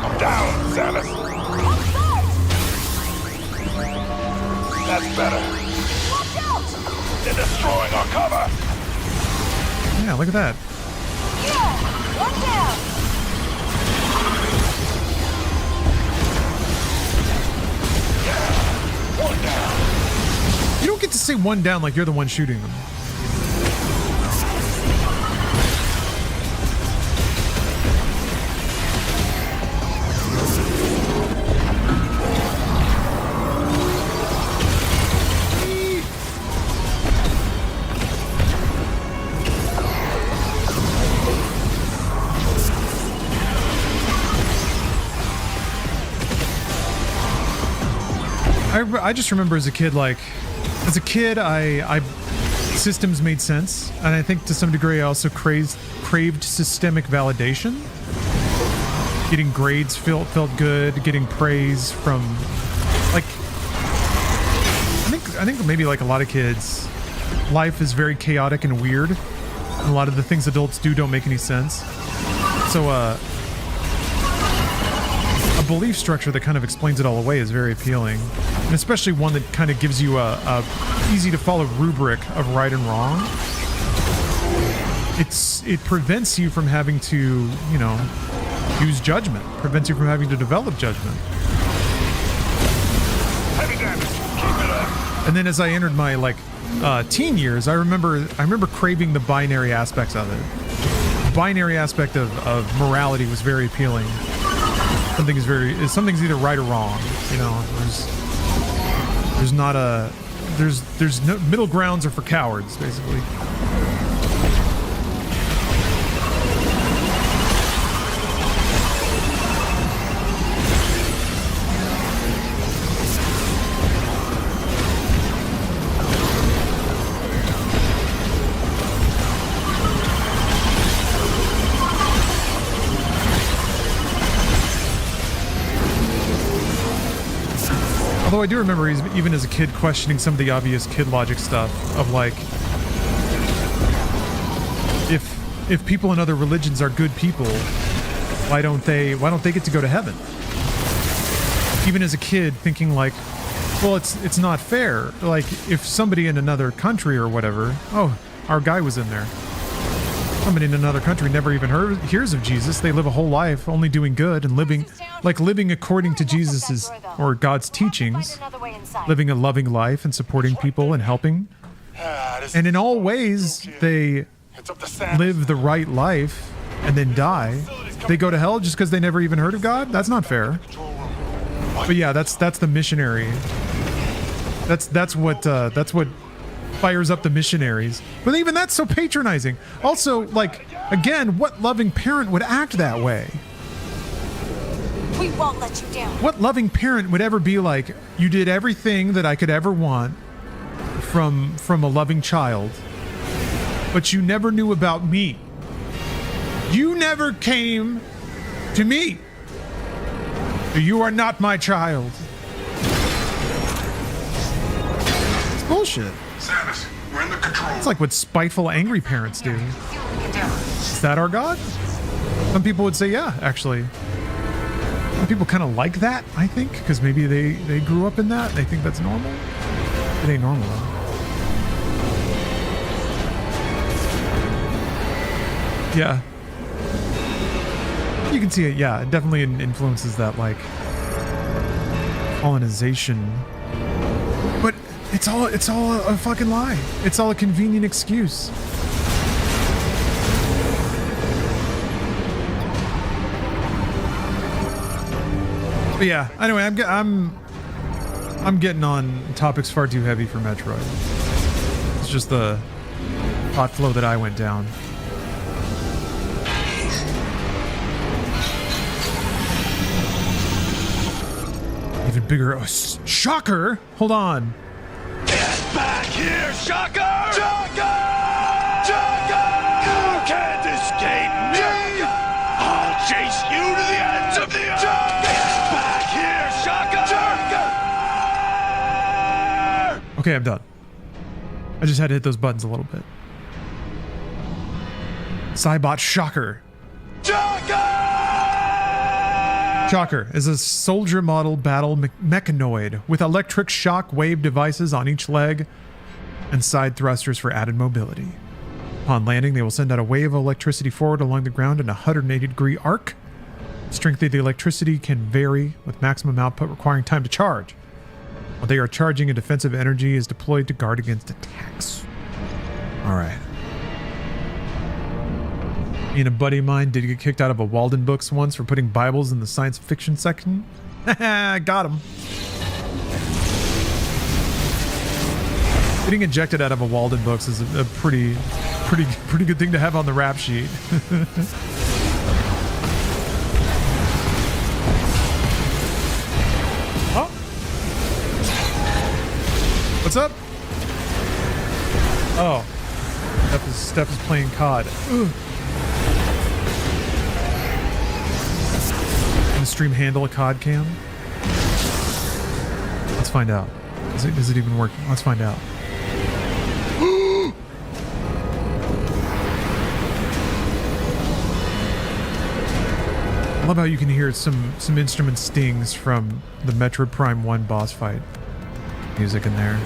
I'm down, Samus! That's better! Watch out! They're destroying our cover! Yeah, look at that. Yeah! One down! Yeah! One down! You don't get to say 1 down like you're the one shooting them. I just remember as a kid, I systems made sense, and I think to some degree I also craved systemic validation. Getting grades felt good, getting praise from, like, I think maybe like a lot of kids, life is very chaotic and weird, and a lot of the things adults do don't make any sense. So a belief structure that kind of explains it all away is very appealing. And especially one that kind of gives you a easy to follow rubric of right and wrong. It prevents you from having to, you know, use judgment. Prevents you from having to develop judgment. Heavy damage. Keep it up. And then as I entered my teen years, I remember craving the binary aspects of it. The binary aspect of morality was very appealing. Something's either right or wrong. You know, there's no middle grounds are for cowards, basically. Although I do remember even as a kid questioning some of the obvious kid logic stuff of like, if people in other religions are good people, why don't they get to go to heaven? Even as a kid thinking like, well, it's not fair. Like if somebody in another country or whatever, oh, our guy was in there. Somebody in another country never even hears of Jesus. They live a whole life only doing good and living according to Jesus's or God's teachings, living a loving life and supporting people and helping. And in all ways, they live the right life and then die. They go to hell just because they never even heard of God? That's not fair. But yeah, that's the missionary. That's what fires up the missionaries. But even that's so patronizing. Also, like, again, what loving parent would act that way? We won't let you down. What loving parent would ever be like, you did everything that I could ever want from a loving child, but you never knew about me. You never came to me. You are not my child. It's bullshit. Samus, we're in the control. It's like what spiteful, angry parents do. Is that our God? Some people would say, yeah, actually. Some people kind of like that, I think, because maybe they grew up in that. They think that's normal. It ain't normal, though. Yeah. You can see it, yeah. It definitely influences that, like, colonization. But it's all a fucking lie. It's all a convenient excuse. But yeah, anyway, I'm getting on topics far too heavy for Metroid. It's just the thought flow that I went down. Even bigger. Oh, shocker! Hold on. Get back here, Shocker! Shocker! Shocker! You can't escape me! I'll chase you to the ends of the earth! Get back here, Shocker! Shocker! Okay, I'm done. I just had to hit those buttons a little bit. Cybot Shocker. Shocker is a soldier model battle mechanoid with electric shock wave devices on each leg and side thrusters for added mobility. Upon landing, they will send out a wave of electricity forward along the ground in a 180-degree arc. Strength of the electricity can vary, with maximum output requiring time to charge. While they are charging, a defensive energy is deployed to guard against attacks. Alright. Me and a buddy of mine did get kicked out of a Walden Books once for putting Bibles in the science fiction section. Got him. Getting ejected out of a Walden Books is a pretty good thing to have on the rap sheet. Oh. What's up? Oh. Steph is playing COD. Ooh. Can the stream handle a COD cam? Let's find out. Does it even work? Let's find out. I love how you can hear some instrument stings from the Metroid Prime 1 boss fight. music in there.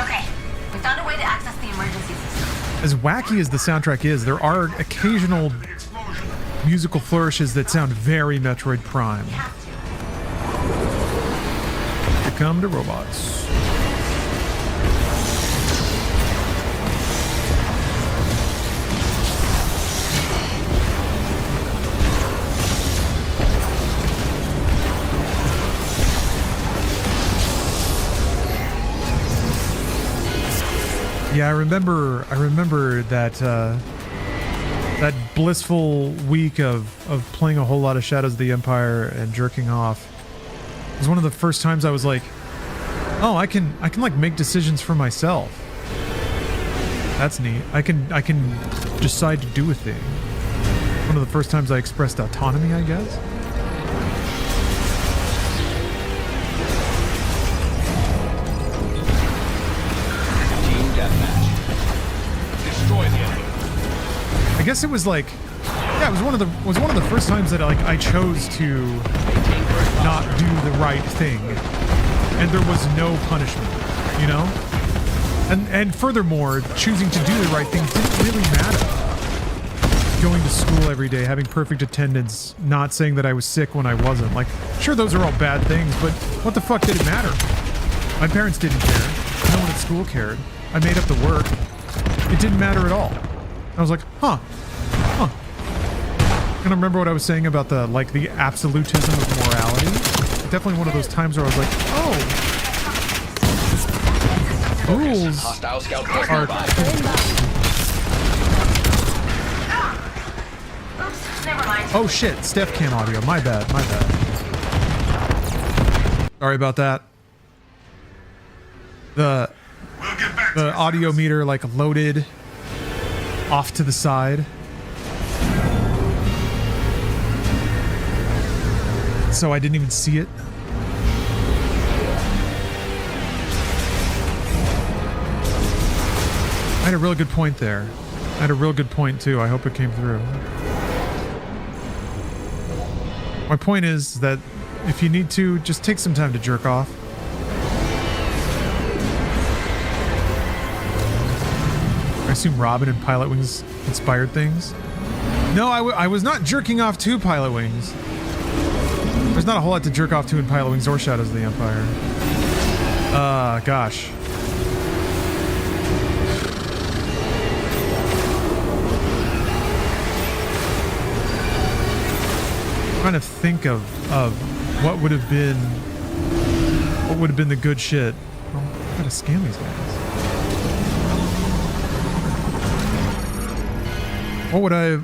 Okay, we found a way to access the emergency system. As wacky as the soundtrack is, there are occasional musical flourishes that sound very Metroid Prime. Here come the robots. Yeah, I remember that that blissful week of playing a whole lot of Shadows of the Empire and jerking off. It was one of the first times I was like, oh, I can like make decisions for myself. That's neat. I can decide to do a thing. One of the first times I expressed autonomy, I guess. I guess it was like, yeah, it was one of the first times that like I chose to not do the right thing, and there was no punishment, you know. And furthermore, choosing to do the right thing didn't really matter. Going to school every day, having perfect attendance, not saying that I was sick when I wasn't. Like, sure, those are all bad things, but what the fuck did it matter? My parents didn't care. No one at school cared. I made up the work. It didn't matter at all. I was like, huh. And I remember what I was saying about the absolutism of morality. Definitely one of those times where I was like, oh, rules Hostile scout are. Oops, never mind. Oh shit, Steph cam audio. My bad. Sorry about that. The audio meter like loaded off to the side. So I didn't even see it. I had a real good point there. I had a real good point too. I hope it came through. My point is that if you need to, just take some time to jerk off. I assume Robin and Pilot Wings inspired things. No, I was not jerking off to Pilot Wings. There's not a whole lot to jerk off to in Pilot Wings or Shadows of the Empire. Gosh. I'm trying to think of what would have been the good shit. Oh, I gotta scam these guys.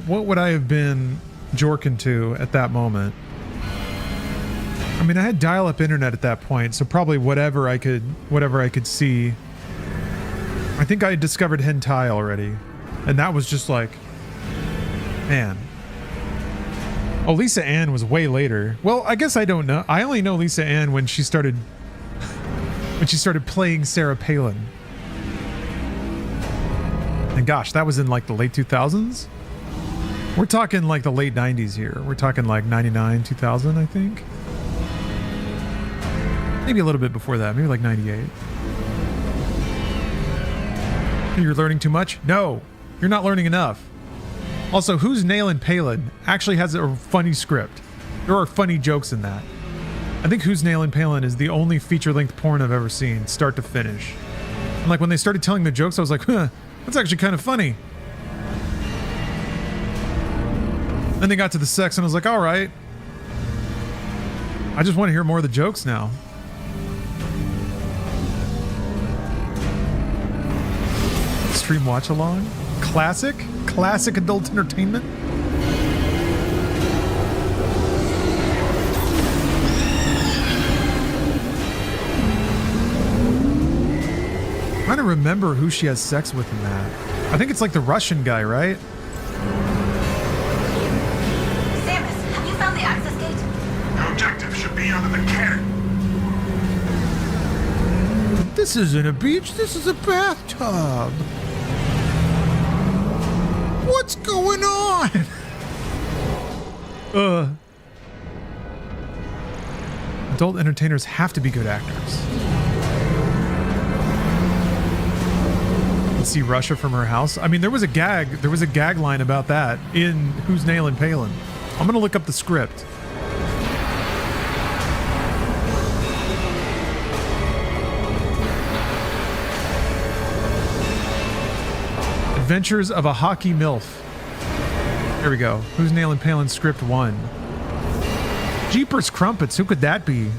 What would I have been jorking to at that moment? I mean, I had dial-up internet at that point, so probably whatever I could see. I think I had discovered hentai already, and that was just like, man. Oh, Lisa Ann was way later. Well, I guess I don't know. I only know Lisa Ann when she started playing Sarah Palin. And gosh, that was in like the late 2000s. We're talking like the late 90s here. We're talking like 99, 2000, I think. Maybe a little bit before that, maybe like 98. You're learning too much? No, you're not learning enough. Also, Who's Nailin' Palin actually has a funny script. There are funny jokes in that. I think Who's Nailin' Palin is the only feature-length porn I've ever seen, start to finish. And like when they started telling the jokes, I was like, huh, that's actually kind of funny. Then they got to the sex and I was like, all right. I just want to hear more of the jokes now. Stream watch along? Classic adult entertainment? I'm trying to remember who she has sex with in that. I think it's like the Russian guy, right? Samus, have you found the access gate? The objective should be under the cannon. This isn't a beach, this is a bathtub. What's going on? Adult entertainers have to be good actors. Let's see Russia from her house. I mean, there was a gag line about that in Who's Nailin' Palin. I'm gonna look up the script. Adventures of a Hockey MILF. Here we go. Who's Nailin' Palin script 1. Jeepers Crumpets, who could that be?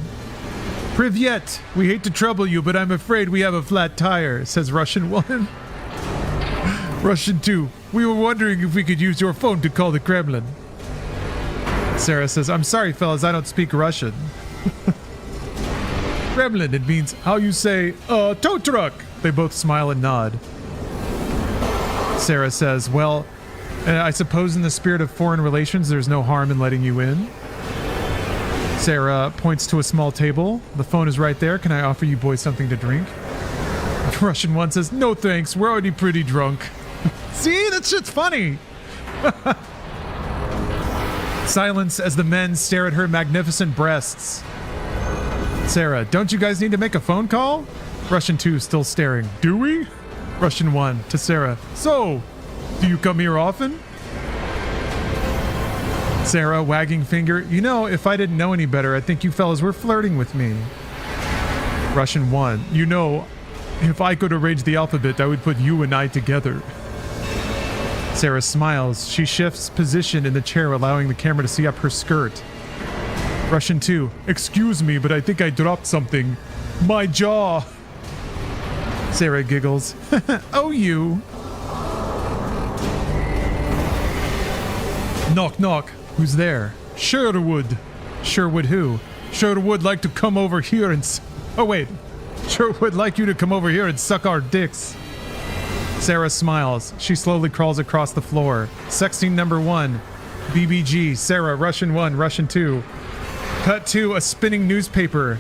Privyet, we hate to trouble you, but I'm afraid we have a flat tire, says Russian 1. Russian 2, we were wondering if we could use your phone to call the Kremlin. Sarah says, I'm sorry, fellas, I don't speak Russian. Kremlin, it means how you say, tow truck. They both smile and nod. Sarah says, well, I suppose in the spirit of foreign relations, there's no harm in letting you in. Sarah points to a small table. The phone is right there. Can I offer you boys something to drink? Russian 1 says, no thanks, we're already pretty drunk. See, that shit's funny. Silence as the men stare at her magnificent breasts. Sarah, don't you guys need to make a phone call? Russian 2 still staring. Do we? Russian 1 to Sarah. So, do you come here often? Sarah, wagging finger. You know, if I didn't know any better, I think you fellas were flirting with me. Russian 1. You know, if I could arrange the alphabet, I would put you and I together. Sarah smiles. She shifts position in the chair, allowing the camera to see up her skirt. Russian 2. Excuse me, but I think I dropped something. My jaw. Sarah giggles. Oh, you. Knock, knock. Who's there? Sherwood. Sherwood who? Sherwood like to come over here and... Oh, wait. Sherwood like you to come over here and suck our dicks. Sarah smiles. She slowly crawls across the floor. Sex scene number 1. BBG. Sarah, Russian 1, Russian 2. Cut to a spinning newspaper.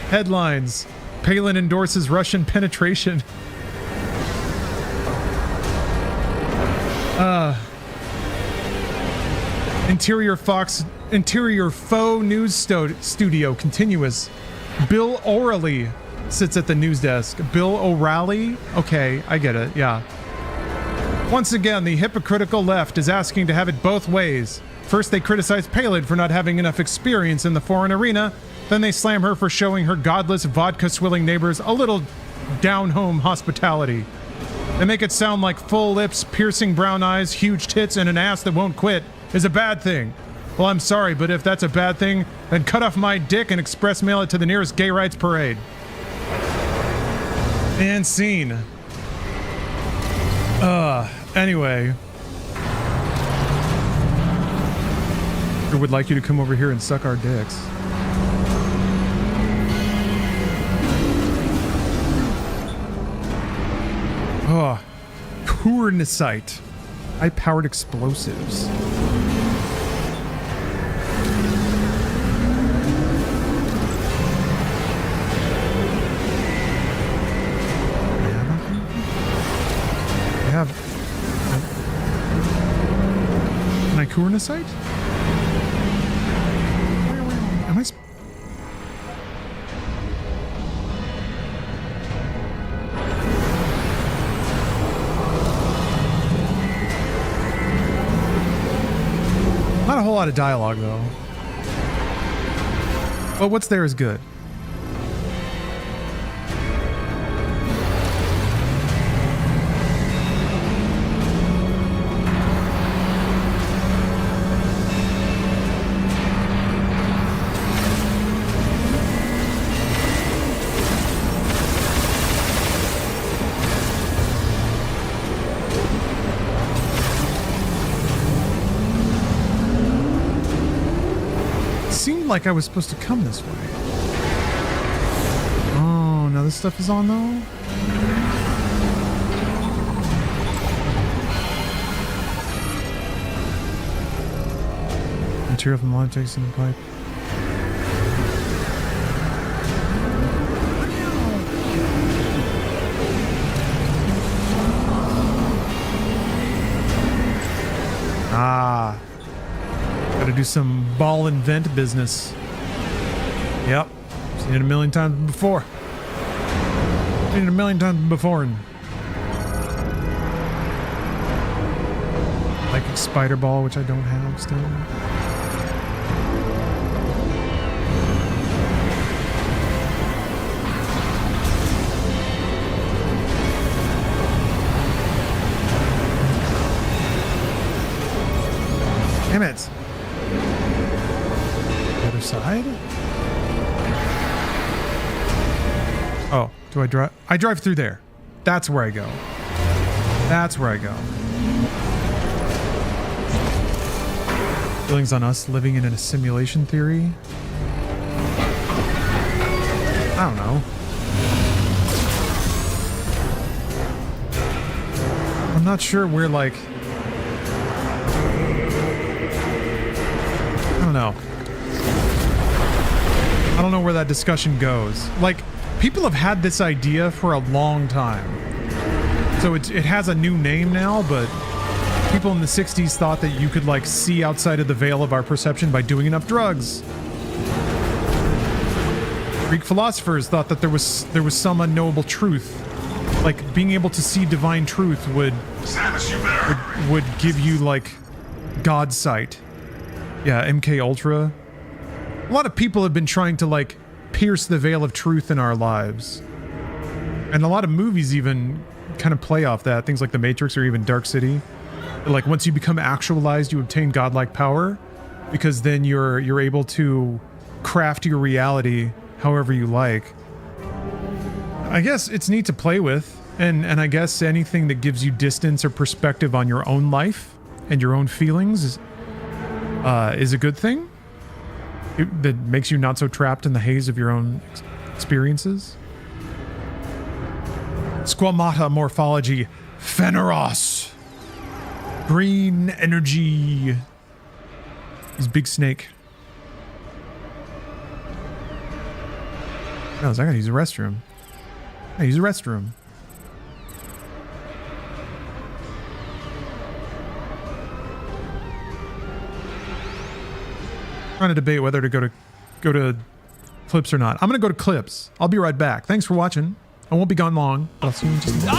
Headlines. Palin endorses Russian penetration. Interior faux news studio continuous. Bill O'Reilly sits at the news desk. Bill O'Reilly? Okay, I get it, yeah. Once again, the hypocritical left is asking to have it both ways. First, they criticize Palin for not having enough experience in the foreign arena. Then they slam her for showing her godless, vodka-swilling neighbors a little down-home hospitality. They make it sound like full lips, piercing brown eyes, huge tits, and an ass that won't quit is a bad thing. Well, I'm sorry, but if that's a bad thing, then cut off my dick and express mail it to the nearest gay rights parade. And scene. Anyway. I would like you to come over here and suck our dicks. Oh, Kurnisite. High-powered explosives. Can I Kurnisite? Am I... Not a whole lot of dialogue, though. But what's there is good. Like I was supposed to come this way. Oh, now this stuff is on though? Material from the line takes in the pipe. do some ball and vent business. Yep. Seen it a million times before. Seen it a million times before. And like a spider ball, which I don't have still. Damn it. The other side? Oh, do I drive? I drive through there. That's where I go. That's where I go. Feelings on us living in a simulation theory? I don't know. I'm not sure we're like... I don't know. I don't know where that discussion goes. Like, people have had this idea for a long time. So it has a new name now, but people in the 60s thought that you could, like, see outside of the veil of our perception by doing enough drugs. Greek philosophers thought that there was some unknowable truth. Like, being able to see divine truth would give you, like, God sight. Yeah, MK Ultra. A lot of people have been trying to, like, pierce the veil of truth in our lives. And a lot of movies even kind of play off that. Things like The Matrix or even Dark City. Like, once you become actualized, you obtain godlike power, because then you're able to craft your reality however you like. I guess it's neat to play with, and I guess anything that gives you distance or perspective on your own life and your own feelings is a good thing. That makes you not so trapped in the haze of your own experiences. Squamata morphology, Feneros. Green energy. He's big snake. No, I gotta use the restroom. I use the restroom. Trying to debate whether to go to clips or not. I'm gonna go to clips. I'll be right back. Thanks for watching. I won't be gone long, but I'll see you in just a minute.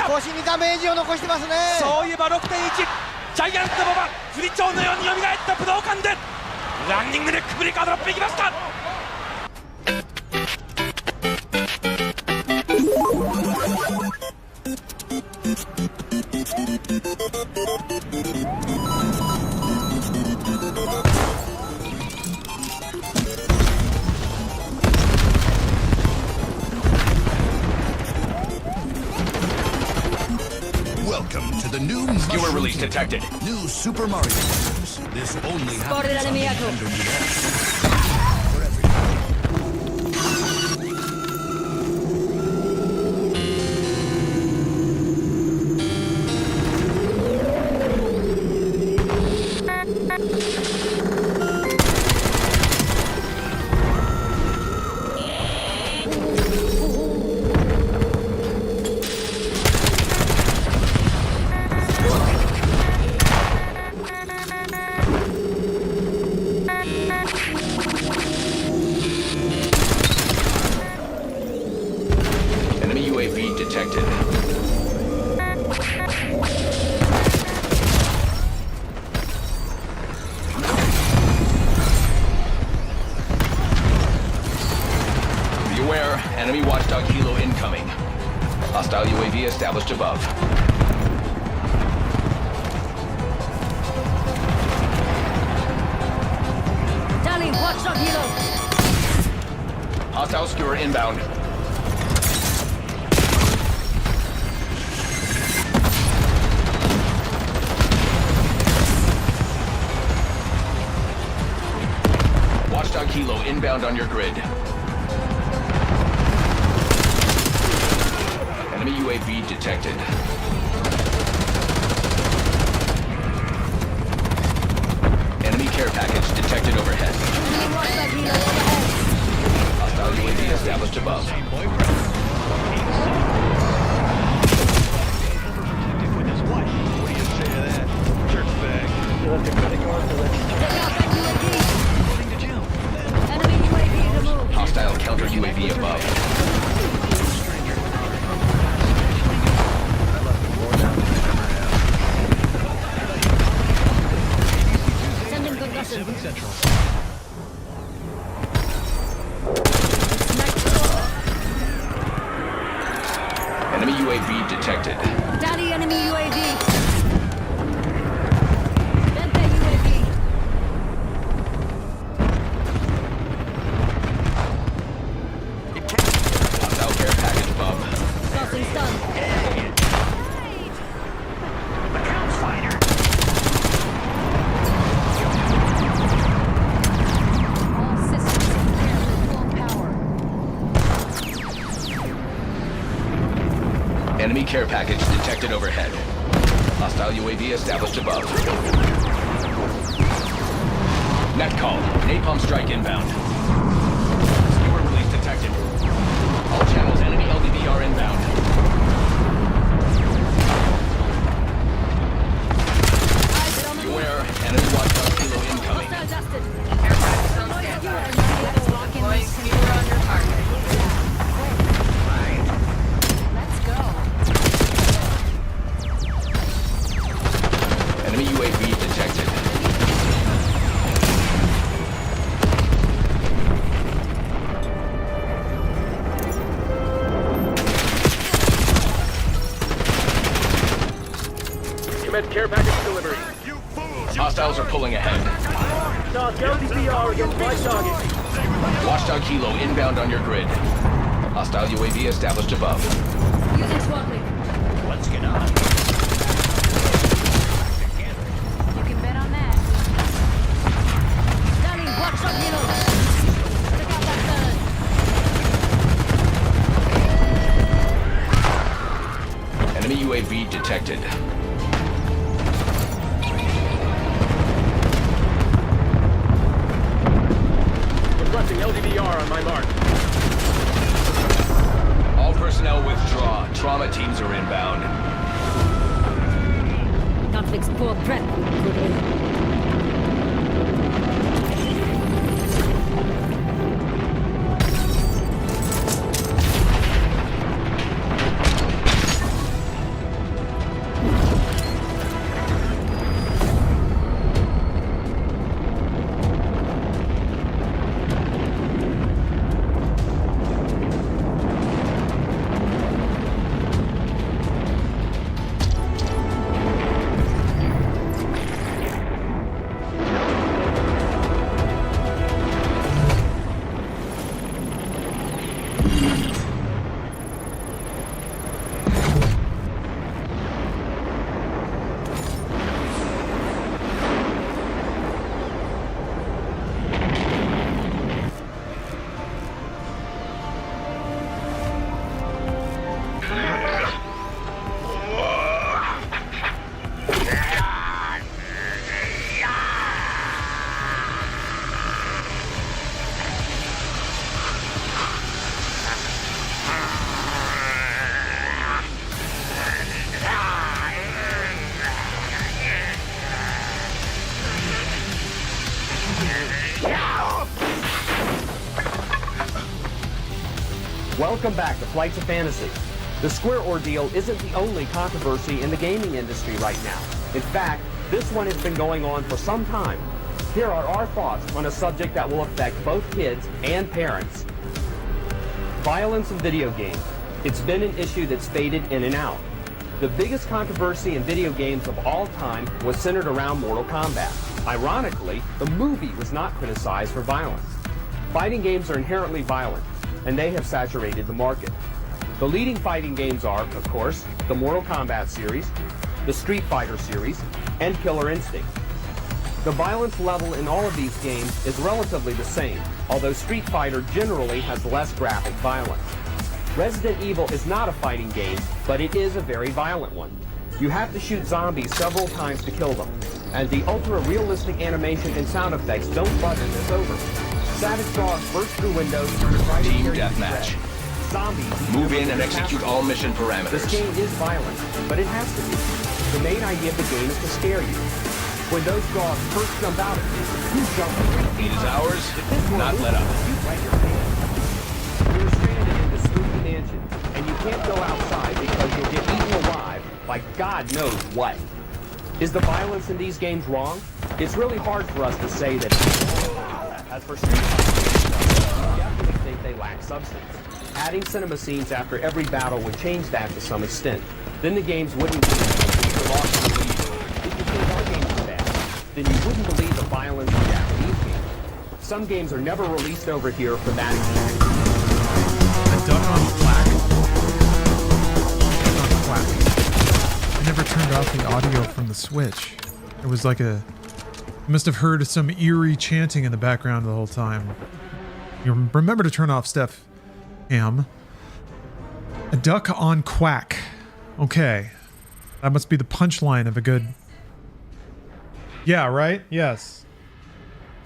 腰にダメージを残してますね。そういえば 6.1 ジャイアントボバ不利長のように蘇った武道館でランニングでクブリカードロップいきました。 Welcome to the new Skewer release detected. New Super Mario games. This only happens on the Nintendo DS. For everyone. Established above. Darling, watch out, hero! Hostile skewer inbound. Watchdog Kilo inbound on your grid. Enemy UAV detected. Enemy care package detected overhead. Hostile UAV established above. Hostile counter UAV above. Sending concussion. Enemy UAV detected. Daddy, enemy UAV. Vente UAV. Hostile care package above. Crossing stun. Accounts fighter. All systems clear with full power. Enemy care package detected overhead. Hostile UAV established above. Net call. Napalm strike inbound. Skewer release detected. All channels enemy LDVR inbound. Beware, enemy watchdog kilo incoming. Adjusted. Aircraft on standby. Deploying skewer on your target. Let's go. Enemy UAV detected. Commit care package delivery. Hostiles are pulling ahead. LDPR against my target. Watchdog Kilo inbound on your grid. Hostile UAV established above. Using SWAT link. Let's get on. You can bet on that. Stunning. Watch up, Hilo. Check out that turn. Enemy UAV detected. Requesting LDVR on my mark. All personnel withdraw. Trauma teams are inbound. Conflicts poor prep. Welcome back to Flights of Fantasy. The Square ordeal isn't the only controversy in the gaming industry right now. In fact, this one has been going on for some time. Here are our thoughts on a subject that will affect both kids and parents. Violence in video games. It's been an issue that's faded in and out. The biggest controversy in video games of all time was centered around Mortal Kombat. Ironically, the movie was not criticized for violence. Fighting games are inherently violent, and they have saturated the market. The leading fighting games are, of course, the Mortal Kombat series, the Street Fighter series, and Killer Instinct. The violence level in all of these games is relatively the same, although Street Fighter generally has less graphic violence. Resident Evil is not a fighting game, but it is a very violent one. You have to shoot zombies several times to kill them, and the ultra-realistic animation and sound effects don't button this over. Savage frogs burst through windows and try to Team tear you to deathmatch. shreds. Zombies Move in and execute all mission parameters. This game is violent, but it has to be. The main idea of the game is to scare you. When those dogs first jump out at you, you jump. Defeat is ours, not let up. You wet your pants. You're stranded in the spooky mansion, and you can't go outside because you'll get eaten alive by God knows what. Is the violence in these games wrong? It's really hard for us to say that. As for Street Fighter, we definitely think they lack substance. Adding cinema scenes after every battle would change that to some extent. Then the games wouldn't be lost to believe. If you think our games are bad, then you wouldn't believe the violence in Japanese games. Some games are never released over here for that exact reason. A duck on quack. I never turned off the audio from the Switch. It was like a... You must have heard some eerie chanting in the background the whole time. You remember to turn off Steph Ham. A duck on quack. Okay. That must be the punchline of a good... Yeah, right? Yes.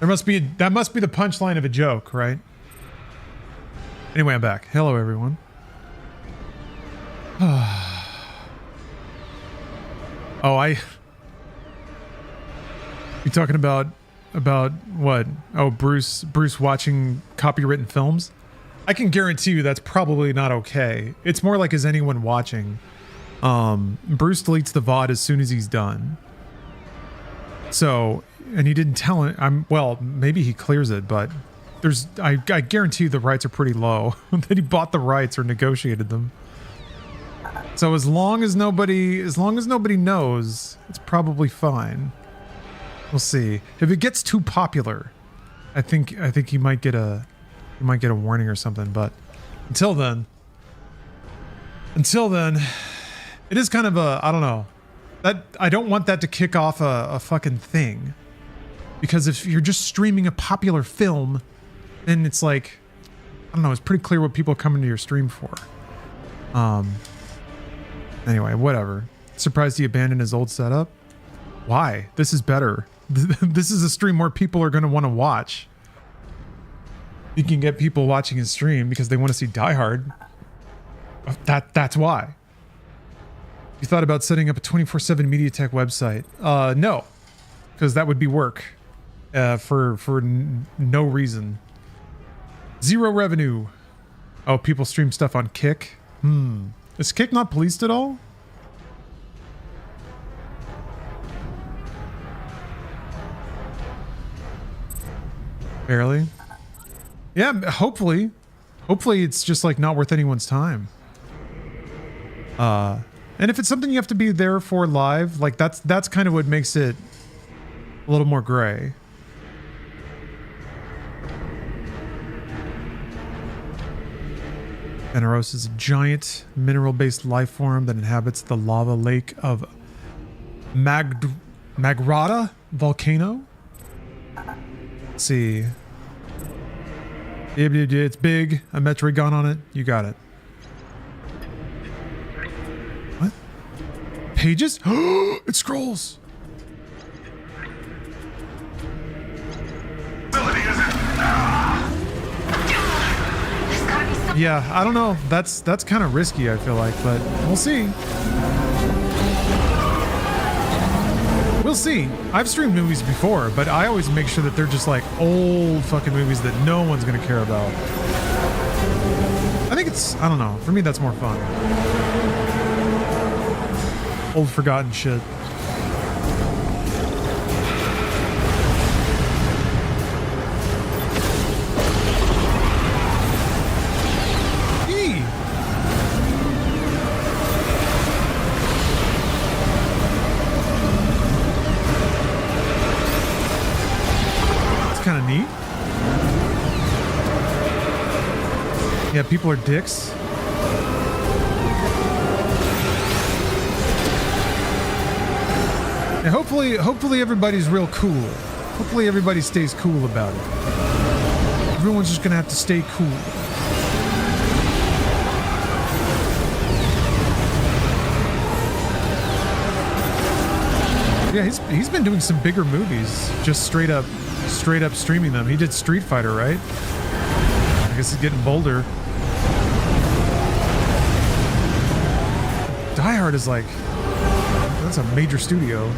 That must be the punchline of a joke, right? Anyway, I'm back. Hello, everyone. You talking about what? Oh, Bruce watching copywritten films? I can guarantee you that's probably not okay. It's more like, is anyone watching? Bruce deletes the VOD as soon as he's done. So, and he didn't tell it. Well, maybe he clears it, but I guarantee you the rights are pretty low. That he bought the rights or negotiated them. So as long as nobody knows, it's probably fine. We'll see. If it gets too popular, I think he might get a warning or something. But until then, it is kind of a, I don't know. That I don't want that to kick off a fucking thing. Because if you're just streaming a popular film, then it's like, I don't know, it's pretty clear what people are coming to your stream for. Anyway, whatever. Surprised he abandoned his old setup? Why? This is better. This is a stream more people are going to want to watch. You can get people watching his stream because they want to see Die Hard. That's why. You thought about setting up a 24/7 MediaTek website? No, because that would be work for no reason. Zero revenue. Oh, people stream stuff on Kick. Is Kick not policed at all? Barely. Yeah, hopefully. Hopefully it's just like not worth anyone's time. And if it's something you have to be there for live, like that's kind of what makes it a little more gray. Veneros is a giant mineral-based life form that inhabits the lava lake of Magrata volcano. Let's see. It's big. A Metroid gun on it. You got it. What? Pages? It scrolls. Yeah, I don't know. That's kind of risky, I feel like, but we'll see. We'll see. I've streamed movies before, but I always make sure that they're just like old fucking movies that no one's gonna care about. I think it's, I don't know. For me, that's more fun. Old forgotten shit. Kind of neat. Yeah, people are dicks. And hopefully everybody's real cool. Hopefully everybody stays cool about it. Everyone's just gonna have to stay cool. Yeah, he's been doing some bigger movies, just straight up streaming them. He did Street Fighter, right? I guess he's getting bolder. Die Hard is like, that's a major studio.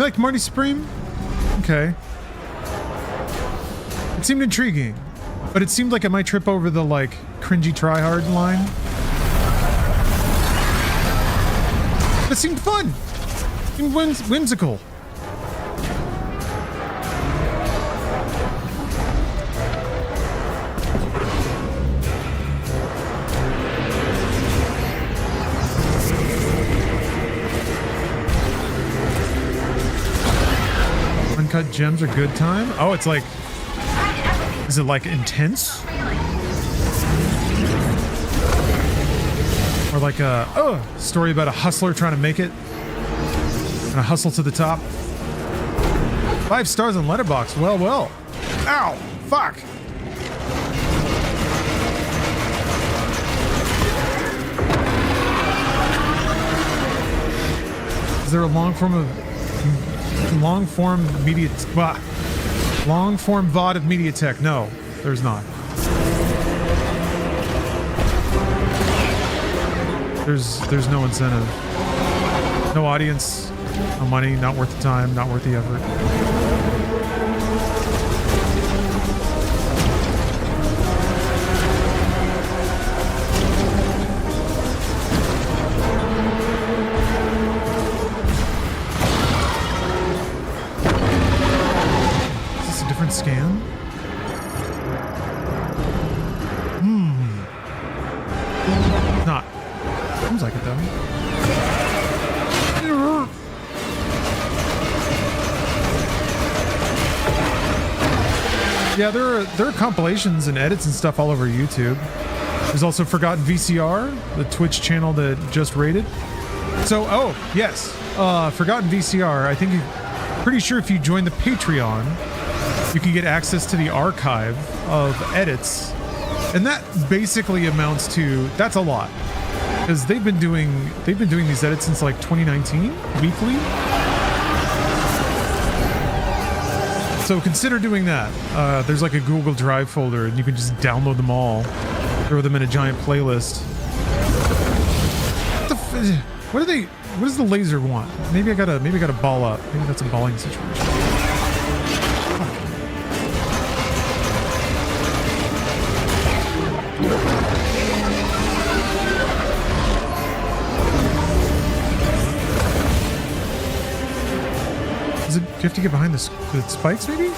liked Marty Supreme? Okay. It seemed intriguing, but it seemed like it might trip over the, like, cringy tryhard line. It seemed fun. It seemed whimsical. Uncut gems are good time. Oh, it's like, is it like intense? Or like a story about a hustler trying to make it and a hustle to the top. 5 stars on Letterboxd. Well, well. Ow! Fuck! Is there a long form media? Long form VOD of MediaTek? No, there's not. There's no incentive. No audience, no money, not worth the time, not worth the effort. Is this a different scan? Not. Seems like it though. Yeah, there are compilations and edits and stuff all over YouTube. There's also Forgotten VCR, the Twitch channel that just raided. So, oh, yes. Forgotten VCR, I think pretty sure if you join the Patreon, you can get access to the archive of edits. And that basically amounts to, that's a lot. Because they've been doing these edits since like 2019, weekly. So consider doing that. There's like a Google Drive folder, and you can just download them all, throw them in a giant playlist. What does the laser want? Maybe I gotta ball up. Maybe that's a balling situation. Do you have to get behind the spikes, maybe?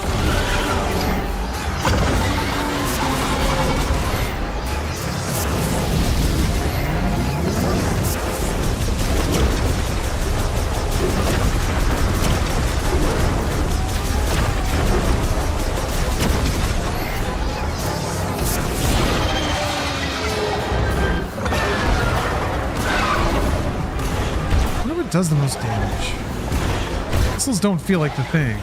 I wonder what does the most damage. Missiles don't feel like the thing.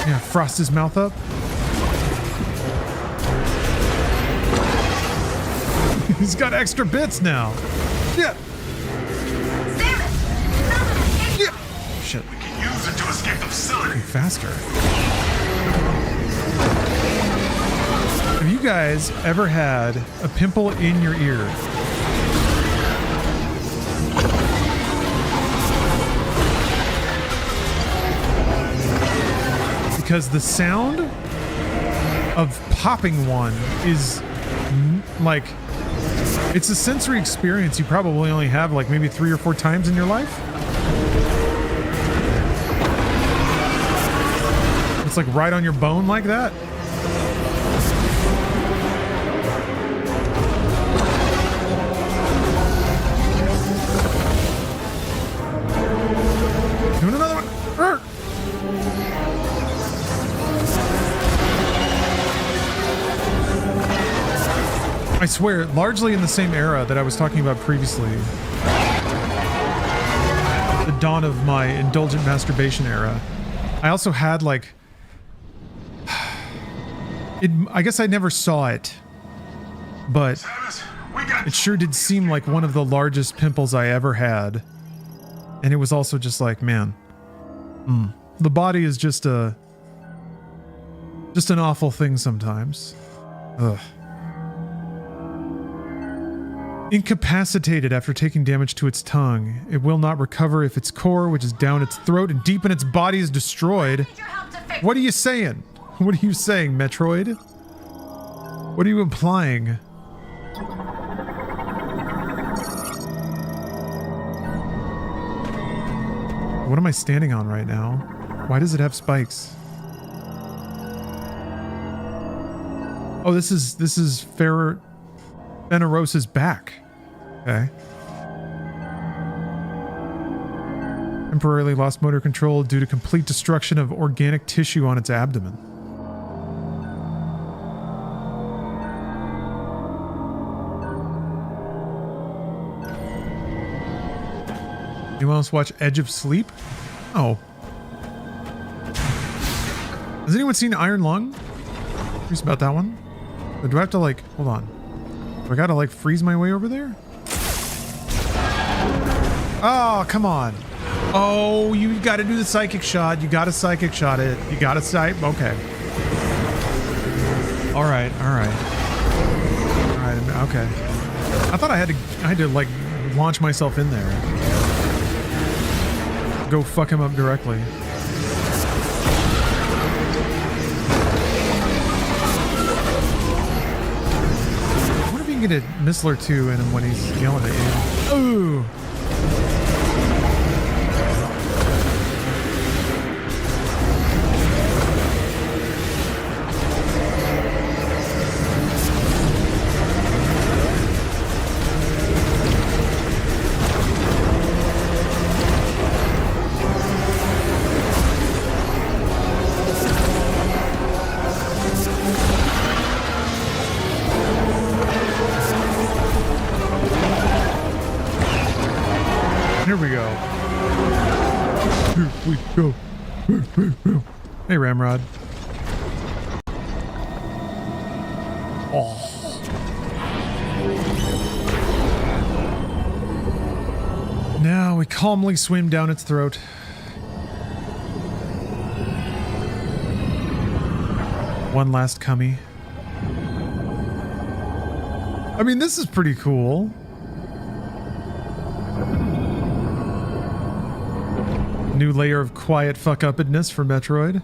Yeah, frost his mouth up. He's got extra bits now. Yeah. Samus! Yeah. Shit. We can use it to escape the facility. Faster. Have you guys ever had a pimple in your ear? Because the sound of popping one is like, it's a sensory experience you probably only have like maybe 3 or 4 times in your life. It's like right on your bone like that. Doing another one. I swear, largely in the same era that I was talking about previously. The dawn of my indulgent masturbation era. I also had like... I guess I never saw it. But it sure did seem like one of the largest pimples I ever had. And it was also just like, man. The body is just an awful thing sometimes. Ugh. Incapacitated after taking damage to its tongue. It will not recover if its core, which is down its throat and deep in its body, is destroyed. What are you saying? What are you saying, Metroid? What are you implying? What am I standing on right now? Why does it have spikes? Oh, this is Fenaros's back. Okay. Temporarily lost motor control due to complete destruction of organic tissue on its abdomen. Anyone else watch Edge of Sleep? Oh. Has anyone seen Iron Lung? Curious about that one. Or do I have to like, hold on. Do I gotta like freeze my way over there? Oh, come on. Oh, you gotta do the psychic shot. You gotta psychic shot it. You gotta psych, okay. Alright, alright. Alright, okay. I thought I had to like launch myself in there. Go fuck him up directly. I wonder if you can get a missile or two in him when he's yelling at you. Ooh! Here we go. Here we go. Hey, Ramrod. Oh. Now we calmly swim down its throat. One last cummy. I mean, this is pretty cool. New layer of quiet fuck-uppedness for Metroid.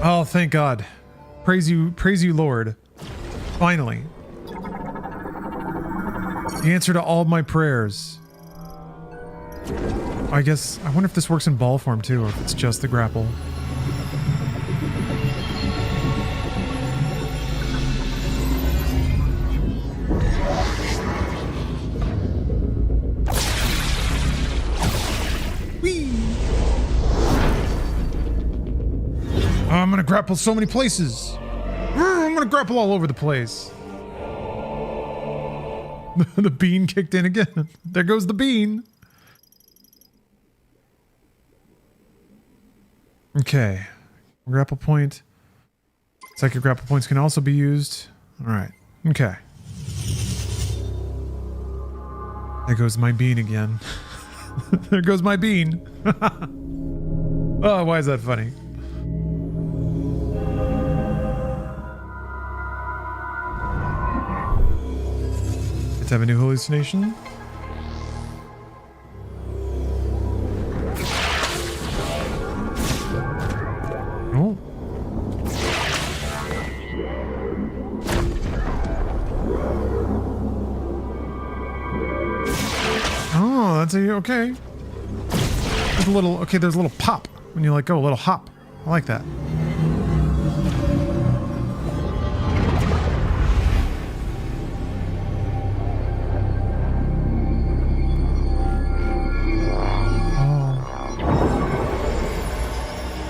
Oh, thank God. Praise you, Lord. Finally. The answer to all my prayers. I guess, I wonder if this works in ball form too, or if it's just the grapple. Whee! Oh, I'm gonna grapple so many places. I'm gonna grapple all over the place. The bean kicked in again. There goes the bean. Okay. Grapple point. Psychic grapple points can also be used. Alright. Okay. There goes my bean again. There goes my bean. Oh, why is that funny? Let's have a new hallucination. Oh. Oh, that's a okay. There's a little there's a little pop when you let go, a little hop. I like that.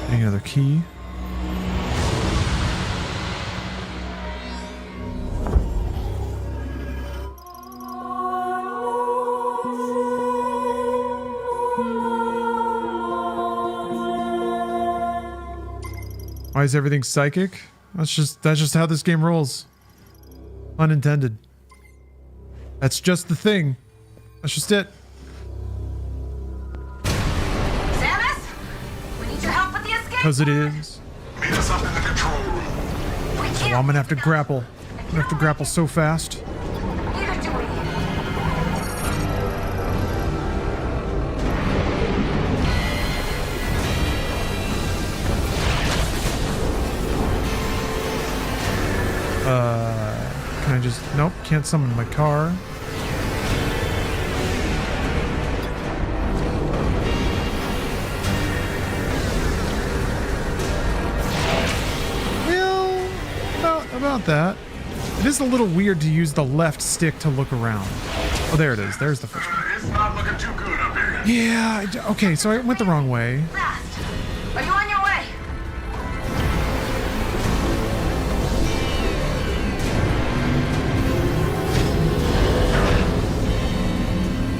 Another key. Why is everything psychic? That's just how this game rolls. Unintended. That's just the thing. That's just it. Samus? We need your help with the escape. Because it is. Meet us up in the control room. We can't. Oh, I'm gonna have to grapple. I'm gonna have to grapple so fast. Neither do we. Can I just... Nope, can't summon my car. Well, about that. It is a little weird to use the left stick to look around. Oh, there it is. There's the first one. It's not looking too good up here. Yeah, okay, so I went the wrong way. Fast. Are you on your way?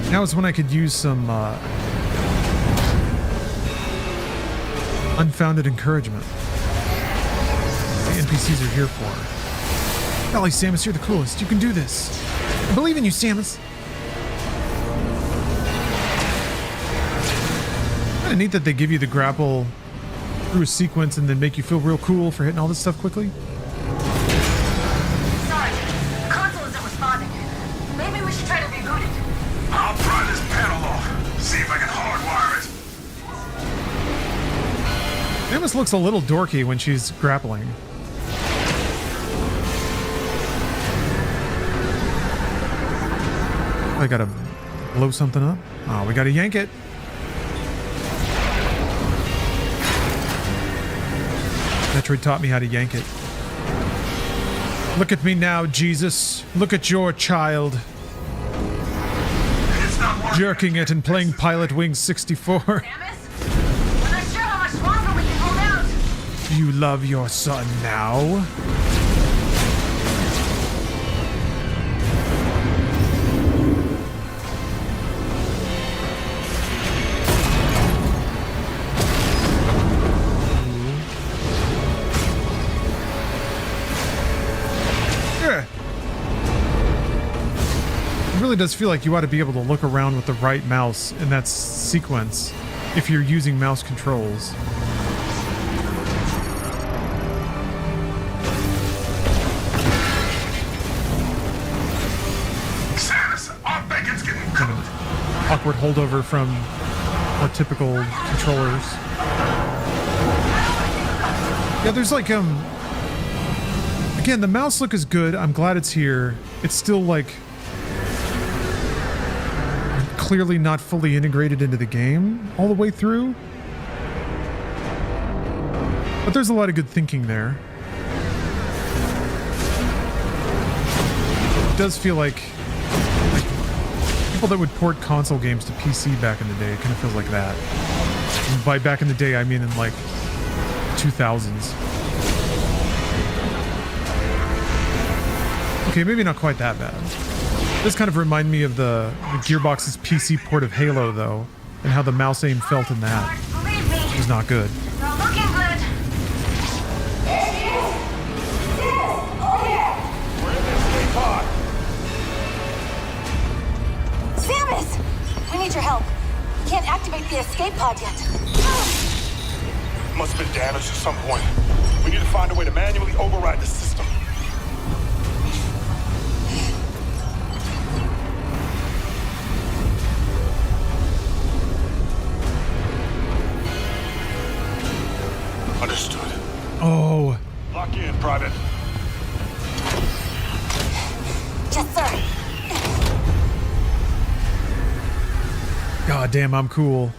Now is when I could use some unfounded encouragement. The NPCs are here for. Golly, Samus, you're the coolest. You can do this. I believe in you, Samus. Kind of neat that they give you the grapple through a sequence and then make you feel real cool for hitting all this stuff quickly. Sorry, the console isn't responding. Maybe we should try to reboot it. I'll pry this panel off. See if I can hardwire it. Samus looks a little dorky when she's grappling. I gotta blow something up. Oh, we gotta yank it. Metroid taught me how to yank it. Look at me now, Jesus. Look at your child. It's not working. Jerking it and playing Pilot Wings 64. Samus? We're not sure how much longer we can hold out. You love your son now? It really does feel like you ought to be able to look around with the right mouse in that sequence if you're using mouse controls. Samus, our bacon's getting cooked. Awkward holdover from more typical controllers. Yeah, there's like again, the mouse look is good. I'm glad it's here. It's still like clearly not fully integrated into the game all the way through. But there's a lot of good thinking there. It does feel like people that would port console games to PC back in the day, it kind of feels like that. And by back in the day, I mean in like 2000s. Okay, maybe not quite that bad. This kind of remind me of the Gearbox's PC port of Halo, though, and how the mouse aim felt in that. Believe me, It was not good. not looking good. Samus! We need your help. We can't activate the escape pod yet. Must have been damaged at some point. We need to find a way to manually override the system. Understood. Oh, Lock in, Private. Yes, sir. god damn, I'm cool.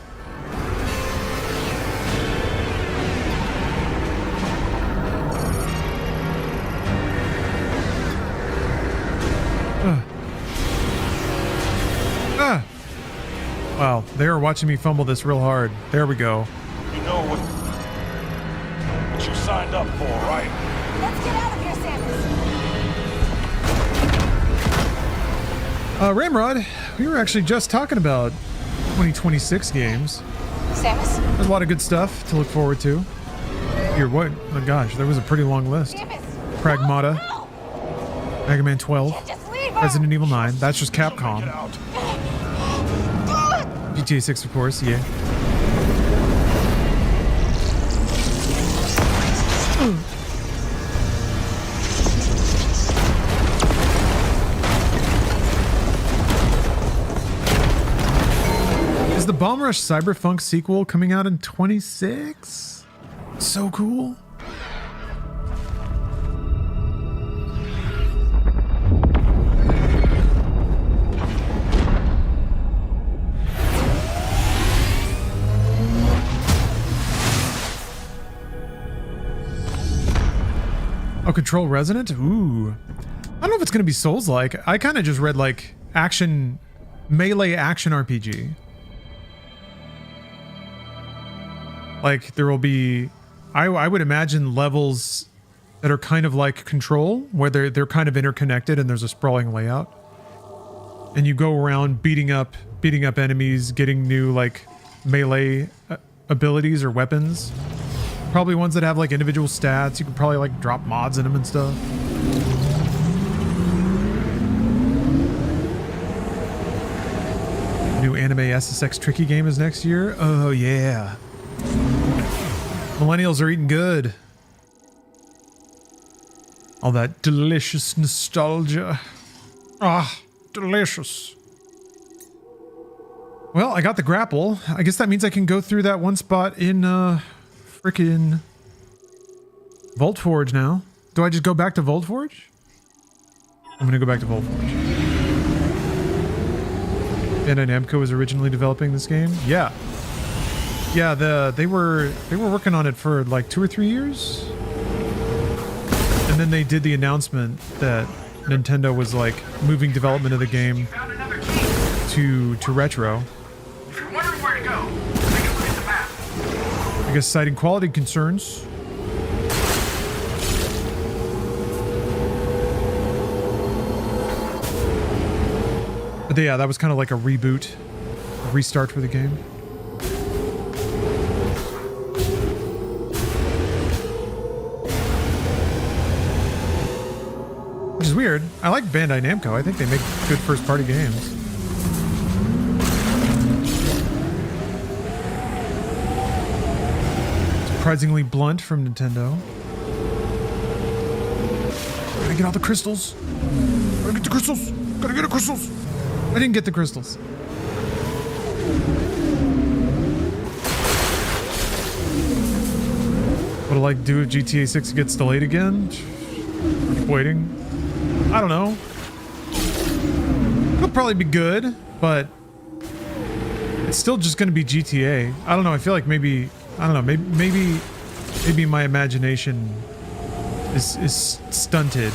Wow, they are watching me fumble this real hard. There we go. You know what you signed up for, right? Let's get out of here, Samus. Ramrod, we were actually just talking about 2026 games. Samus? There's a lot of good stuff to look forward to. Here, what? Oh gosh, there was a pretty long list. Pragmata, Mega Man 12, Resident Evil 9. That's just Capcom. GTA 6, of course. Yeah. Is the Bomb Rush Cyberpunk sequel coming out in 26? So cool. Oh, Control Resonant? Ooh. I don't know if it's going to be Souls-like. I kind of just read like action, melee action RPG. Like there will be, I would imagine levels that are kind of like Control, where they're kind of interconnected and there's a sprawling layout. And you go around beating up enemies, getting new like melee abilities or weapons. Probably ones that have like individual stats. You could probably like drop mods in them and stuff. New anime SSX Tricky game is next year. Oh yeah. Millennials are eating good. All that delicious nostalgia. Ah, delicious. Well, I got the grapple. I guess that means I can go through that one spot in frickin' Vault Forge now. Do I just go back to Vault Forge? I'm gonna go back to Vault Forge. Bandai Namco was originally developing this game. Yeah. Yeah, they were working on it for like 2 or 3 years. And then they did the announcement that Nintendo was like moving development of the game to retro. If you're wondering where to go, take a look at the map. I guess citing quality concerns. But yeah, that was kind of like a reboot, a restart for the game. Which is weird. I like Bandai Namco. I think they make good first-party games. Surprisingly blunt from Nintendo. Gotta get all the crystals. Gotta get the crystals. Gotta get the crystals. I didn't get the crystals. What'll I do if GTA 6 gets delayed again? Keep waiting. I don't know. It'll probably be good, but it's still just going to be GTA. I don't know. I feel like maybe, I don't know. Maybe my imagination is stunted.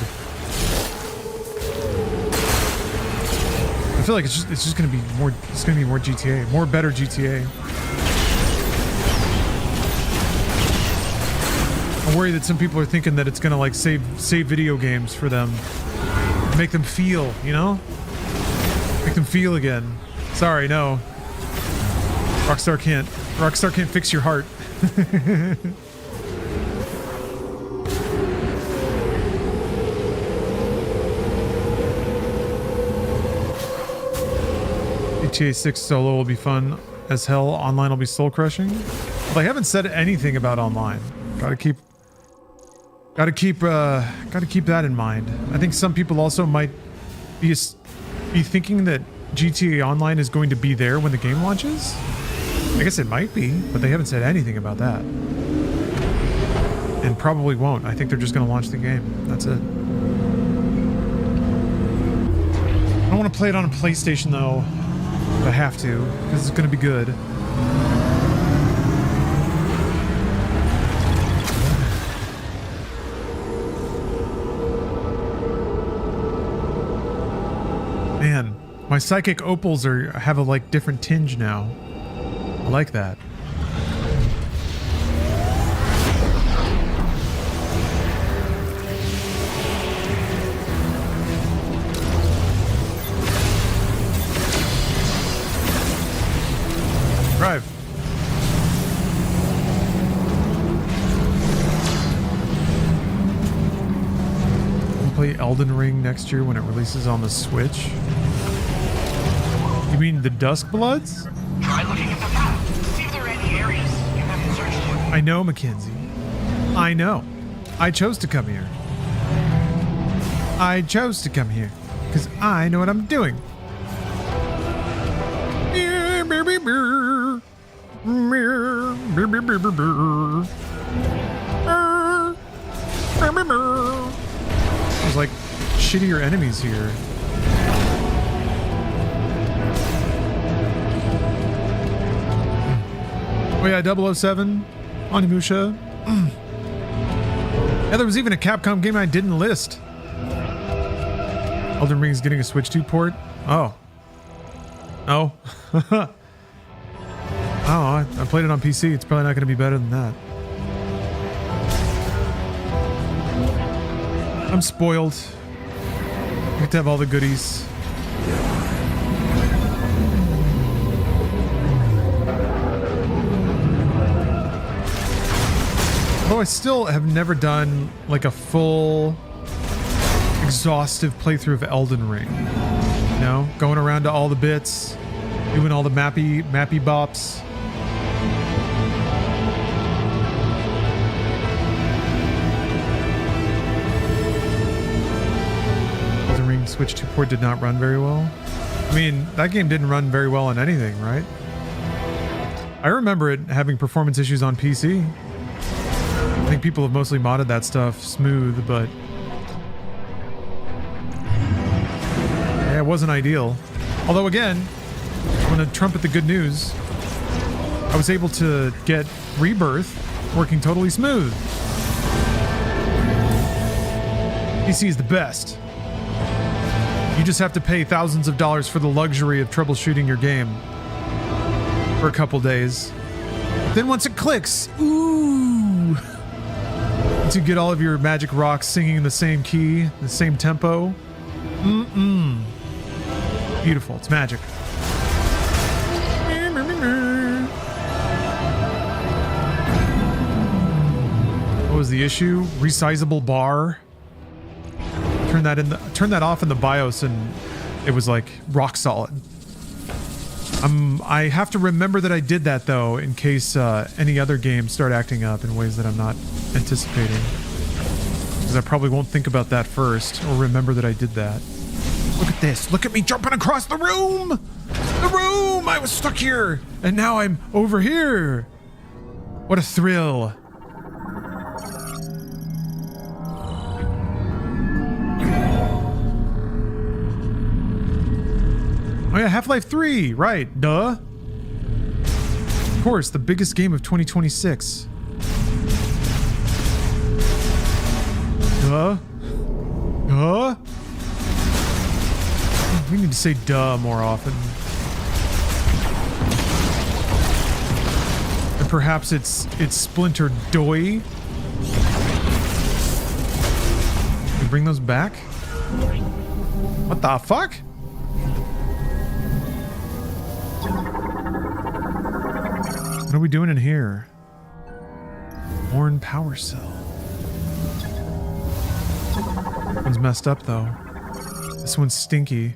I feel like it's just going to be more. It's going to be more GTA, more better GTA. I'm worried that some people are thinking that it's going to like save video games for them. Make them feel, you know? Make them feel again. Sorry, no. Rockstar can't fix your heart. GTA 6 solo will be fun as hell. Online will be soul crushing. Well, they haven't said anything about online. Gotta keep that in mind. I think some people also might be thinking that GTA Online is going to be there when the game launches. I guess it might be, but they haven't said anything about that. And probably won't. I think they're just going to launch the game. That's it. I don't want to play it on a PlayStation though, but I have to, because it's going to be good. Man, my psychic opals have a like different tinge now. I like that. Drive. Elden Ring next year when it releases on the Switch? You mean the Dusk Bloods? Try looking at the map. See if there are any areas you haven't searched for. I know, Mackenzie. I know. I chose to come here. I chose to come here because I know what I'm doing. There's like shittier enemies here. Oh yeah, 007, Onimusha. Yeah, there was even a Capcom game I didn't list. Elden Ring is getting a Switch 2 port. Oh. Oh. Oh, I played it on PC. It's probably not going to be better than that. I'm spoiled. I get to have all the goodies. Although I still have never done like a full exhaustive playthrough of Elden Ring. You know, going around to all the bits, doing all the mappy bops. Elden Ring Switch 2 port did not run very well. I mean, that game didn't run very well on anything, right? I remember it having performance issues on PC. I think people have mostly modded that stuff smooth, but yeah, it wasn't ideal. Although again, I'm gonna trumpet the good news. I was able to get Rebirth working totally smooth. PC is the best. You just have to pay thousands of dollars for the luxury of troubleshooting your game for a couple days. Then once it clicks, ooh, once you get all of your magic rocks singing in the same key, the same tempo, beautiful. It's magic. What was the issue? Resizable bar. Turn that off in the BIOS and it was like rock solid. I have to remember that I did that though, in case any other games start acting up in ways that I'm not anticipating. Because I probably won't think about that first or remember that I did that. Look at this. Look at me jumping across the room. The room. I was stuck here and now I'm over here. What a thrill. Oh yeah, Half-Life 3, right, duh. Of course, the biggest game of 2026. Duh. Duh. We need to say duh more often. And perhaps it's Splinter Doy. Can we bring those back? What the fuck? What are we doing in here? Worn power cell. One's messed up though. This one's stinky.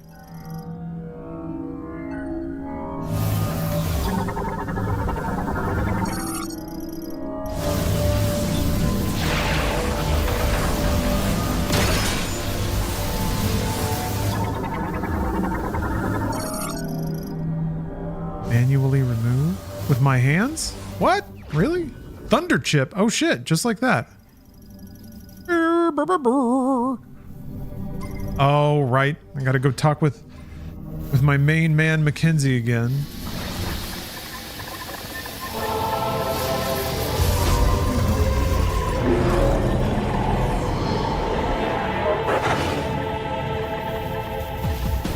Manually remove? With my hands? What? Really? Thunder chip? Oh shit, just like that. Oh, right. I gotta go talk with my main man, Mackenzie, again.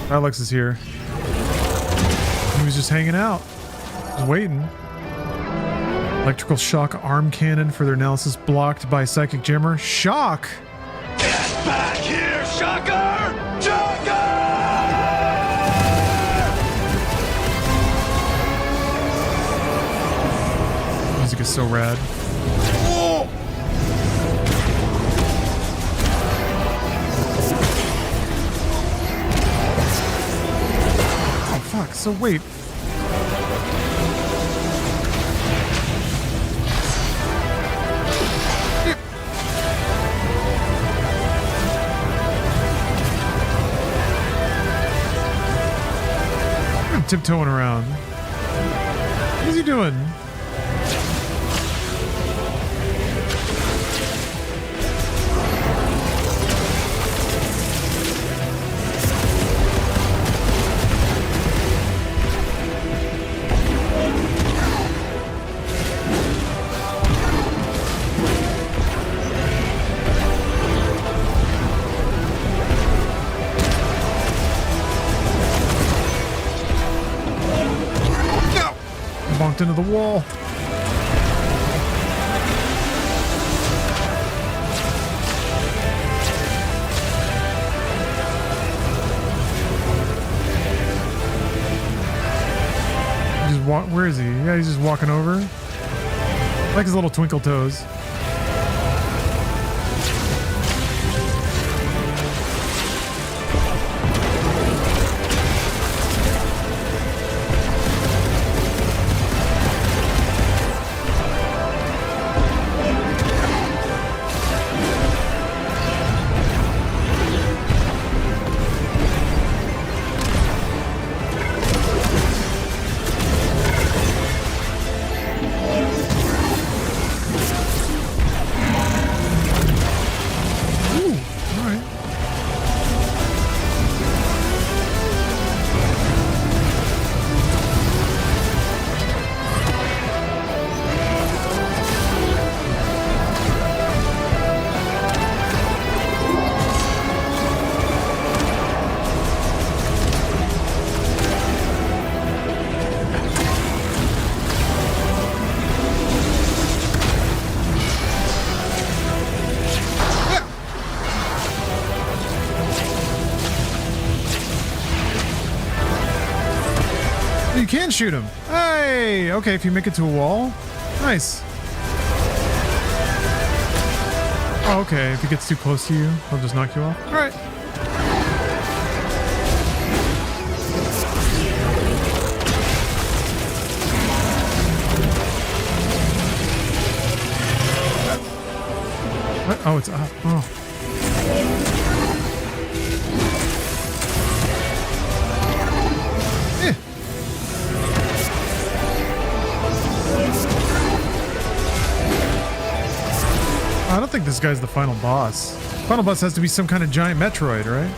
Alex is here. He was just hanging out. Just waiting. Electrical shock arm cannon for their analysis blocked by psychic jammer. Shock! Get back here, Shocker! Shocker! Music is so rad. Oh! So wait. I'm tiptoeing around. What is he doing? Bonked into the wall. Just walk. Where is he? Yeah, he's just walking over. I like his little twinkle toes. You can shoot him. Hey! Okay, if you make it to a wall. Nice. Oh, okay. If he gets too close to you, he'll just knock you off. Alright. What? Oh, it's up. Oh. I don't think this guy's the final boss. Final boss has to be some kind of giant Metroid, right?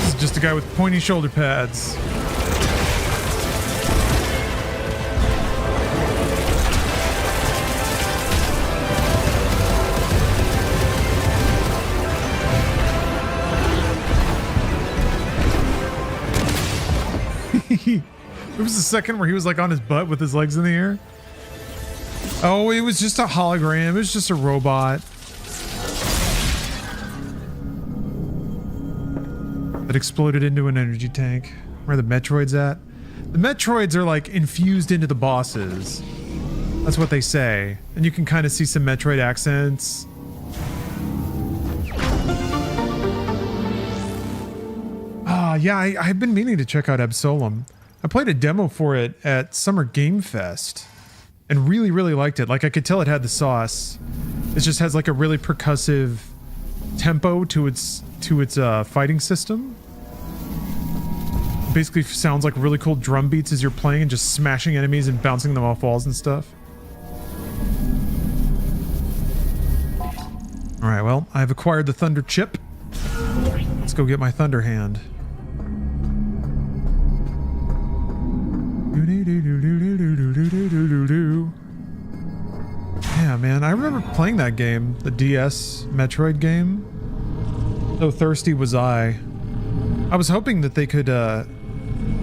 This is just a guy with pointy shoulder pads. It was the second where he was like on his butt with his legs in the air. Oh, it was just a hologram. It was just a robot. That exploded into an energy tank. Where the Metroid's at? The Metroids are like infused into the bosses. That's what they say. And you can kind of see some Metroid accents. Yeah, I've been meaning to check out Absolem. I played a demo for it at Summer Game Fest and really, really liked it. Like, I could tell it had the sauce. It just has like a really percussive tempo to its fighting system. Basically sounds like really cool drum beats as you're playing and just smashing enemies and bouncing them off walls and stuff. All right, well, I've acquired the Thunder Chip. Let's go get my Thunder Hand. Yeah, man, I remember playing that game, the DS Metroid game. So thirsty was I. I was hoping that they could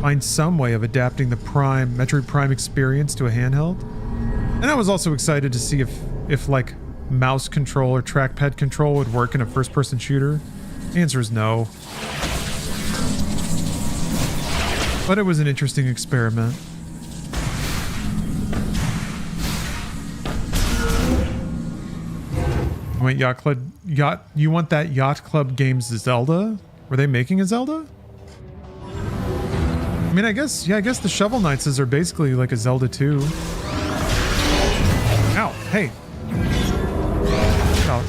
find some way of adapting the Metroid Prime experience to a handheld. And I was also excited to see if like mouse control or trackpad control would work in a first-person shooter? The answer is no. But it was an interesting experiment. Wait, you want that Yacht Club Games Zelda? Were they making a Zelda? I mean, I guess the Shovel Knights are basically like a Zelda 2. Ow, hey.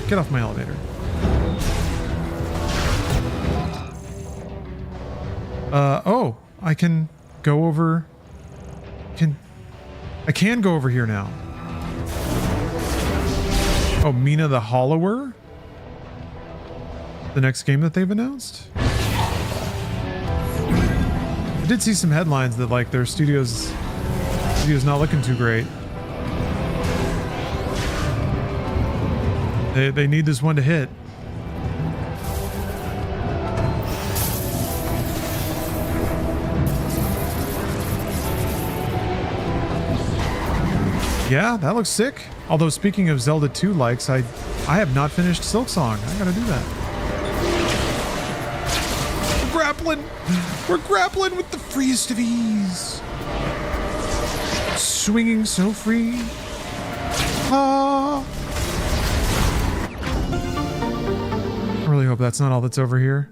Get off my elevator. Oh, I can go over... I can go over here now. Oh, Mina the Hollower? The next game that they've announced? I did see some headlines that like their studio's not looking too great. They need this one to hit. Yeah, that looks sick. Although speaking of Zelda 2 likes, I have not finished Silksong. I gotta do that. We're grappling with the freest of ease. Swinging so free. Ah. I really hope that's not all that's over here.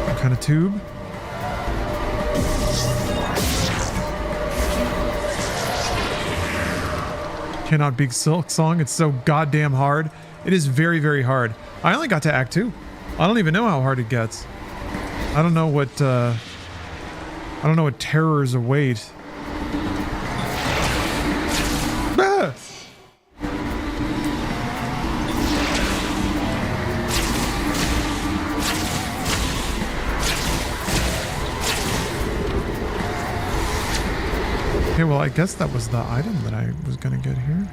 What kind of tube? Cannot beat Silksong. It's so goddamn hard. It is very, very hard. I only got to Act 2. I don't even know how hard it gets. I don't know what terrors await. Ah! Okay, well, I guess that was the item that I was gonna get here.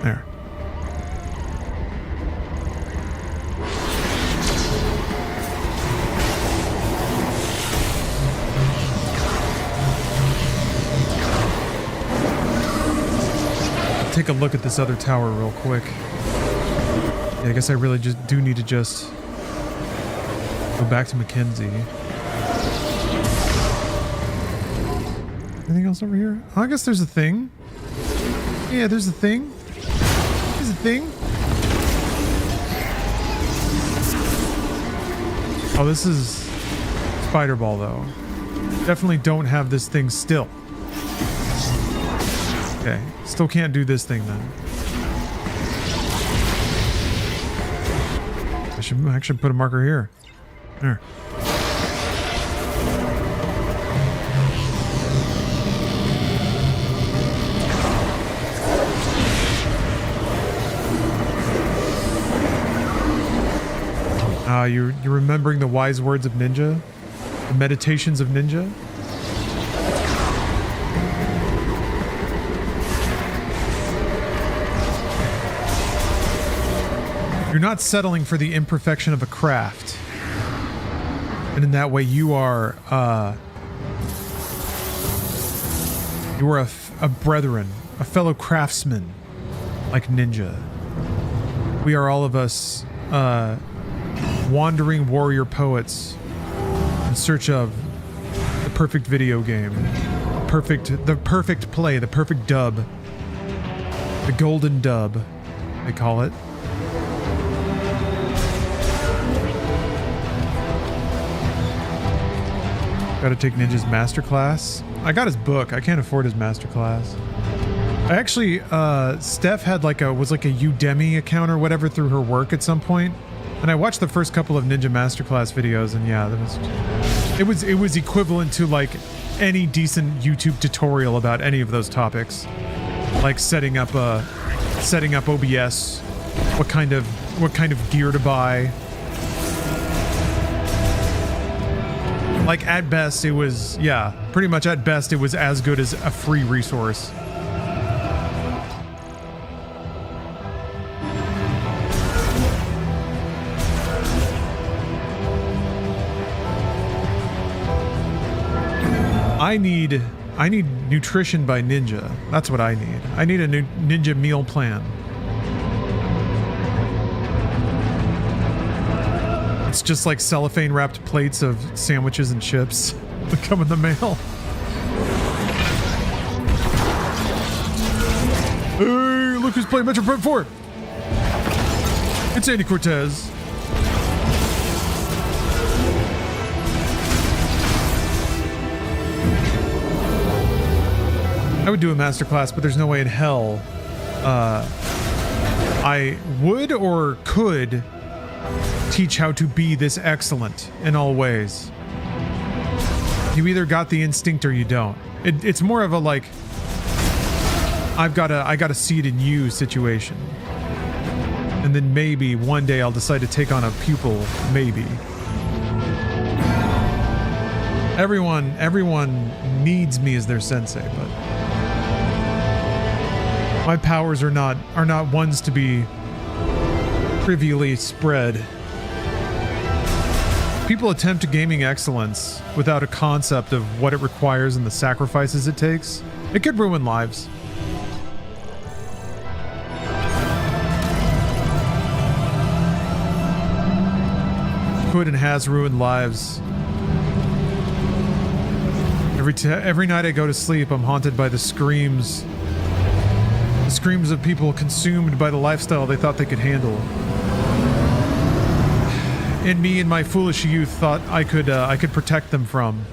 There. Take a look at this other tower real quick. Yeah, I guess I really just do need to just go back to Mackenzie. Anything else over here? Oh, I guess there's a thing. Yeah, there's a thing. There's a thing. Oh, this is Spider Ball, though. Definitely don't have this thing still. Okay, still can't do this thing then. I should actually put a marker here. There. You're remembering the wise words of Ninja? The meditations of Ninja? You're not settling for the imperfection of a craft. And in that way, you are a brethren, a fellow craftsman, like Ninja. We are all of us wandering warrior poets in search of the perfect video game, the perfect play, the perfect dub, the golden dub, they call it. Got to take Ninja's masterclass. I got his book. I can't afford his masterclass. I actually, Steph had was like a Udemy account or whatever through her work at some point. And I watched the first couple of Ninja Masterclass videos, and yeah, it was equivalent to like any decent YouTube tutorial about any of those topics, like setting up OBS what kind of gear to buy. Like at best it was, yeah, pretty much at best it was as good as a free resource. I need nutrition by Ninja. That's what I need. I need a new Ninja meal plan. It's just like cellophane wrapped plates of sandwiches and chips that come in the mail. Hey, look who's playing Metroid 4. It's Andy Cortez. I would do a masterclass, but there's no way in hell I would or could teach how to be this excellent in all ways. You either got the instinct or you don't. It's more of a like, I got a seed in you situation. And then maybe one day I'll decide to take on a pupil, maybe. Everyone needs me as their sensei, but my powers are not ones to be trivially spread. People attempt gaming excellence without a concept of what it requires and the sacrifices it takes. It could ruin lives. Could and has ruined lives. Every night I go to sleep, I'm haunted by the screams of people consumed by the lifestyle they thought they could handle. And me in my foolish youth thought I could protect them from.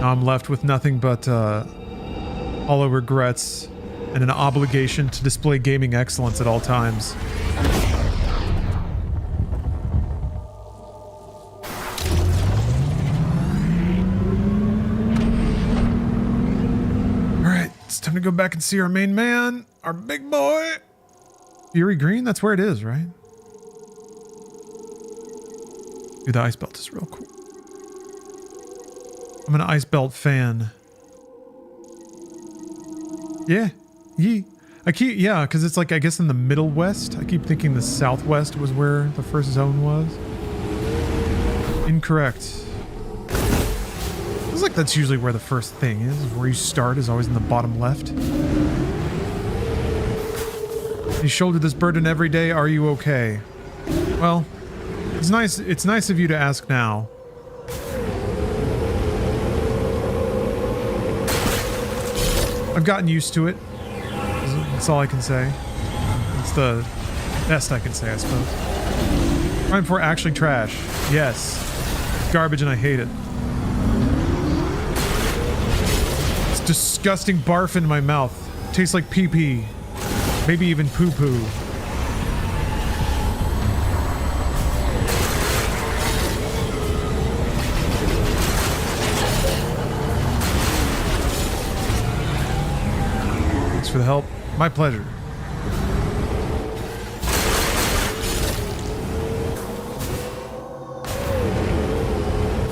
Now I'm left with nothing but hollow regrets and an obligation to display gaming excellence at all times. Time to go back and see our main man, our big boy. Fury Green, that's where it is, right? Dude, the ice belt is real cool. I'm an ice belt fan. Yeah. Yeah, because it's like, I guess in the Middle West. I keep thinking the Southwest was where the first zone was. Incorrect. Feels like that's usually where the first thing is. Where you start is always in the bottom left. You shoulder this burden every day. Are you okay? Well, it's nice of you to ask now. I've gotten used to it. That's all I can say. It's the best I can say, I suppose. Time for actually trash. Yes. It's garbage and I hate it. Disgusting barf in my mouth. Tastes like pee-pee. Maybe even poo-poo. Thanks for the help. My pleasure.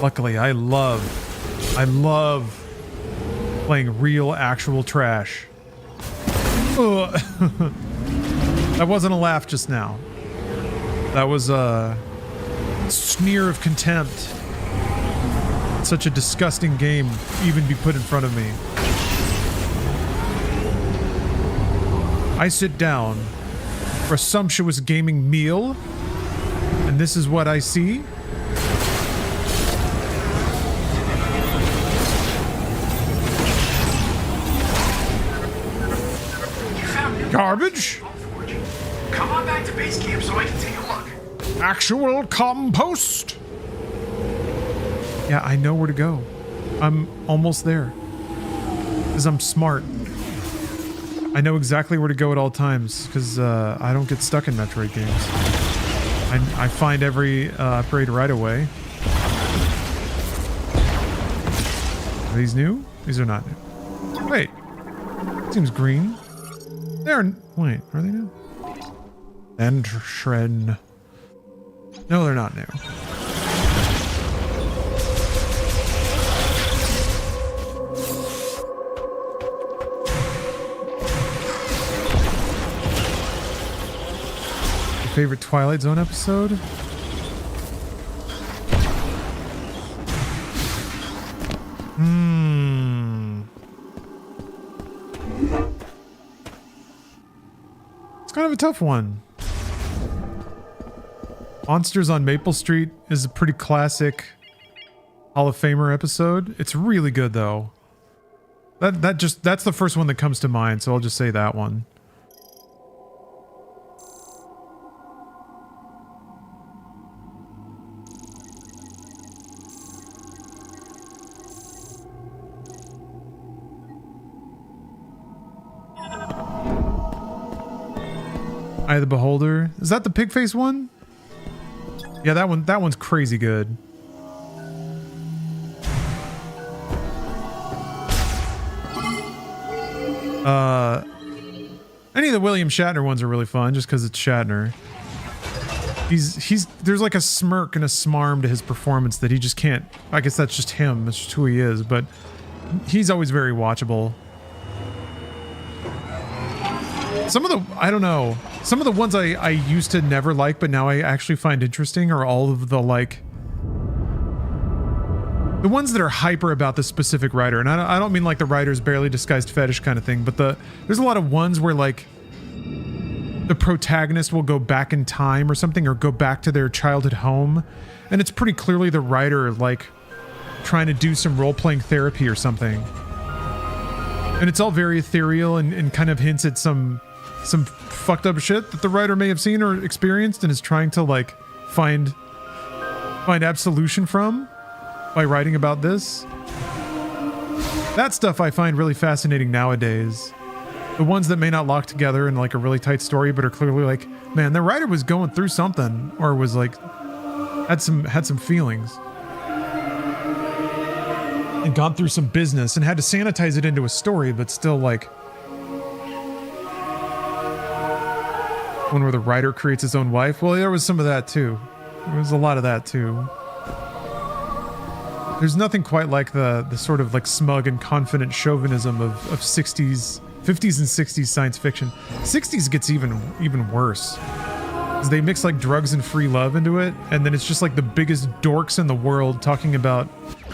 Luckily, I love playing real, actual trash. That wasn't a laugh just now. That was a sneer of contempt. Such a disgusting game even be put in front of me. I sit down for a sumptuous gaming meal, and this is what I see. Garbage? Come on back to base camp so I can take a look. Actual compost? Yeah, I know where to go. I'm almost there. Because I'm smart. I know exactly where to go at all times, because I don't get stuck in Metroid games. I find every upgrade right away. Are these new? These are not new. Seems green. They're wait, are they new? And shred. No, they're not new. Your favorite Twilight Zone episode? It's kind of a tough one. Monsters on Maple Street is a pretty classic Hall of Famer episode. It's really good though. That's the first one that comes to mind, so I'll just say that one. Eye of the Beholder. Is that the pig face one? Yeah, that one's crazy good. Any of the William Shatner ones are really fun just because it's Shatner. There's like a smirk and a smarm to his performance that he just can't. I guess that's just him. That's just who he is. But he's always very watchable. Some of the, I don't know, some of the ones I used to never like, but now I actually find interesting are all of the, like, the ones that are hyper about the specific writer. And I don't mean like the writer's barely disguised fetish kind of thing, but there's a lot of ones where, like, the protagonist will go back in time or something, or go back to their childhood home. And it's pretty clearly the writer, like, trying to do some role-playing therapy or something. And it's all very ethereal and kind of hints at some fucked up shit that the writer may have seen or experienced and is trying to, like, find absolution from by writing about this. That stuff I find really fascinating nowadays. The ones that may not lock together in, like, a really tight story, but are clearly like, man, the writer was going through something, or was like, had some feelings. And gone through some business and had to sanitize it into a story, but still, like, one where the writer creates his own wife. Well, there was some of that too. There was a lot of that too. There's nothing quite like the sort of, like, smug and confident chauvinism of 50s and 60s science fiction. 60s gets even worse. 'Cause they mix, like, drugs and free love into it, and then it's just like the biggest dorks in the world talking about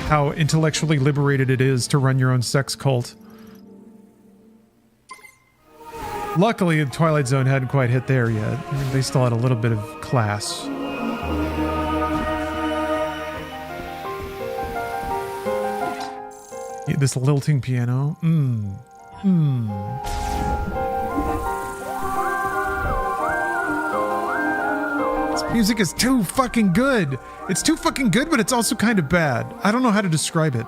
how intellectually liberated it is to run your own sex cult. Luckily, the Twilight Zone hadn't quite hit there yet. They still had a little bit of class. Yeah, this lilting piano. This music is too fucking good. It's too fucking good, but it's also kind of bad. I don't know how to describe it.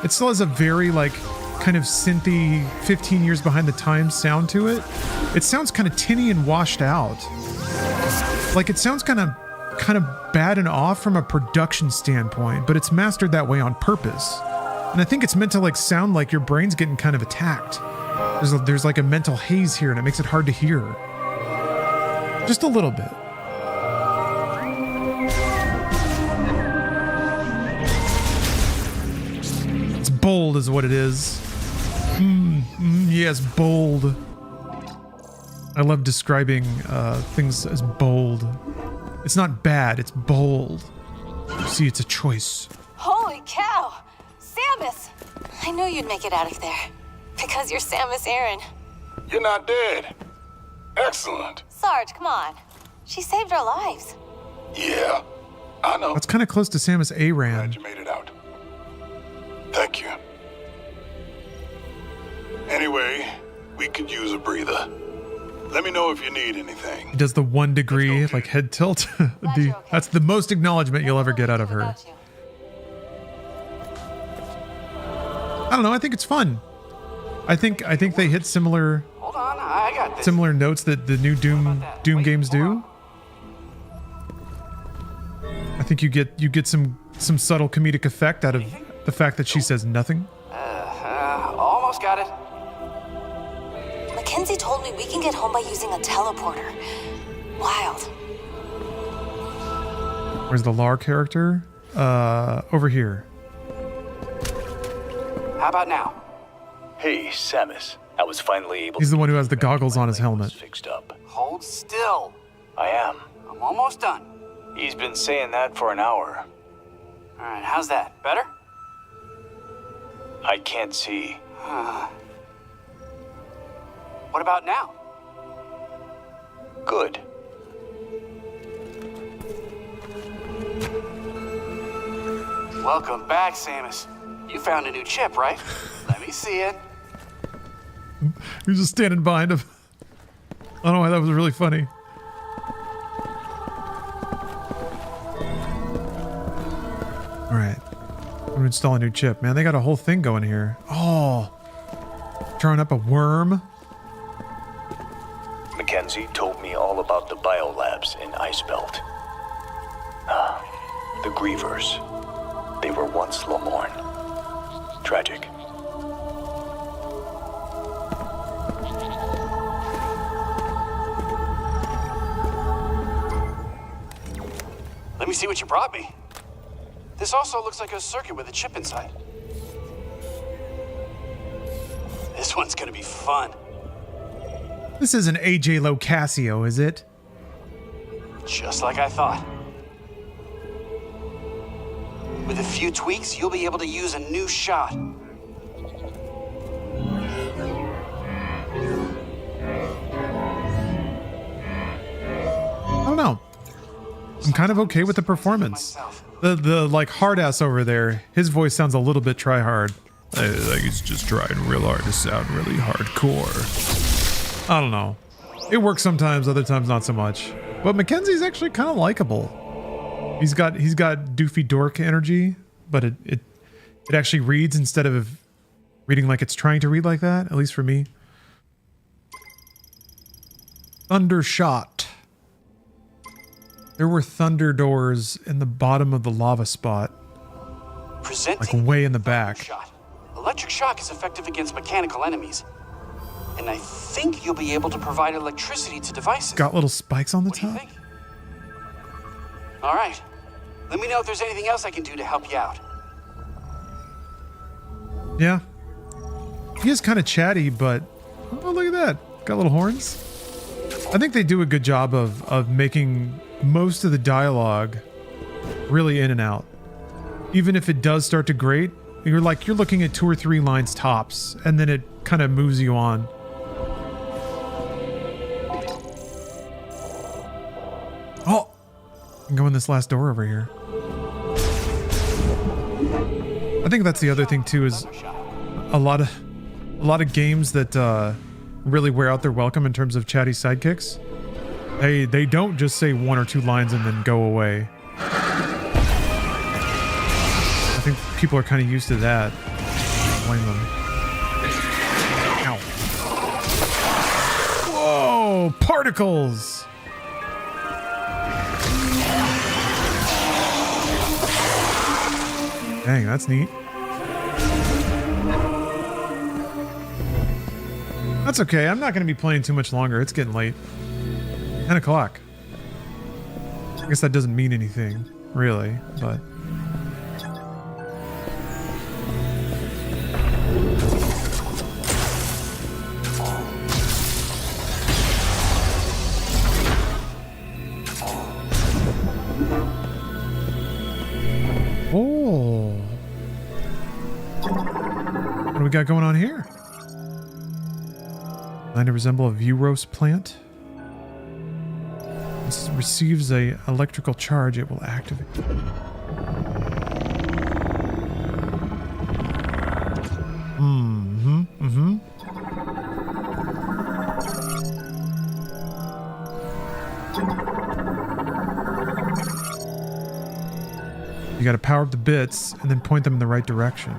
It still has a very, like, kind of synthy, 15 years behind the times sound to it. It sounds kind of tinny and washed out. Like, it sounds kind of bad and off from a production standpoint, but it's mastered that way on purpose. And I think it's meant to, like, sound like your brain's getting kind of attacked. There's like a mental haze here, and it makes it hard to hear. Just a little bit. It's bold is what it is. Yes, bold. I love describing things as bold. It's not bad, it's bold. You see, it's a choice. Holy cow! Samus! I knew you'd make it out of there. Because you're Samus Aran. You're not dead. Excellent. Sarge, come on. She saved our lives. Yeah, I know. That's kind of close to Samus Aran. Glad you made it out. Thank you. Anyway, we could use a breather. Let me know if you need anything. He does the 1 degree, like, head tilt. That's the most acknowledgement you'll ever get out of her. I don't know, I think it's fun. I think they hit similar Hold on, I got this. similar notes that the new Doom games do. I think you get some subtle comedic effect out of the fact that she says nothing. Almost got it. Mackenzie told me we can get home by using a teleporter. Wild. Where's the Lar character? Over here. How about now? Hey, Samus. I was finally able He's to the one who get has the my goggles on his helmet. fixed up. Hold still. I am. I'm almost done. He's been saying that for an hour. All right, how's that? Better? I can't see. What about now? Good. Welcome back, Samus. You found a new chip, right? Let me see it. He was just standing behind him. I don't know why that was really funny. All right. I'm gonna install a new chip. Man, they got a whole thing going here. Oh. Drawing up a worm. Mackenzie told me all about the biolabs in Icebelt. The Grievers. They were once Lamorne. Tragic. Let me see what you brought me. This also looks like a circuit with a chip inside. This one's gonna be fun. This isn't AJ Locasio, is it? Just like I thought. With a few tweaks, you'll be able to use a new shot. I don't know. I'm kind of okay with the performance. The like hard ass over there, his voice sounds a little bit try hard. Like he's just trying real hard to sound really hardcore. I don't know. It works sometimes, other times not so much. But Mackenzie's actually kind of likable. He's got doofy dork energy, but it actually reads instead of reading like it's trying to read like that, at least for me. Thundershot. There were thunder doors in the bottom of the lava spot. Presenting Like way in the back. Shot. Electric shock is effective against mechanical enemies. And I think you'll be able to provide electricity to devices. Got little spikes on the What do you top. think? All right. Let me know if there's anything else I can do to help you out. Yeah. He is kind of chatty, but oh, look at that. Got little horns. I think they do a good job of making most of the dialogue really in and out. Even if it does start to grate, you're looking at 2 or 3 lines tops, and then it kind of moves you on. Oh, I can go in this last door over here. I think that's the other thing too, is a lot of games that really wear out their welcome in terms of chatty sidekicks. They don't just say 1 or 2 lines and then go away. I think people are kind of used to that. I don't blame them. Ow. Whoa, particles! Dang, that's neat. That's okay, I'm not going to be playing too much longer. It's getting late. 10 o'clock. I guess that doesn't mean anything, really, but... Oh. What do we got going on here? Designed to resemble a Vuros plant. This receives a electrical charge, it will activate. You gotta power up the bits and then point them in the right direction.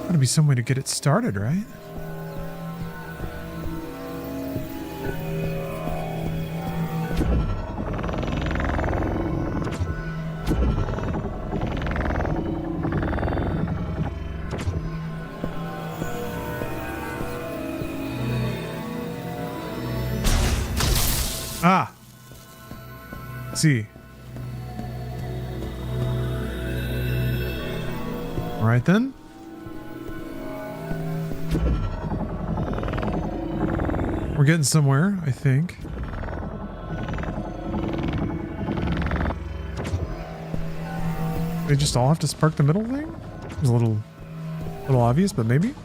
Gotta be some way to get it started, right? Ah. Let's see. All right then. We're getting somewhere, I think. They just all have to spark the middle thing? It's a little obvious, but maybe.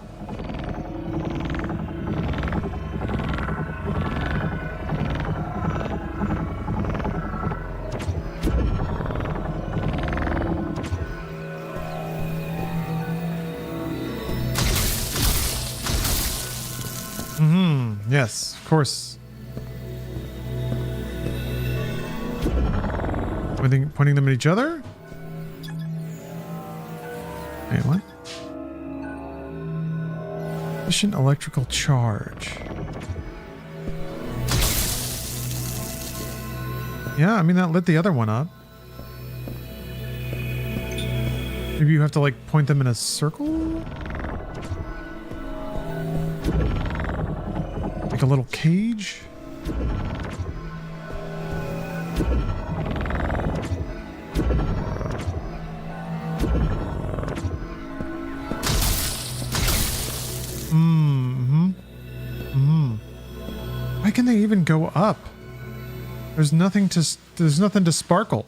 Yes, of course. Pointing them at each other? Wait, what? Efficient electrical charge. Yeah, I mean, that lit the other one up. Maybe you have to, like, point them in a circle? Like a little cage? Why can they even go up? There's nothing to sparkle.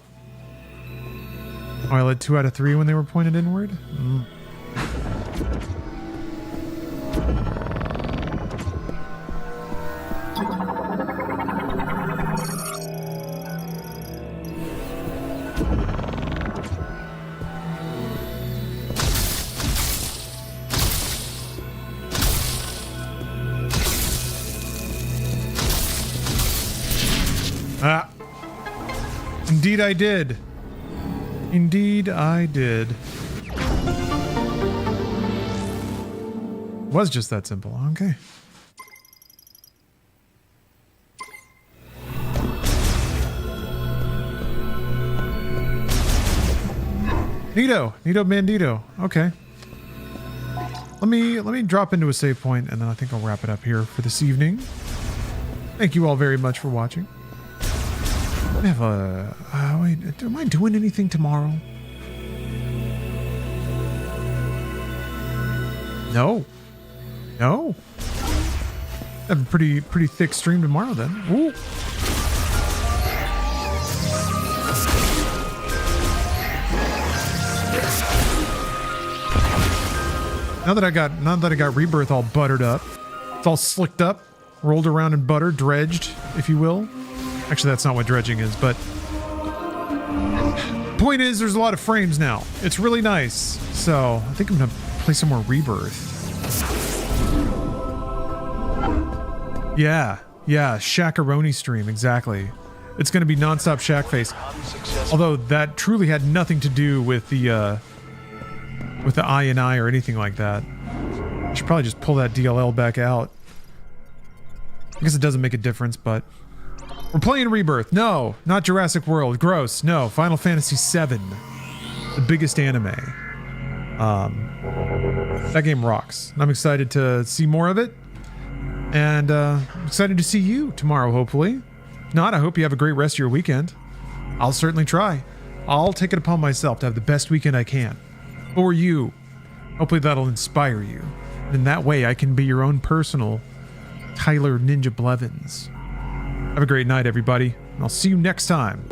Oh, I lit 2 out of 3 when they were pointed inward? Ah. Indeed I did. Indeed I did. Was just that simple. Okay. Neato. Neato bandito. Okay. Let me drop into a save point and then I think I'll wrap it up here for this evening. Thank you all very much for watching. I have a... wait, am I doing anything tomorrow? No. No. I have a pretty thick stream tomorrow then. Ooh. Now that I got Rebirth all buttered up, it's all slicked up, rolled around in butter, dredged, if you will. Actually, that's not what dredging is, but point is, there's a lot of frames now. It's really nice. So I think I'm gonna play some more Rebirth. Yeah, Shackaroni stream, exactly. It's gonna be nonstop Shack face. Although that truly had nothing to do with the I or anything like that. I should probably just pull that DLL back out. I guess it doesn't make a difference, but we're playing Rebirth. No, not Jurassic World. Gross. No, Final Fantasy VII, the biggest anime. That game rocks. I'm excited to see more of it, and I'm excited to see you tomorrow. Hopefully, if not, I hope you have a great rest of your weekend. I'll certainly try. I'll take it upon myself to have the best weekend I can. For you. Hopefully that'll inspire you. And in that way, I can be your own personal Tyler Ninja Blevins. Have a great night, everybody. And I'll see you next time.